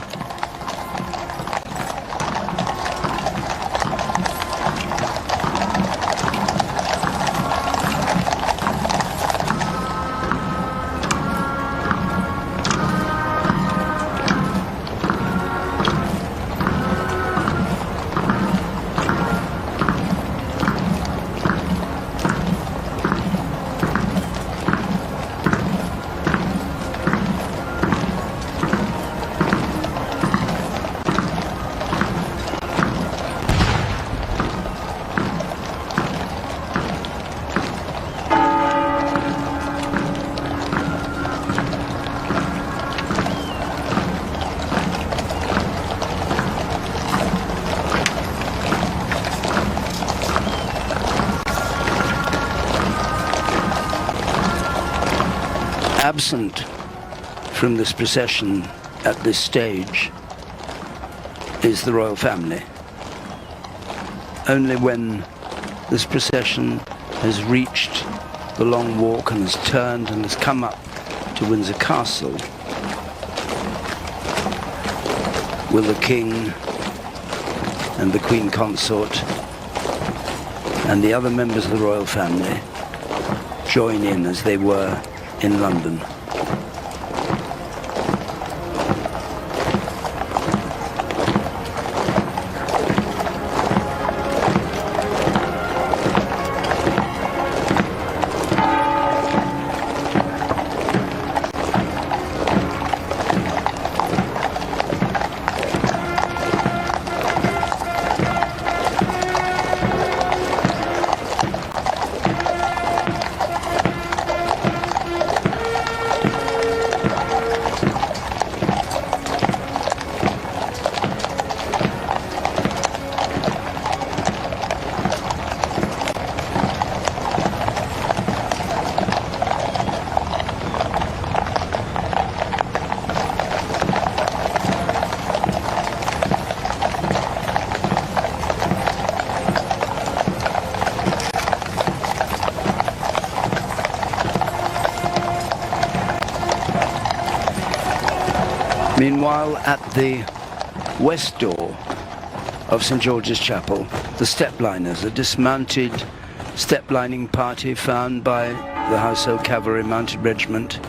Absent from this procession at this stage is the royal family. Only when this procession has reached the long walk and has turned and has come up to Windsor Castle will the King and the Queen Consort and the other members of the royal family join in as they were in London. Meanwhile, at the west door of St George's Chapel, the stepliners, a dismounted steplining party found by the Household Cavalry Mounted Regiment,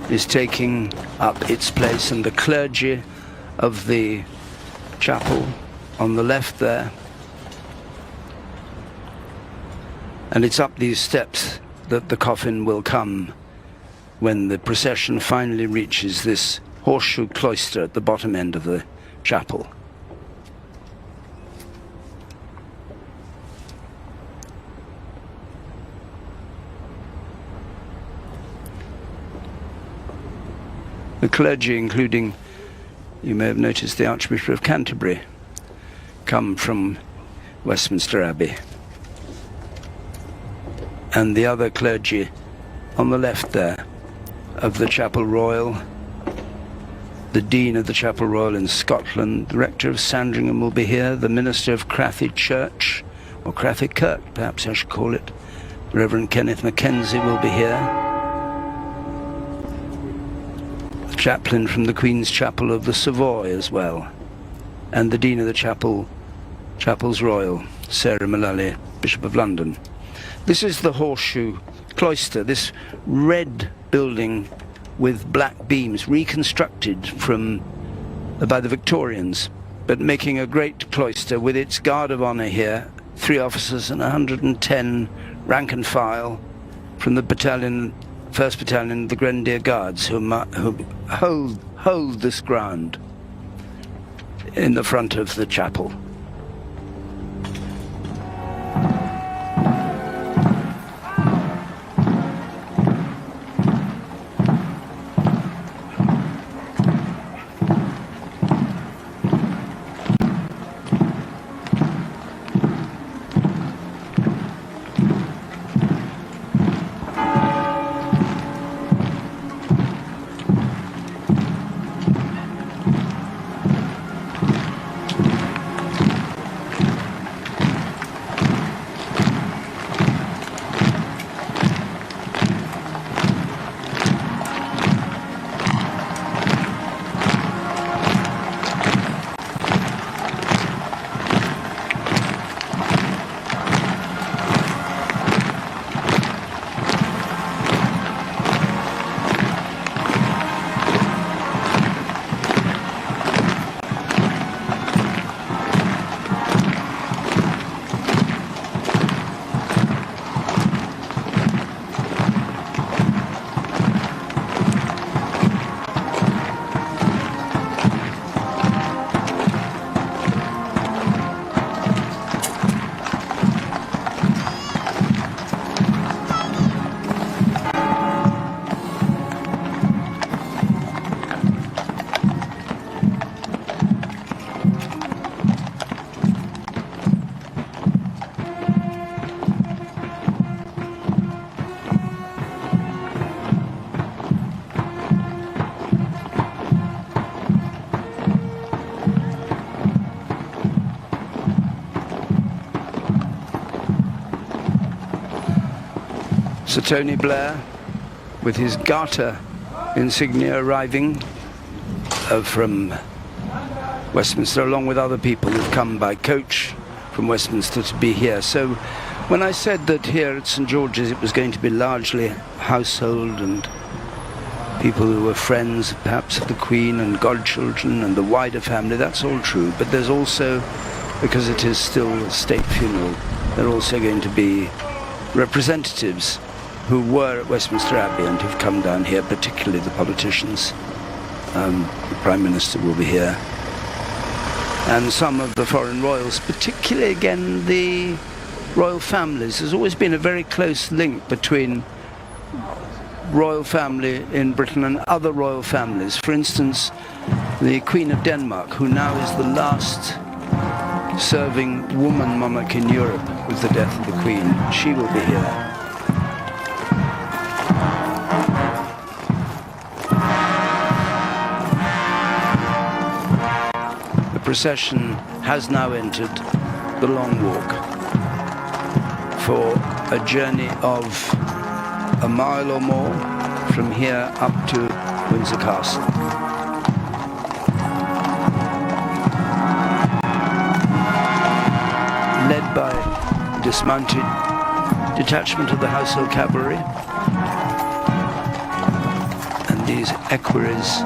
is taking up its place, and the clergy of the chapel on the left there. And it's up these steps that the coffin will come when the procession finally reaches this horseshoe cloister at the bottom end of the chapel. The clergy, including, you may have noticed, the Archbishop of Canterbury, come from Westminster Abbey. And the other clergy on the left there of the Chapel Royal, the Dean of the Chapel Royal in Scotland, the Rector of Sandringham will be here, the Minister of Crathy Church, or Crathy Kirk, perhaps I should call it, the Reverend Kenneth Mackenzie will be here, the chaplain from the Queen's Chapel of the Savoy as well, and the Dean of the Chapels Royal, Sarah Mullally, Bishop of London. This is the Horseshoe Cloister, this red building with black beams, reconstructed by the Victorians, but making a great cloister with its guard of honour here, 3 officers and 110 rank and file from the battalion, 1st Battalion of the Grenadier Guards, who hold this ground in the front of the chapel. Sir Tony Blair, with his Garter insignia, arriving from Westminster, along with other people who've come by coach from Westminster to be here. So when I said that here at St George's it was going to be largely household and people who were friends perhaps of the Queen and godchildren and the wider family, that's all true. But there's also, because it is still a state funeral, there are also going to be representatives who were at Westminster Abbey and who've come down here, particularly the politicians. The Prime Minister will be here. And some of the foreign royals, particularly again the royal families. There's always been a very close link between royal family in Britain and other royal families. For instance, the Queen of Denmark, who now is the last serving woman monarch in Europe with the death of the Queen, she will be here. The procession has now entered the Long Walk for a journey of a mile or more from here up to Windsor Castle. Led by a dismounted detachment of the Household Cavalry and these equerries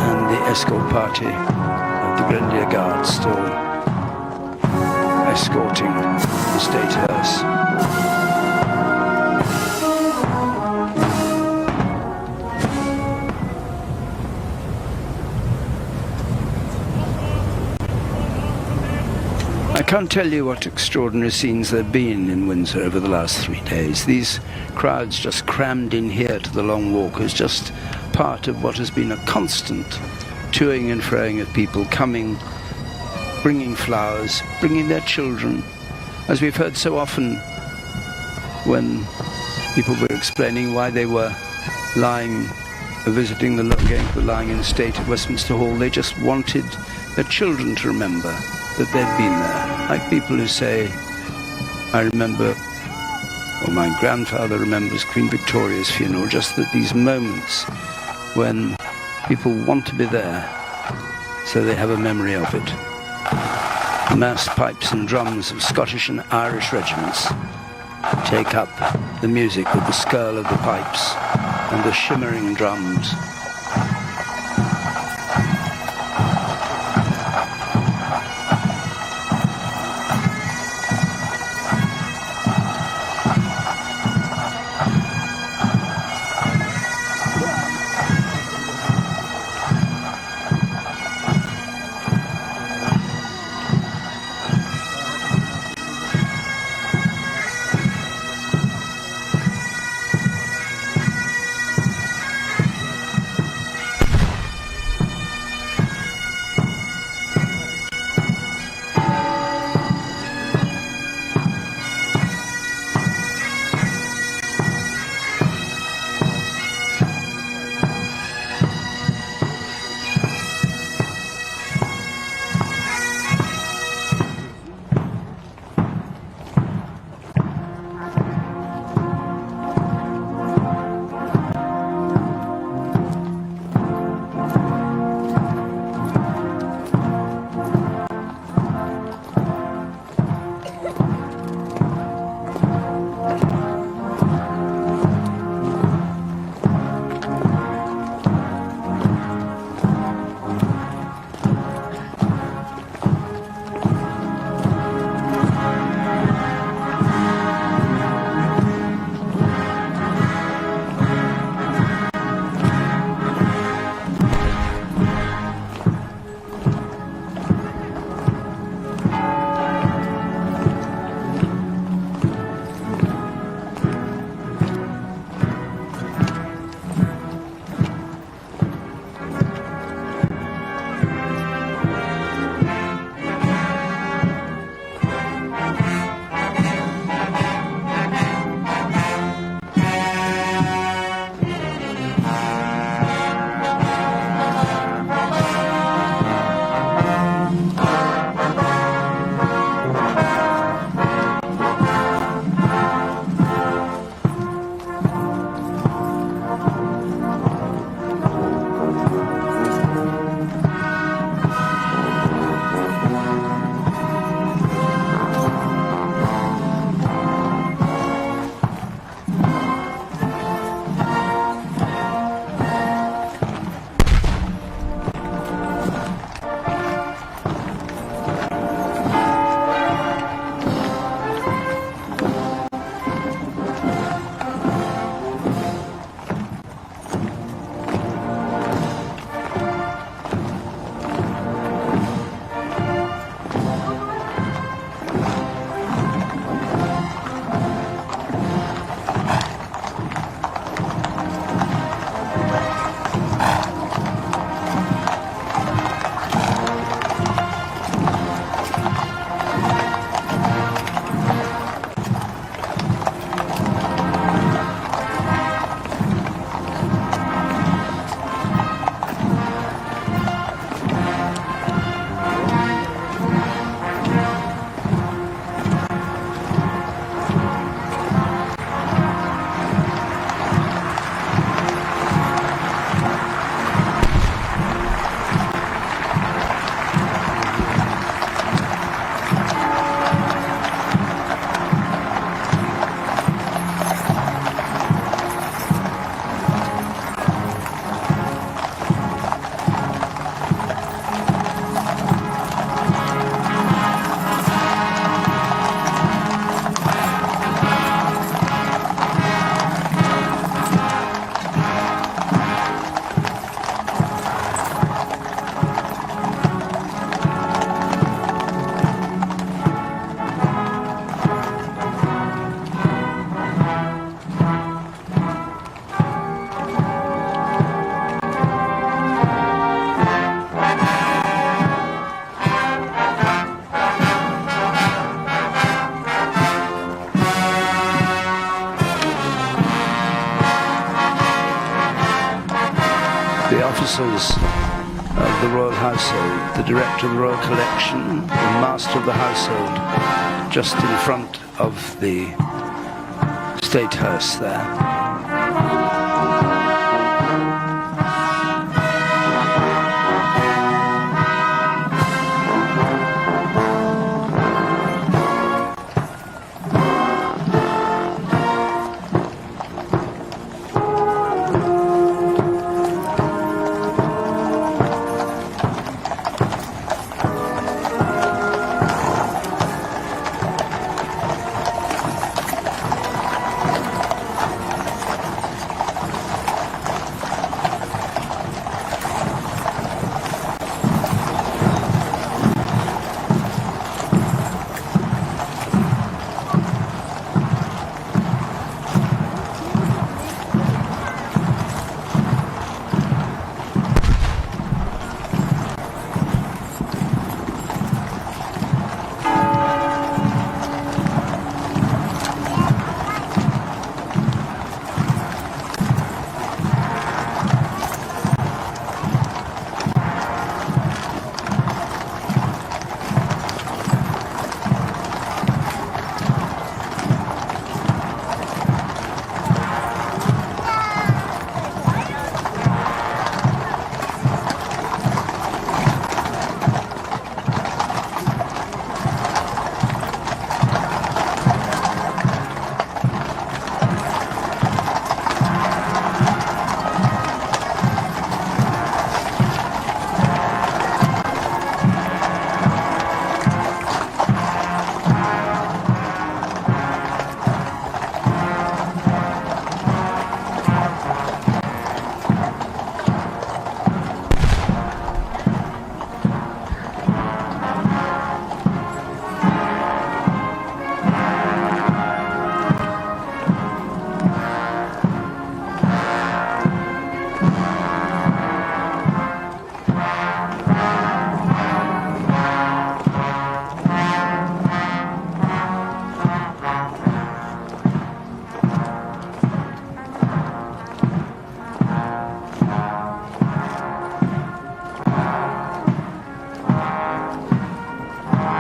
and the escort party of the Grenadier Guards still escorting the state hearse. I can't tell you what extraordinary scenes there have been in Windsor over the last 3 days. These crowds just crammed in here to the Long Walk is just part of what has been a constant toing and froing of people coming, bringing flowers, bringing their children. As we've heard so often when people were explaining why they were visiting going to the lying in state at Westminster Hall, they just wanted their children to remember that they'd been there. Like people who say, I remember, or my grandfather remembers Queen Victoria's funeral, just that these moments when people want to be there so they have a memory of it. Mass pipes and drums of Scottish and Irish regiments take up the music with the skirl of the pipes and the shimmering drums. officials of the royal household, the director of the royal collection, the master of the household, just in front of the state hearse there.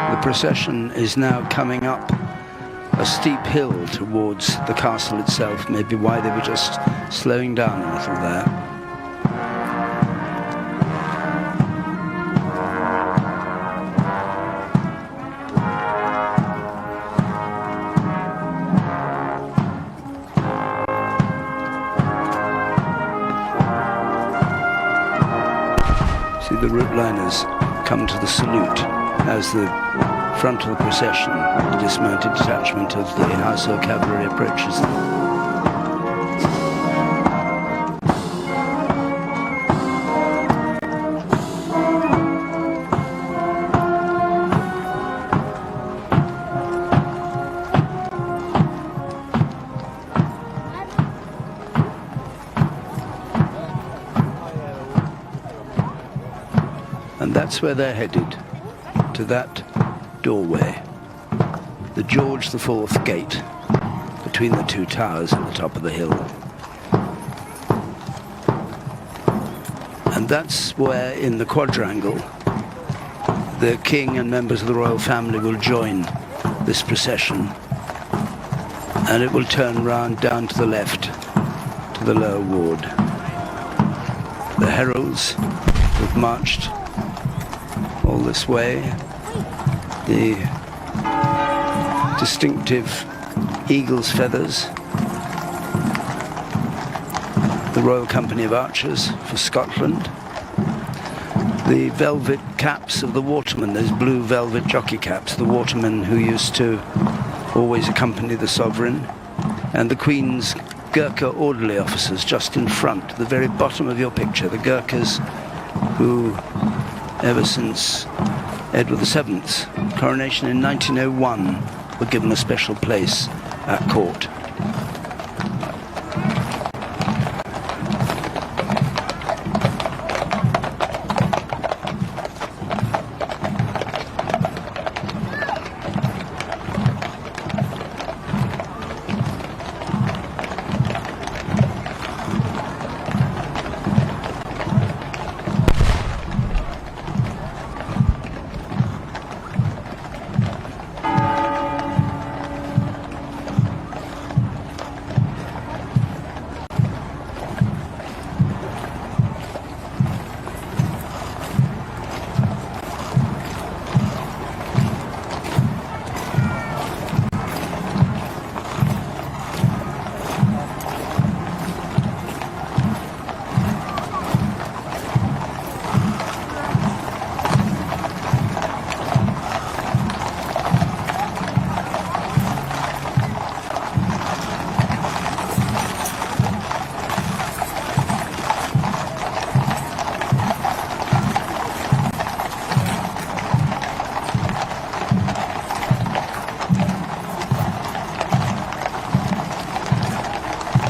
The procession is now coming up a steep hill towards the castle itself, maybe why they were just slowing down a little there. See the route liners come to the salute as the front of the procession, the dismounted detachment of the household cavalry approaches them. And that's where they're headed, to that doorway, the George IV gate, between the two towers at the top of the hill. And that's where, in the quadrangle, the king and members of the royal family will join this procession, and it will turn round down to the left, to the lower ward. The heralds have marched all this way. The distinctive eagle's feathers, the Royal Company of Archers for Scotland, the velvet caps of the watermen, those blue velvet jockey caps, the watermen who used to always accompany the sovereign, and the Queen's Gurkha orderly officers just in front, the very bottom of your picture, the Gurkhas who, ever since Edward VII's coronation in 1901, were given a special place at court.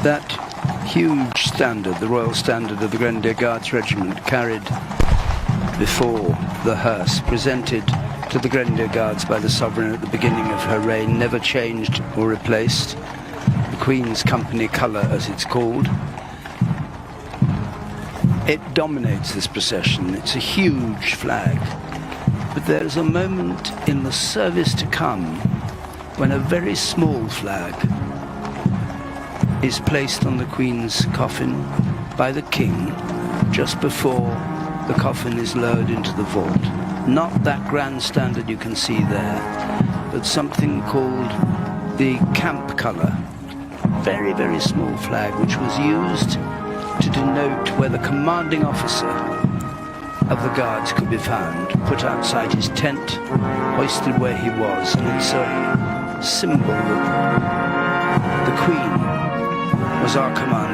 That huge standard, the royal standard of the Grenadier Guards Regiment, carried before the hearse, presented to the Grenadier Guards by the Sovereign at the beginning of her reign, never changed or replaced. The Queen's company colour, as it's called. It dominates this procession. It's a huge flag. But there's a moment in the service to come when a very small flag is placed on the Queen's coffin by the King just before the coffin is lowered into the vault. Not that grand standard you can see there, but something called the camp colour. Very, very small flag, which was used to denote where the commanding officer of the guards could be found, put outside his tent, hoisted where he was, and it's a symbol that the Queen was our commander.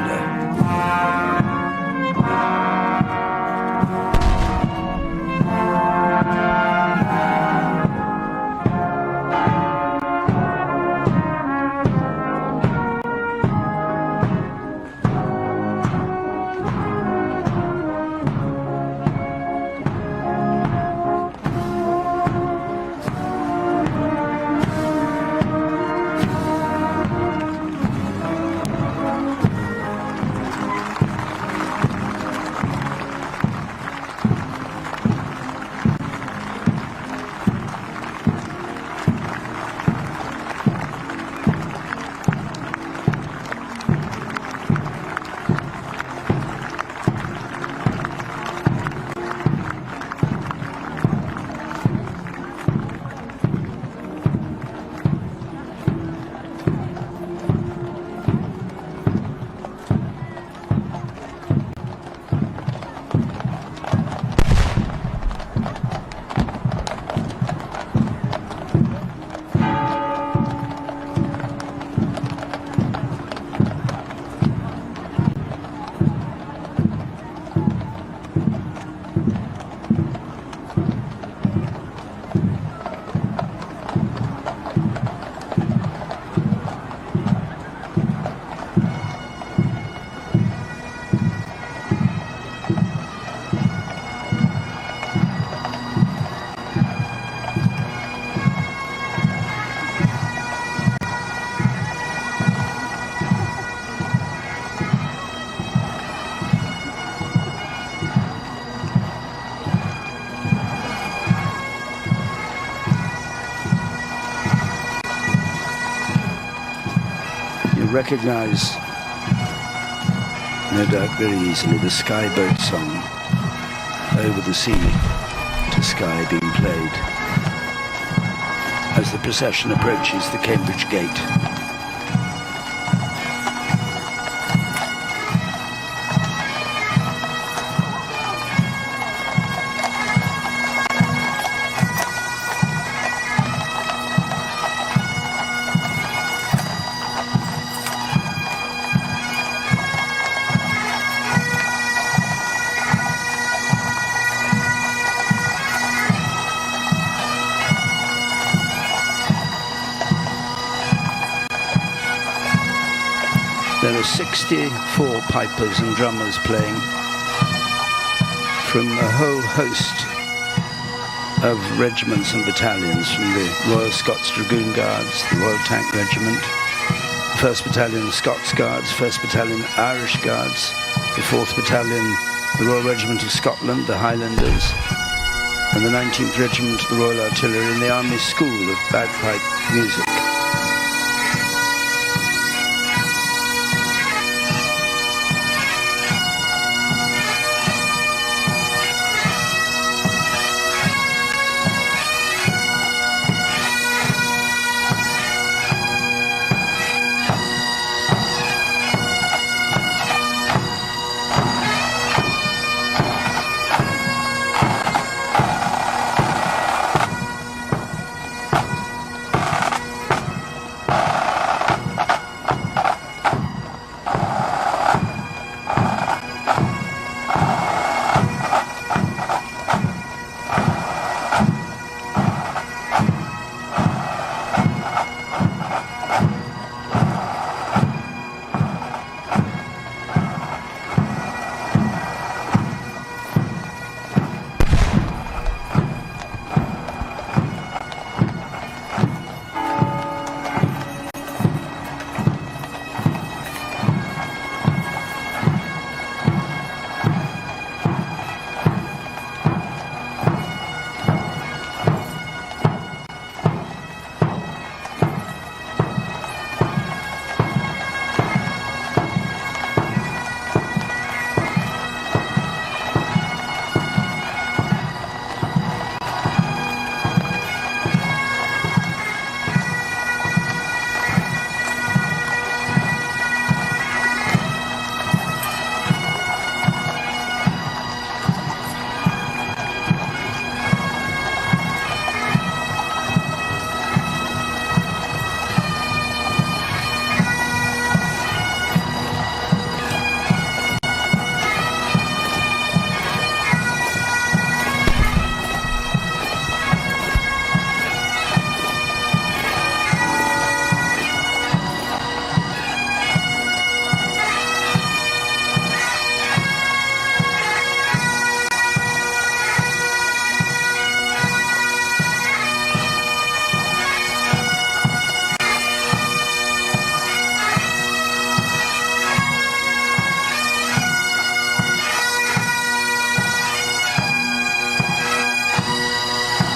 Recognise, no doubt very easily, the Skye Boat song, Over the Sea to Skye, being played as the procession approaches the Cambridge Gate. There are 64 pipers and drummers playing from a whole host of regiments and battalions, from the Royal Scots Dragoon Guards, the Royal Tank Regiment, 1st Battalion Scots Guards, 1st Battalion Irish Guards, the 4th Battalion, the Royal Regiment of Scotland, the Highlanders, and the 19th Regiment of the Royal Artillery, and the Army School of Bagpipe Music.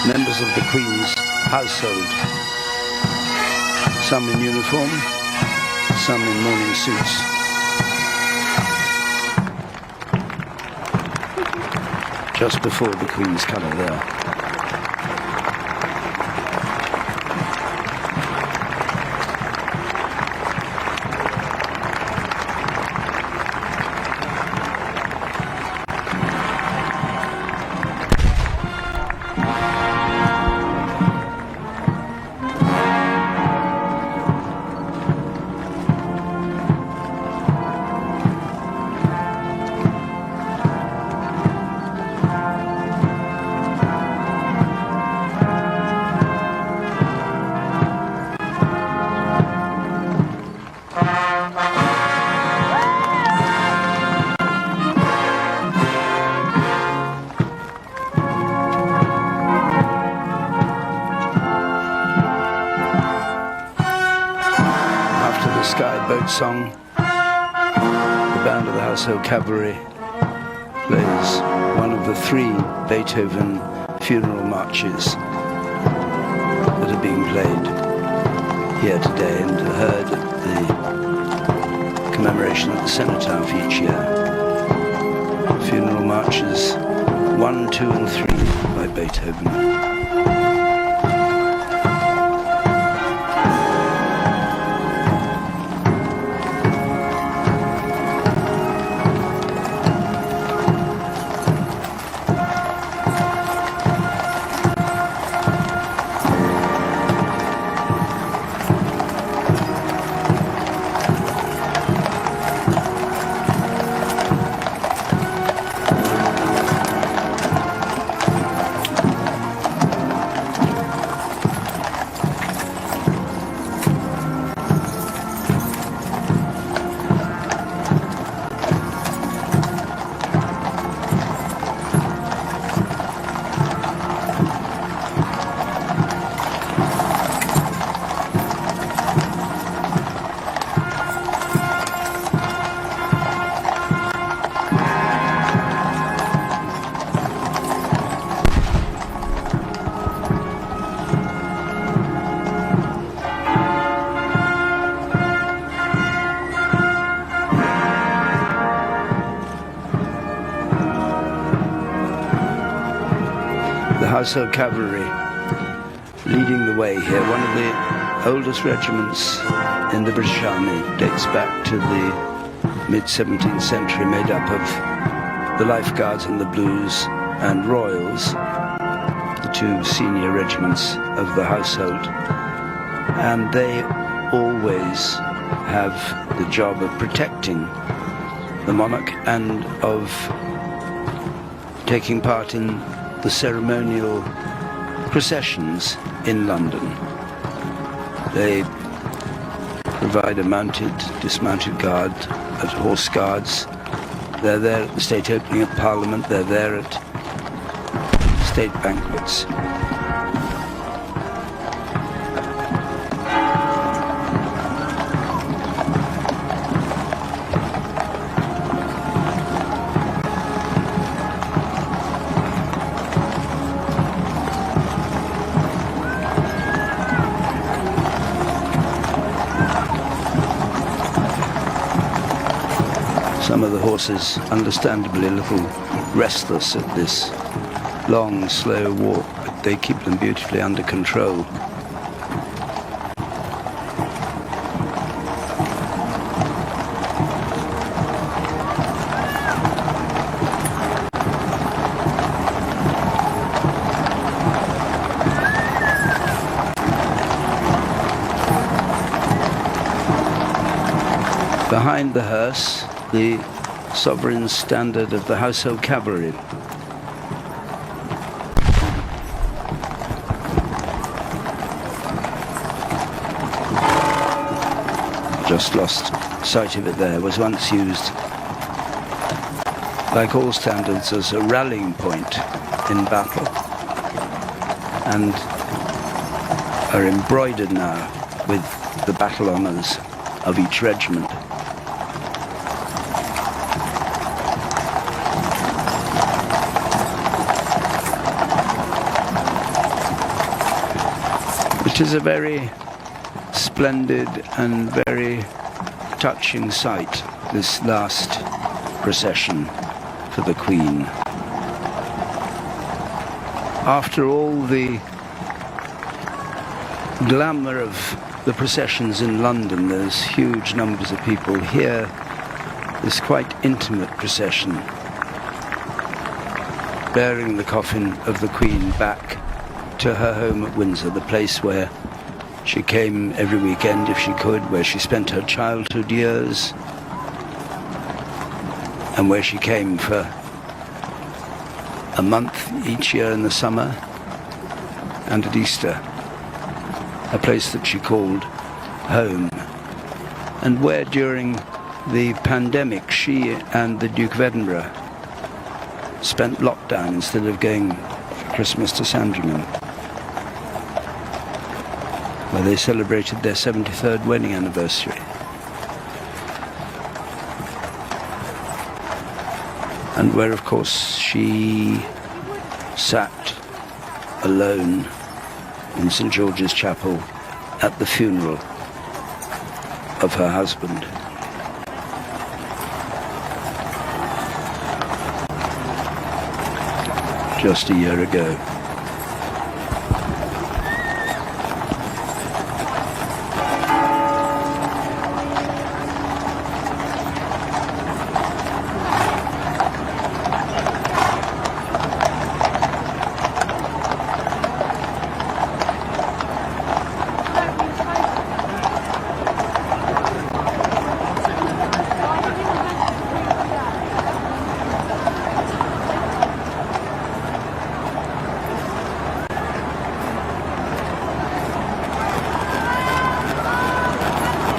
members of the Queen's household. Some in uniform, some in morning suits. Just before the Queen's colour there. Boat song, the band of the Household Cavalry plays one of the 3 Beethoven funeral marches that are being played here today and heard at the commemoration of the Cenotaph each year. Funeral marches 1, 2 and 3 by Beethoven. Household Cavalry leading the way here. One of the oldest regiments in the British Army, dates back to the mid-17th century, made up of the Life Guards and the Blues and Royals, the 2 senior regiments of the household. And they always have the job of protecting the monarch and of taking part in the ceremonial processions in London. They provide a mounted, dismounted guard at Horse Guards. They're there at the state opening of Parliament. They're there at state banquets. Some of the horses, understandably a little restless at this long, slow walk, but they keep them beautifully under control. Behind the hearse, the sovereign standard of the Household Cavalry. Just lost sight of it there. It was once used, like all standards, as a rallying point in battle, and are embroidered now with the battle honours of each regiment. It is a very splendid and very touching sight, this last procession for the Queen. After all the glamour of the processions in London, there's huge numbers of people. Here, this quite intimate procession bearing the coffin of the Queen back to her home at Windsor, the place where she came every weekend if she could, where she spent her childhood years, and where she came for a month each year in the summer and at Easter, a place that she called home, and where during the pandemic she and the Duke of Edinburgh spent lockdown instead of going for Christmas to Sandringham, where they celebrated their 73rd wedding anniversary. And where, of course, she sat alone in St. George's Chapel at the funeral of her husband. Just a year ago.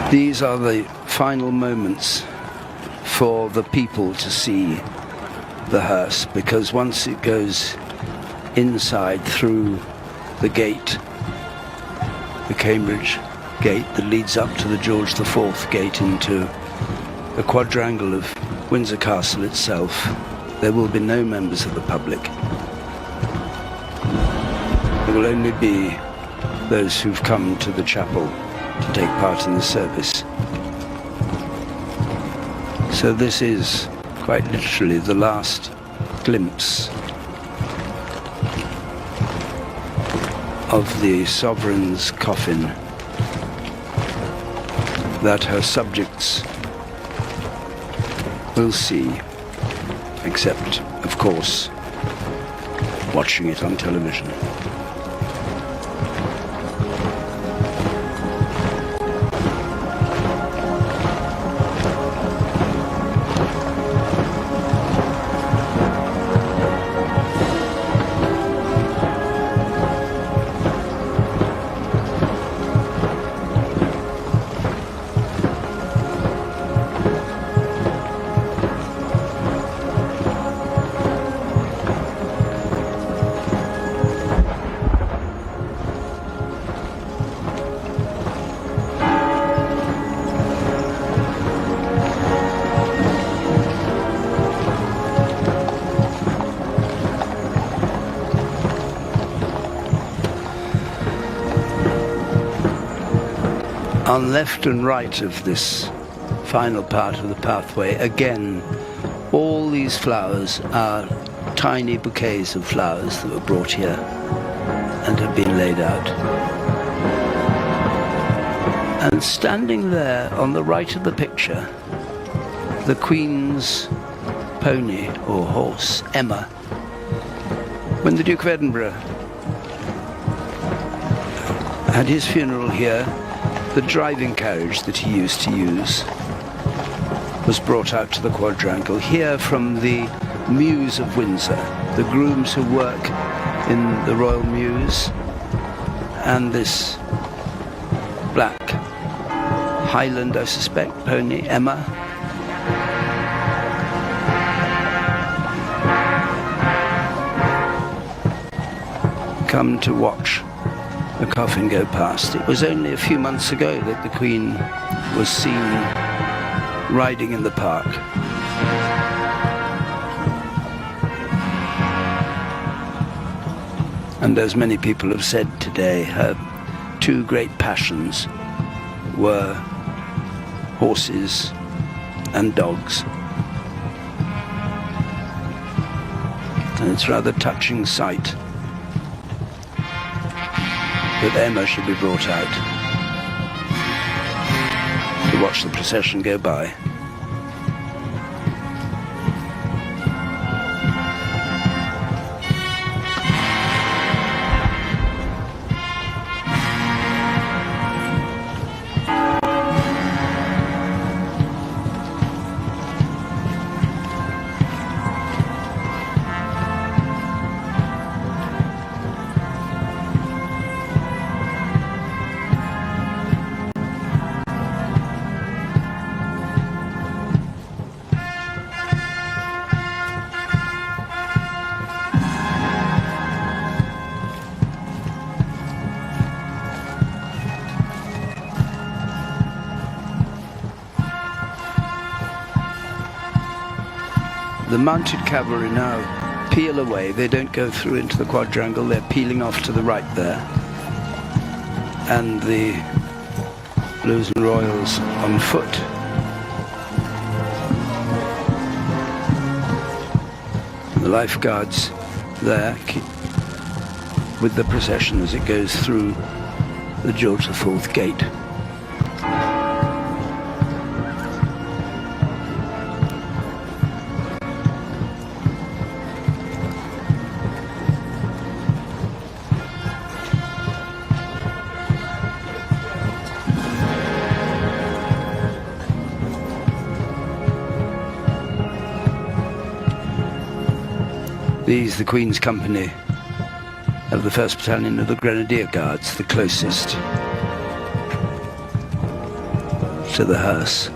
These are the final moments for the people to see the hearse, because once it goes inside through the gate, the Cambridge gate that leads up to the George IV gate into the quadrangle of Windsor Castle itself, there will be no members of the public. There will only be those who've come to the chapel to take part in the service. So this is quite literally the last glimpse of the sovereign's coffin that her subjects will see, except, of course, watching it on television. On left and right of this final part of the pathway, again, all these flowers are tiny bouquets of flowers that were brought here and have been laid out. And standing there on the right of the picture, the Queen's pony or horse, Emma. When the Duke of Edinburgh had his funeral here, the driving carriage that he used to use was brought out to the quadrangle. Here from the Mews of Windsor, the grooms who work in the Royal Mews, and this black Highland, I suspect, pony, Emma. Come to watch the coffin go past. It was only a few months ago that the Queen was seen riding in the park. And as many people have said today, her two great passions were horses and dogs. And it's a rather touching sight that Emma should be brought out to watch the procession go by. The mounted cavalry now peel away. They don't go through into the quadrangle. They're peeling off to the right there. And the Blues and Royals on foot. The lifeguards there with the procession as it goes through the George IV gate. These, the Queen's Company of the 1st Battalion of the Grenadier Guards, the closest to the hearse.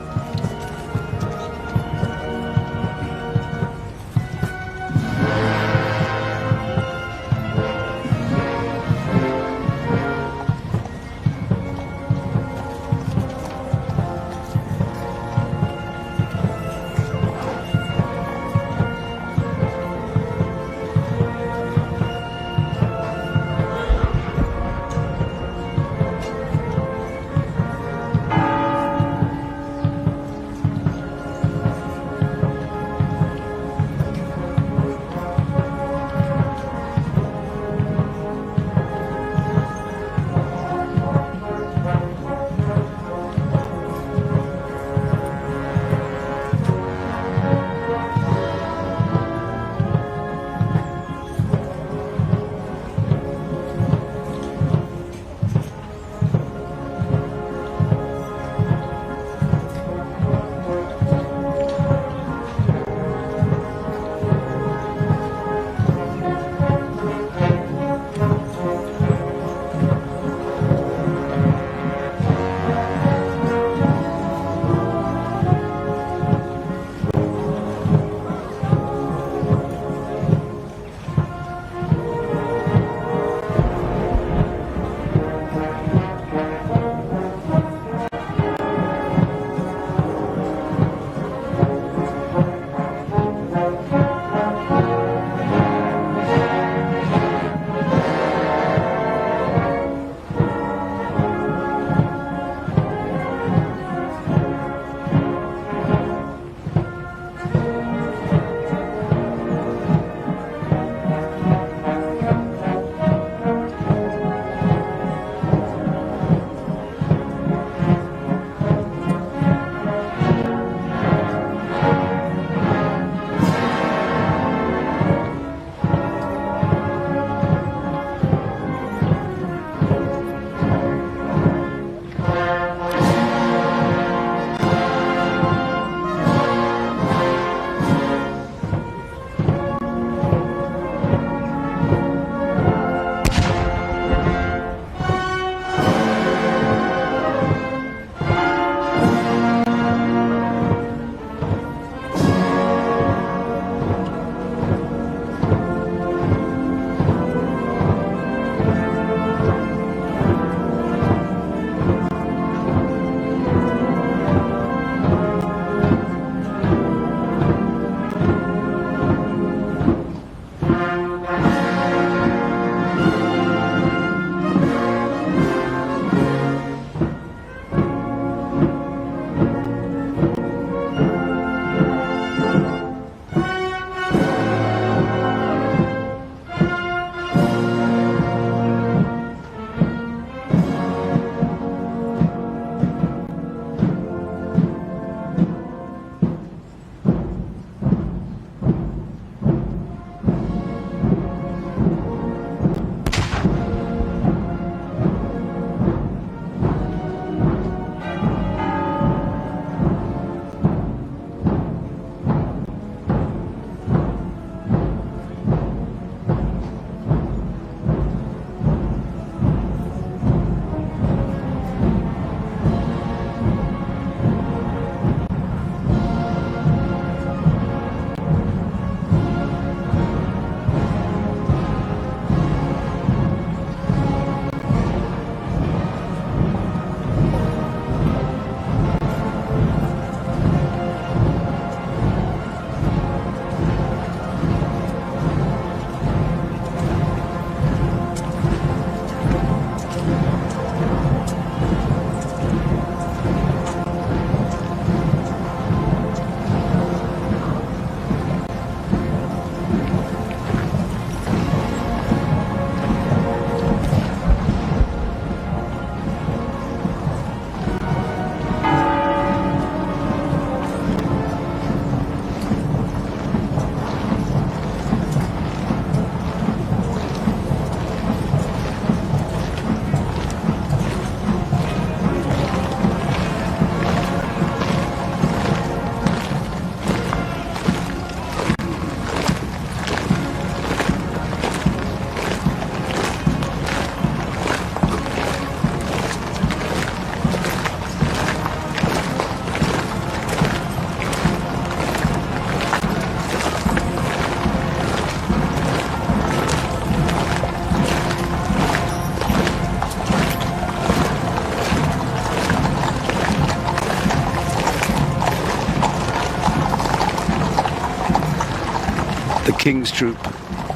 King's Troop,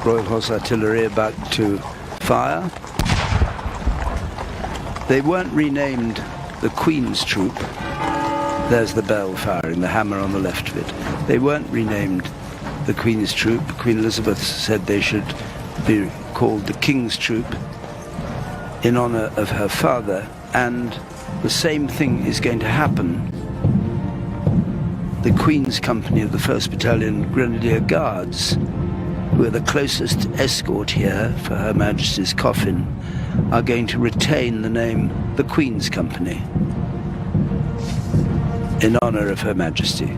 Royal Horse Artillery, about to fire. They weren't renamed the Queen's Troop. There's the bell firing, the hammer on the left of it. They weren't renamed the Queen's Troop. Queen Elizabeth said they should be called the King's Troop in honour of her father, and the same thing is going to happen. The Queen's Company of the 1st Battalion Grenadier Guards, who are the closest escort here for Her Majesty's coffin, are going to retain the name the Queen's Company in honour of Her Majesty.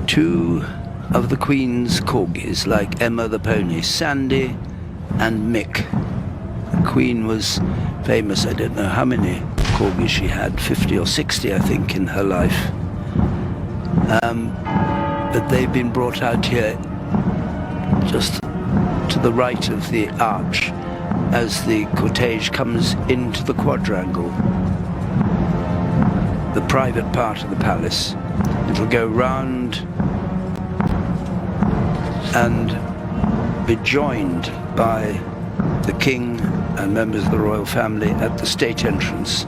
Two of the Queen's corgis, like Emma the pony, Sandy and Mick. The Queen was famous, I don't know how many corgis she had, 50 or 60 I think in her life. But they've been brought out here just to the right of the arch as the cortege comes into the quadrangle, the private part of the palace. It'll go round and be joined by the King and members of the royal family at the state entrance.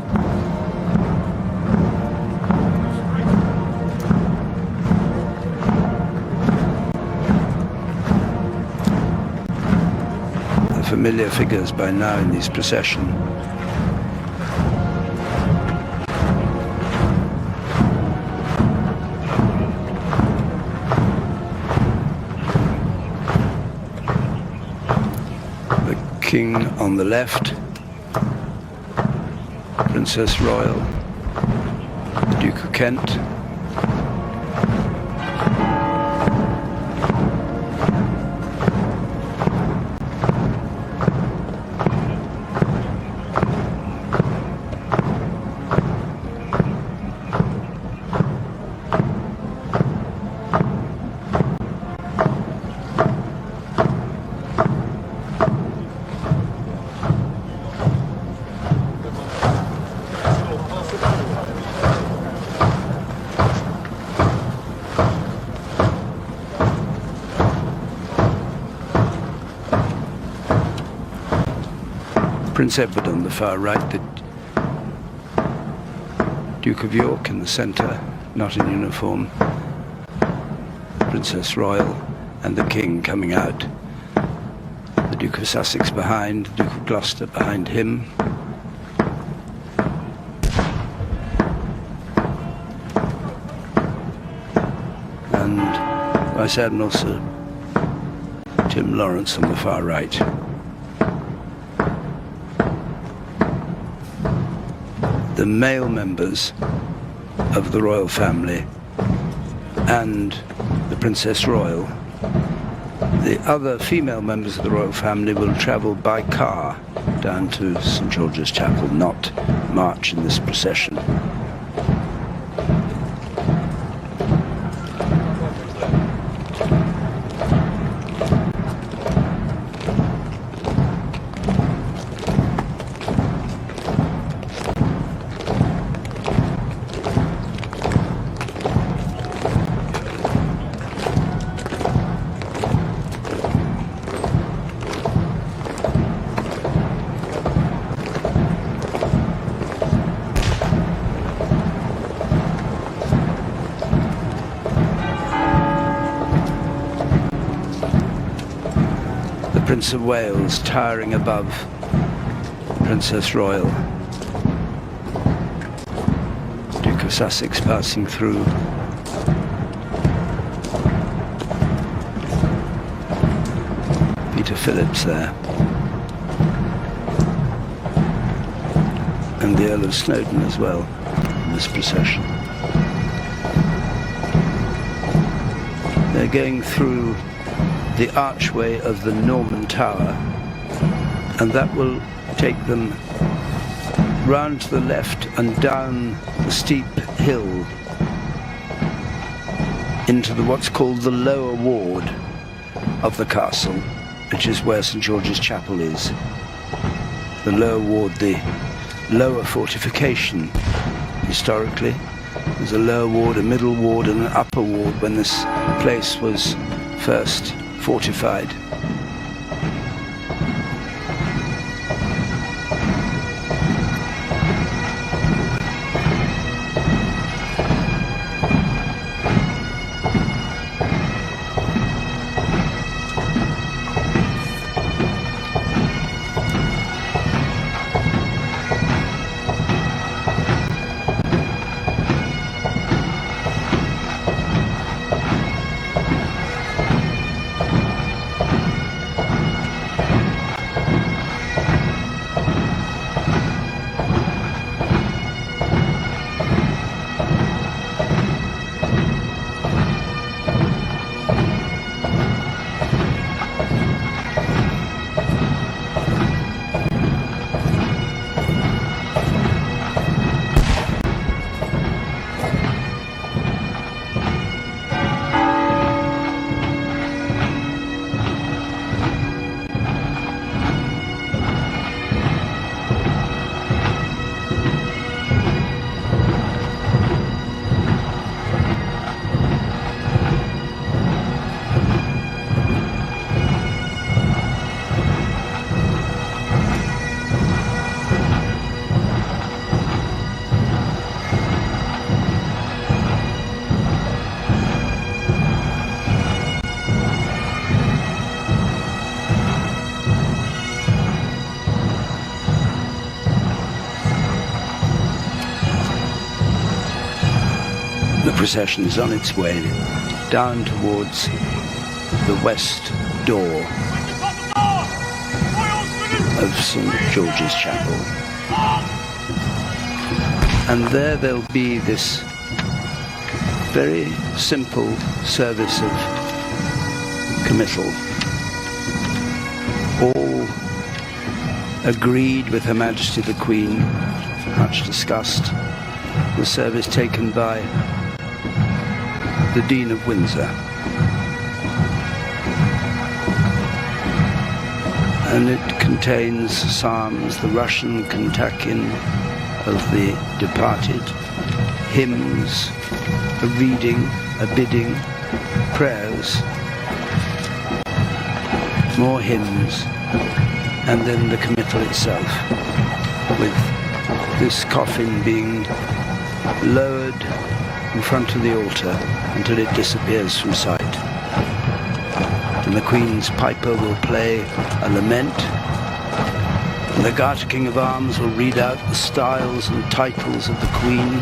The familiar figures by now in this procession. King on the left, Princess Royal, the Duke of Kent, Prince Edward on the far right, the Duke of York in the centre, not in uniform, Princess Royal and the King coming out, the Duke of Sussex behind, the Duke of Gloucester behind him. And Vice Admiral Sir Tim Lawrence on the far right. The male members of the royal family and the Princess Royal. The other female members of the royal family will travel by car down to St George's Chapel, not march in this procession. Prince of Wales towering above Princess Royal. Duke of Sussex passing through. Peter Phillips there. And the Earl of Snowdon as well in this procession. They're going through the archway of the Norman Tower, and that will take them round to the left and down the steep hill into what's called the lower ward of the castle, which is where St George's Chapel is. The lower ward, the lower fortification, historically. There's a lower ward, a middle ward and an upper ward when this place was first fortified. The procession is on its way down towards the west door of St George's Chapel. And there there'll be this very simple service of committal, all agreed with Her Majesty the Queen, much discussed. The service taken by the Dean of Windsor. And it contains psalms, the Russian Kantakin of the departed, hymns, a reading, a bidding, prayers, more hymns, and then the committal itself, with this coffin being lowered in front of the altar until it disappears from sight. And the Queen's piper will play a lament, and the Garter King of Arms will read out the styles and titles of the Queen.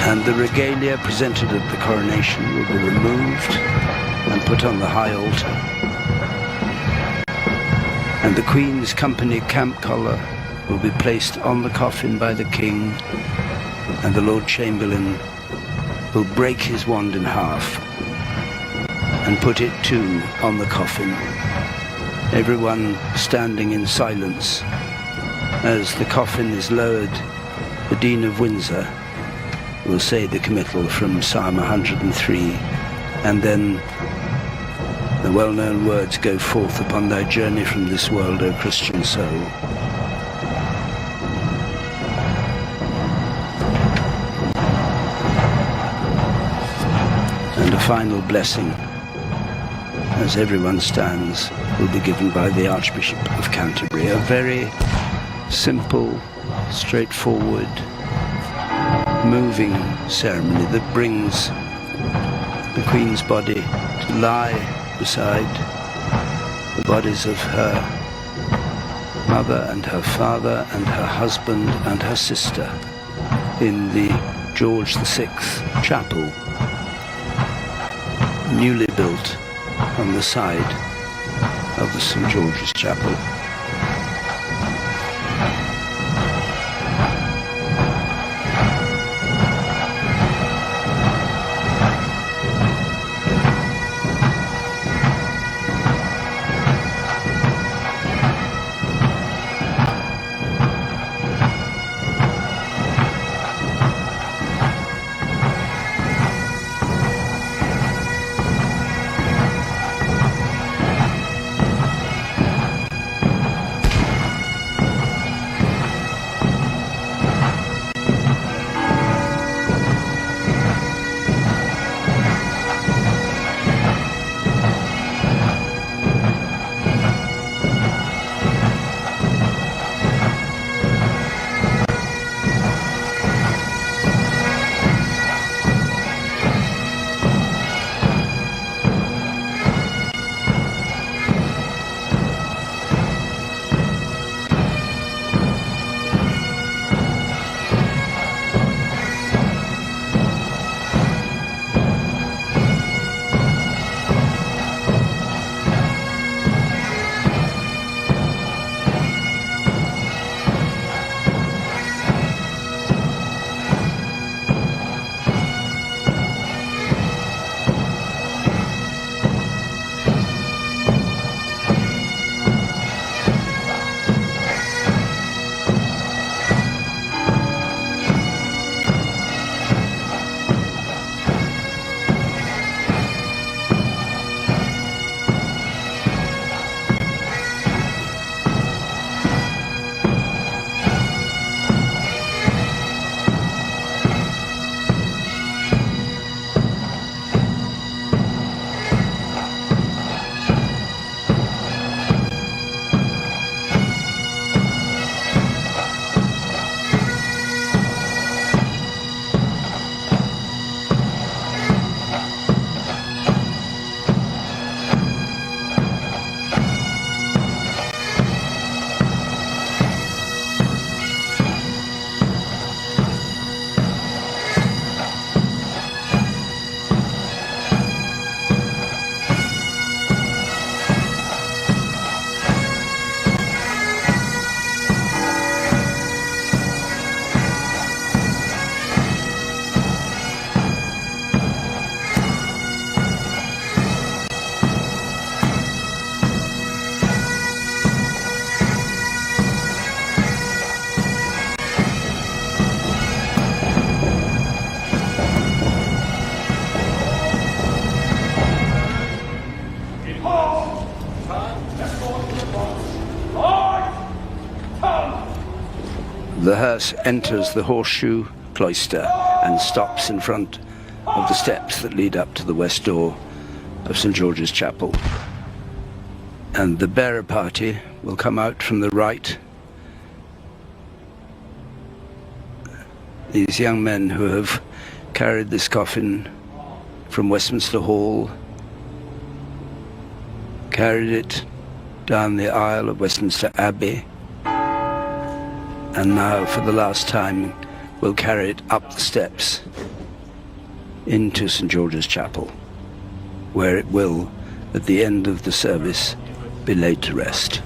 And the regalia presented at the coronation will be removed and put on the high altar. And the Queen's company camp collar will be placed on the coffin by the King, and the Lord Chamberlain will break his wand in half and put it too on the coffin. Everyone standing in silence as the coffin is lowered. The Dean of Windsor will say the committal from Psalm 103, and then the well-known words, "Go forth upon thy journey from this world, O Christian soul." And a final blessing, as everyone stands, will be given by the Archbishop of Canterbury. A very simple, straightforward, moving ceremony that brings the Queen's body to lie beside the bodies of her mother and her father and her husband and her sister in the George VI Chapel, newly built on the side of the St George's Chapel. The hearse enters the Horseshoe Cloister and stops in front of the steps that lead up to the west door of St George's Chapel. And the bearer party will come out from the right. These young men who have carried this coffin from Westminster Hall, carried it down the aisle of Westminster Abbey, and now for the last time will carry it up the steps into St George's Chapel, where it will, at the end of the service, be laid to rest.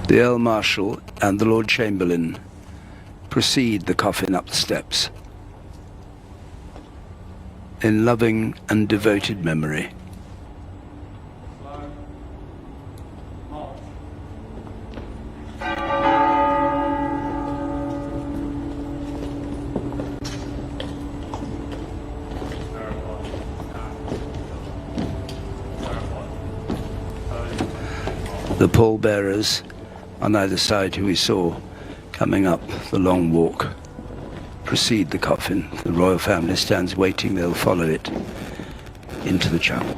The Earl Marshal and the Lord Chamberlain precede the coffin up the steps in loving and devoted memory. The pallbearers on either side, who we saw coming up the long walk, precede the coffin. The royal family stands waiting. They'll follow it into the chapel.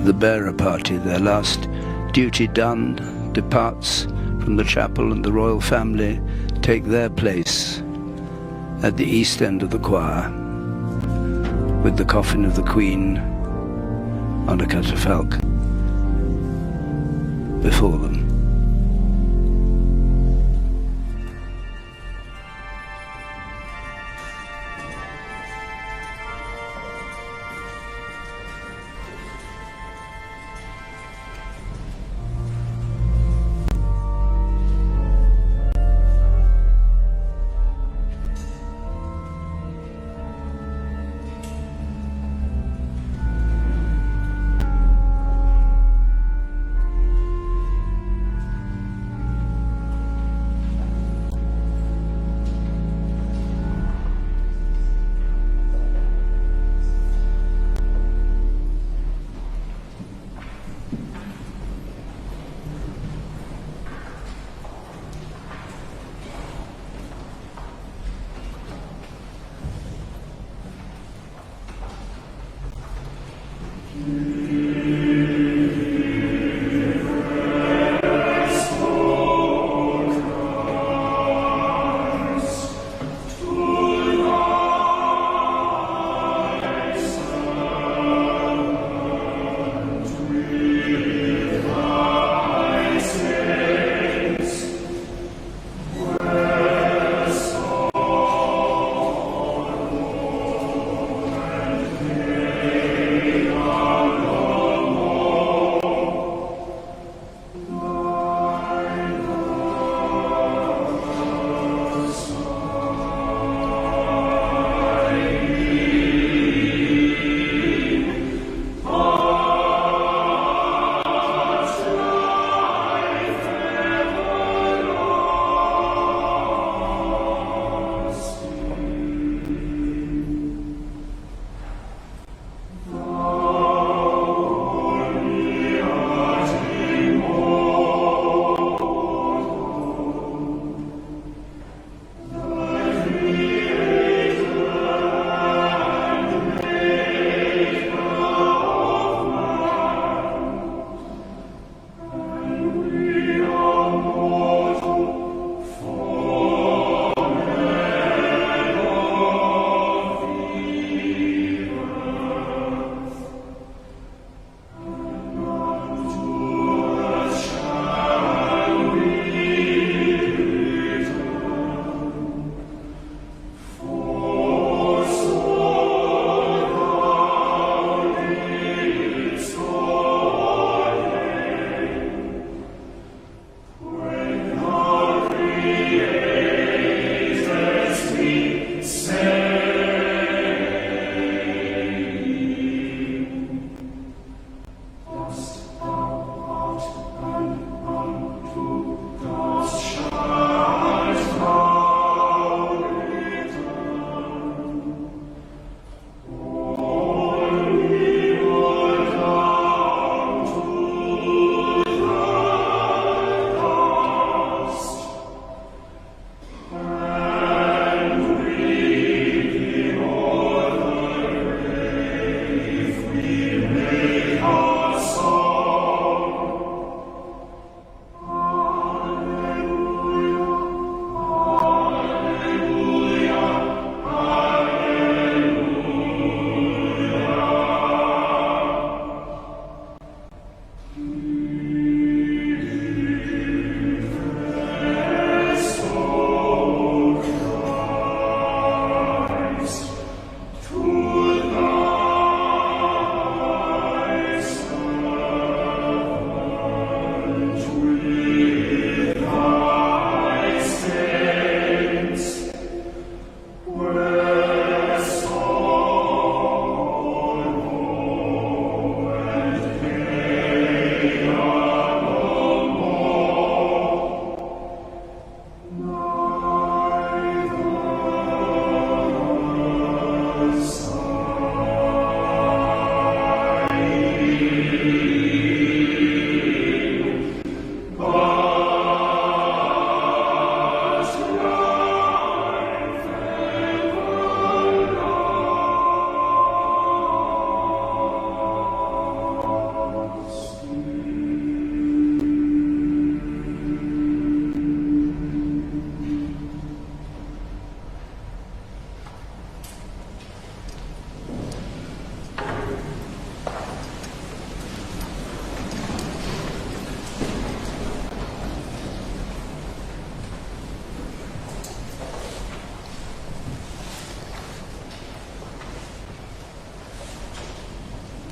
the bearer party, their last duty done, departs from the chapel, and the royal family take their place at the east end of the choir with the coffin of the Queen on a catafalque before them.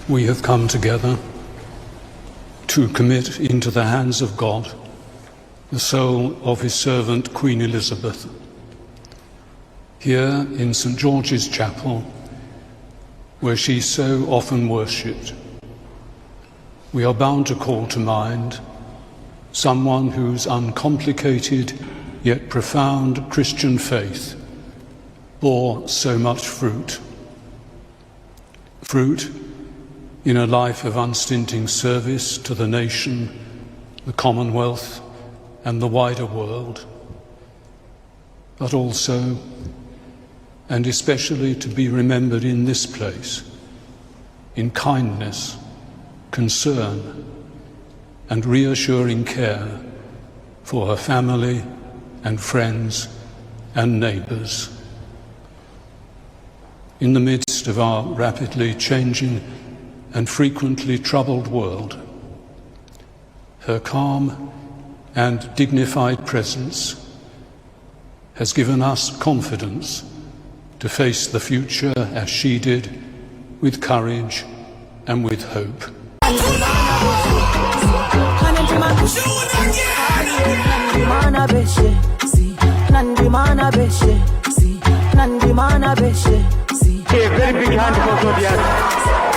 we have come together to commit into the hands of God the soul of his servant Queen Elizabeth. Here in St. George's Chapel, where she so often worshipped, we are bound to call to mind someone whose uncomplicated yet profound Christian faith bore so much fruit. Fruit in a life of unstinting service to the nation, the Commonwealth, and the wider world, but also, and especially to be remembered in this place, in kindness, concern, and reassuring care for her family and friends and neighbours. In the midst of our rapidly changing and frequently troubled world, her calm and dignified presence has given us confidence to face the future as she did, with courage and with hope. A very big hand for Claudia.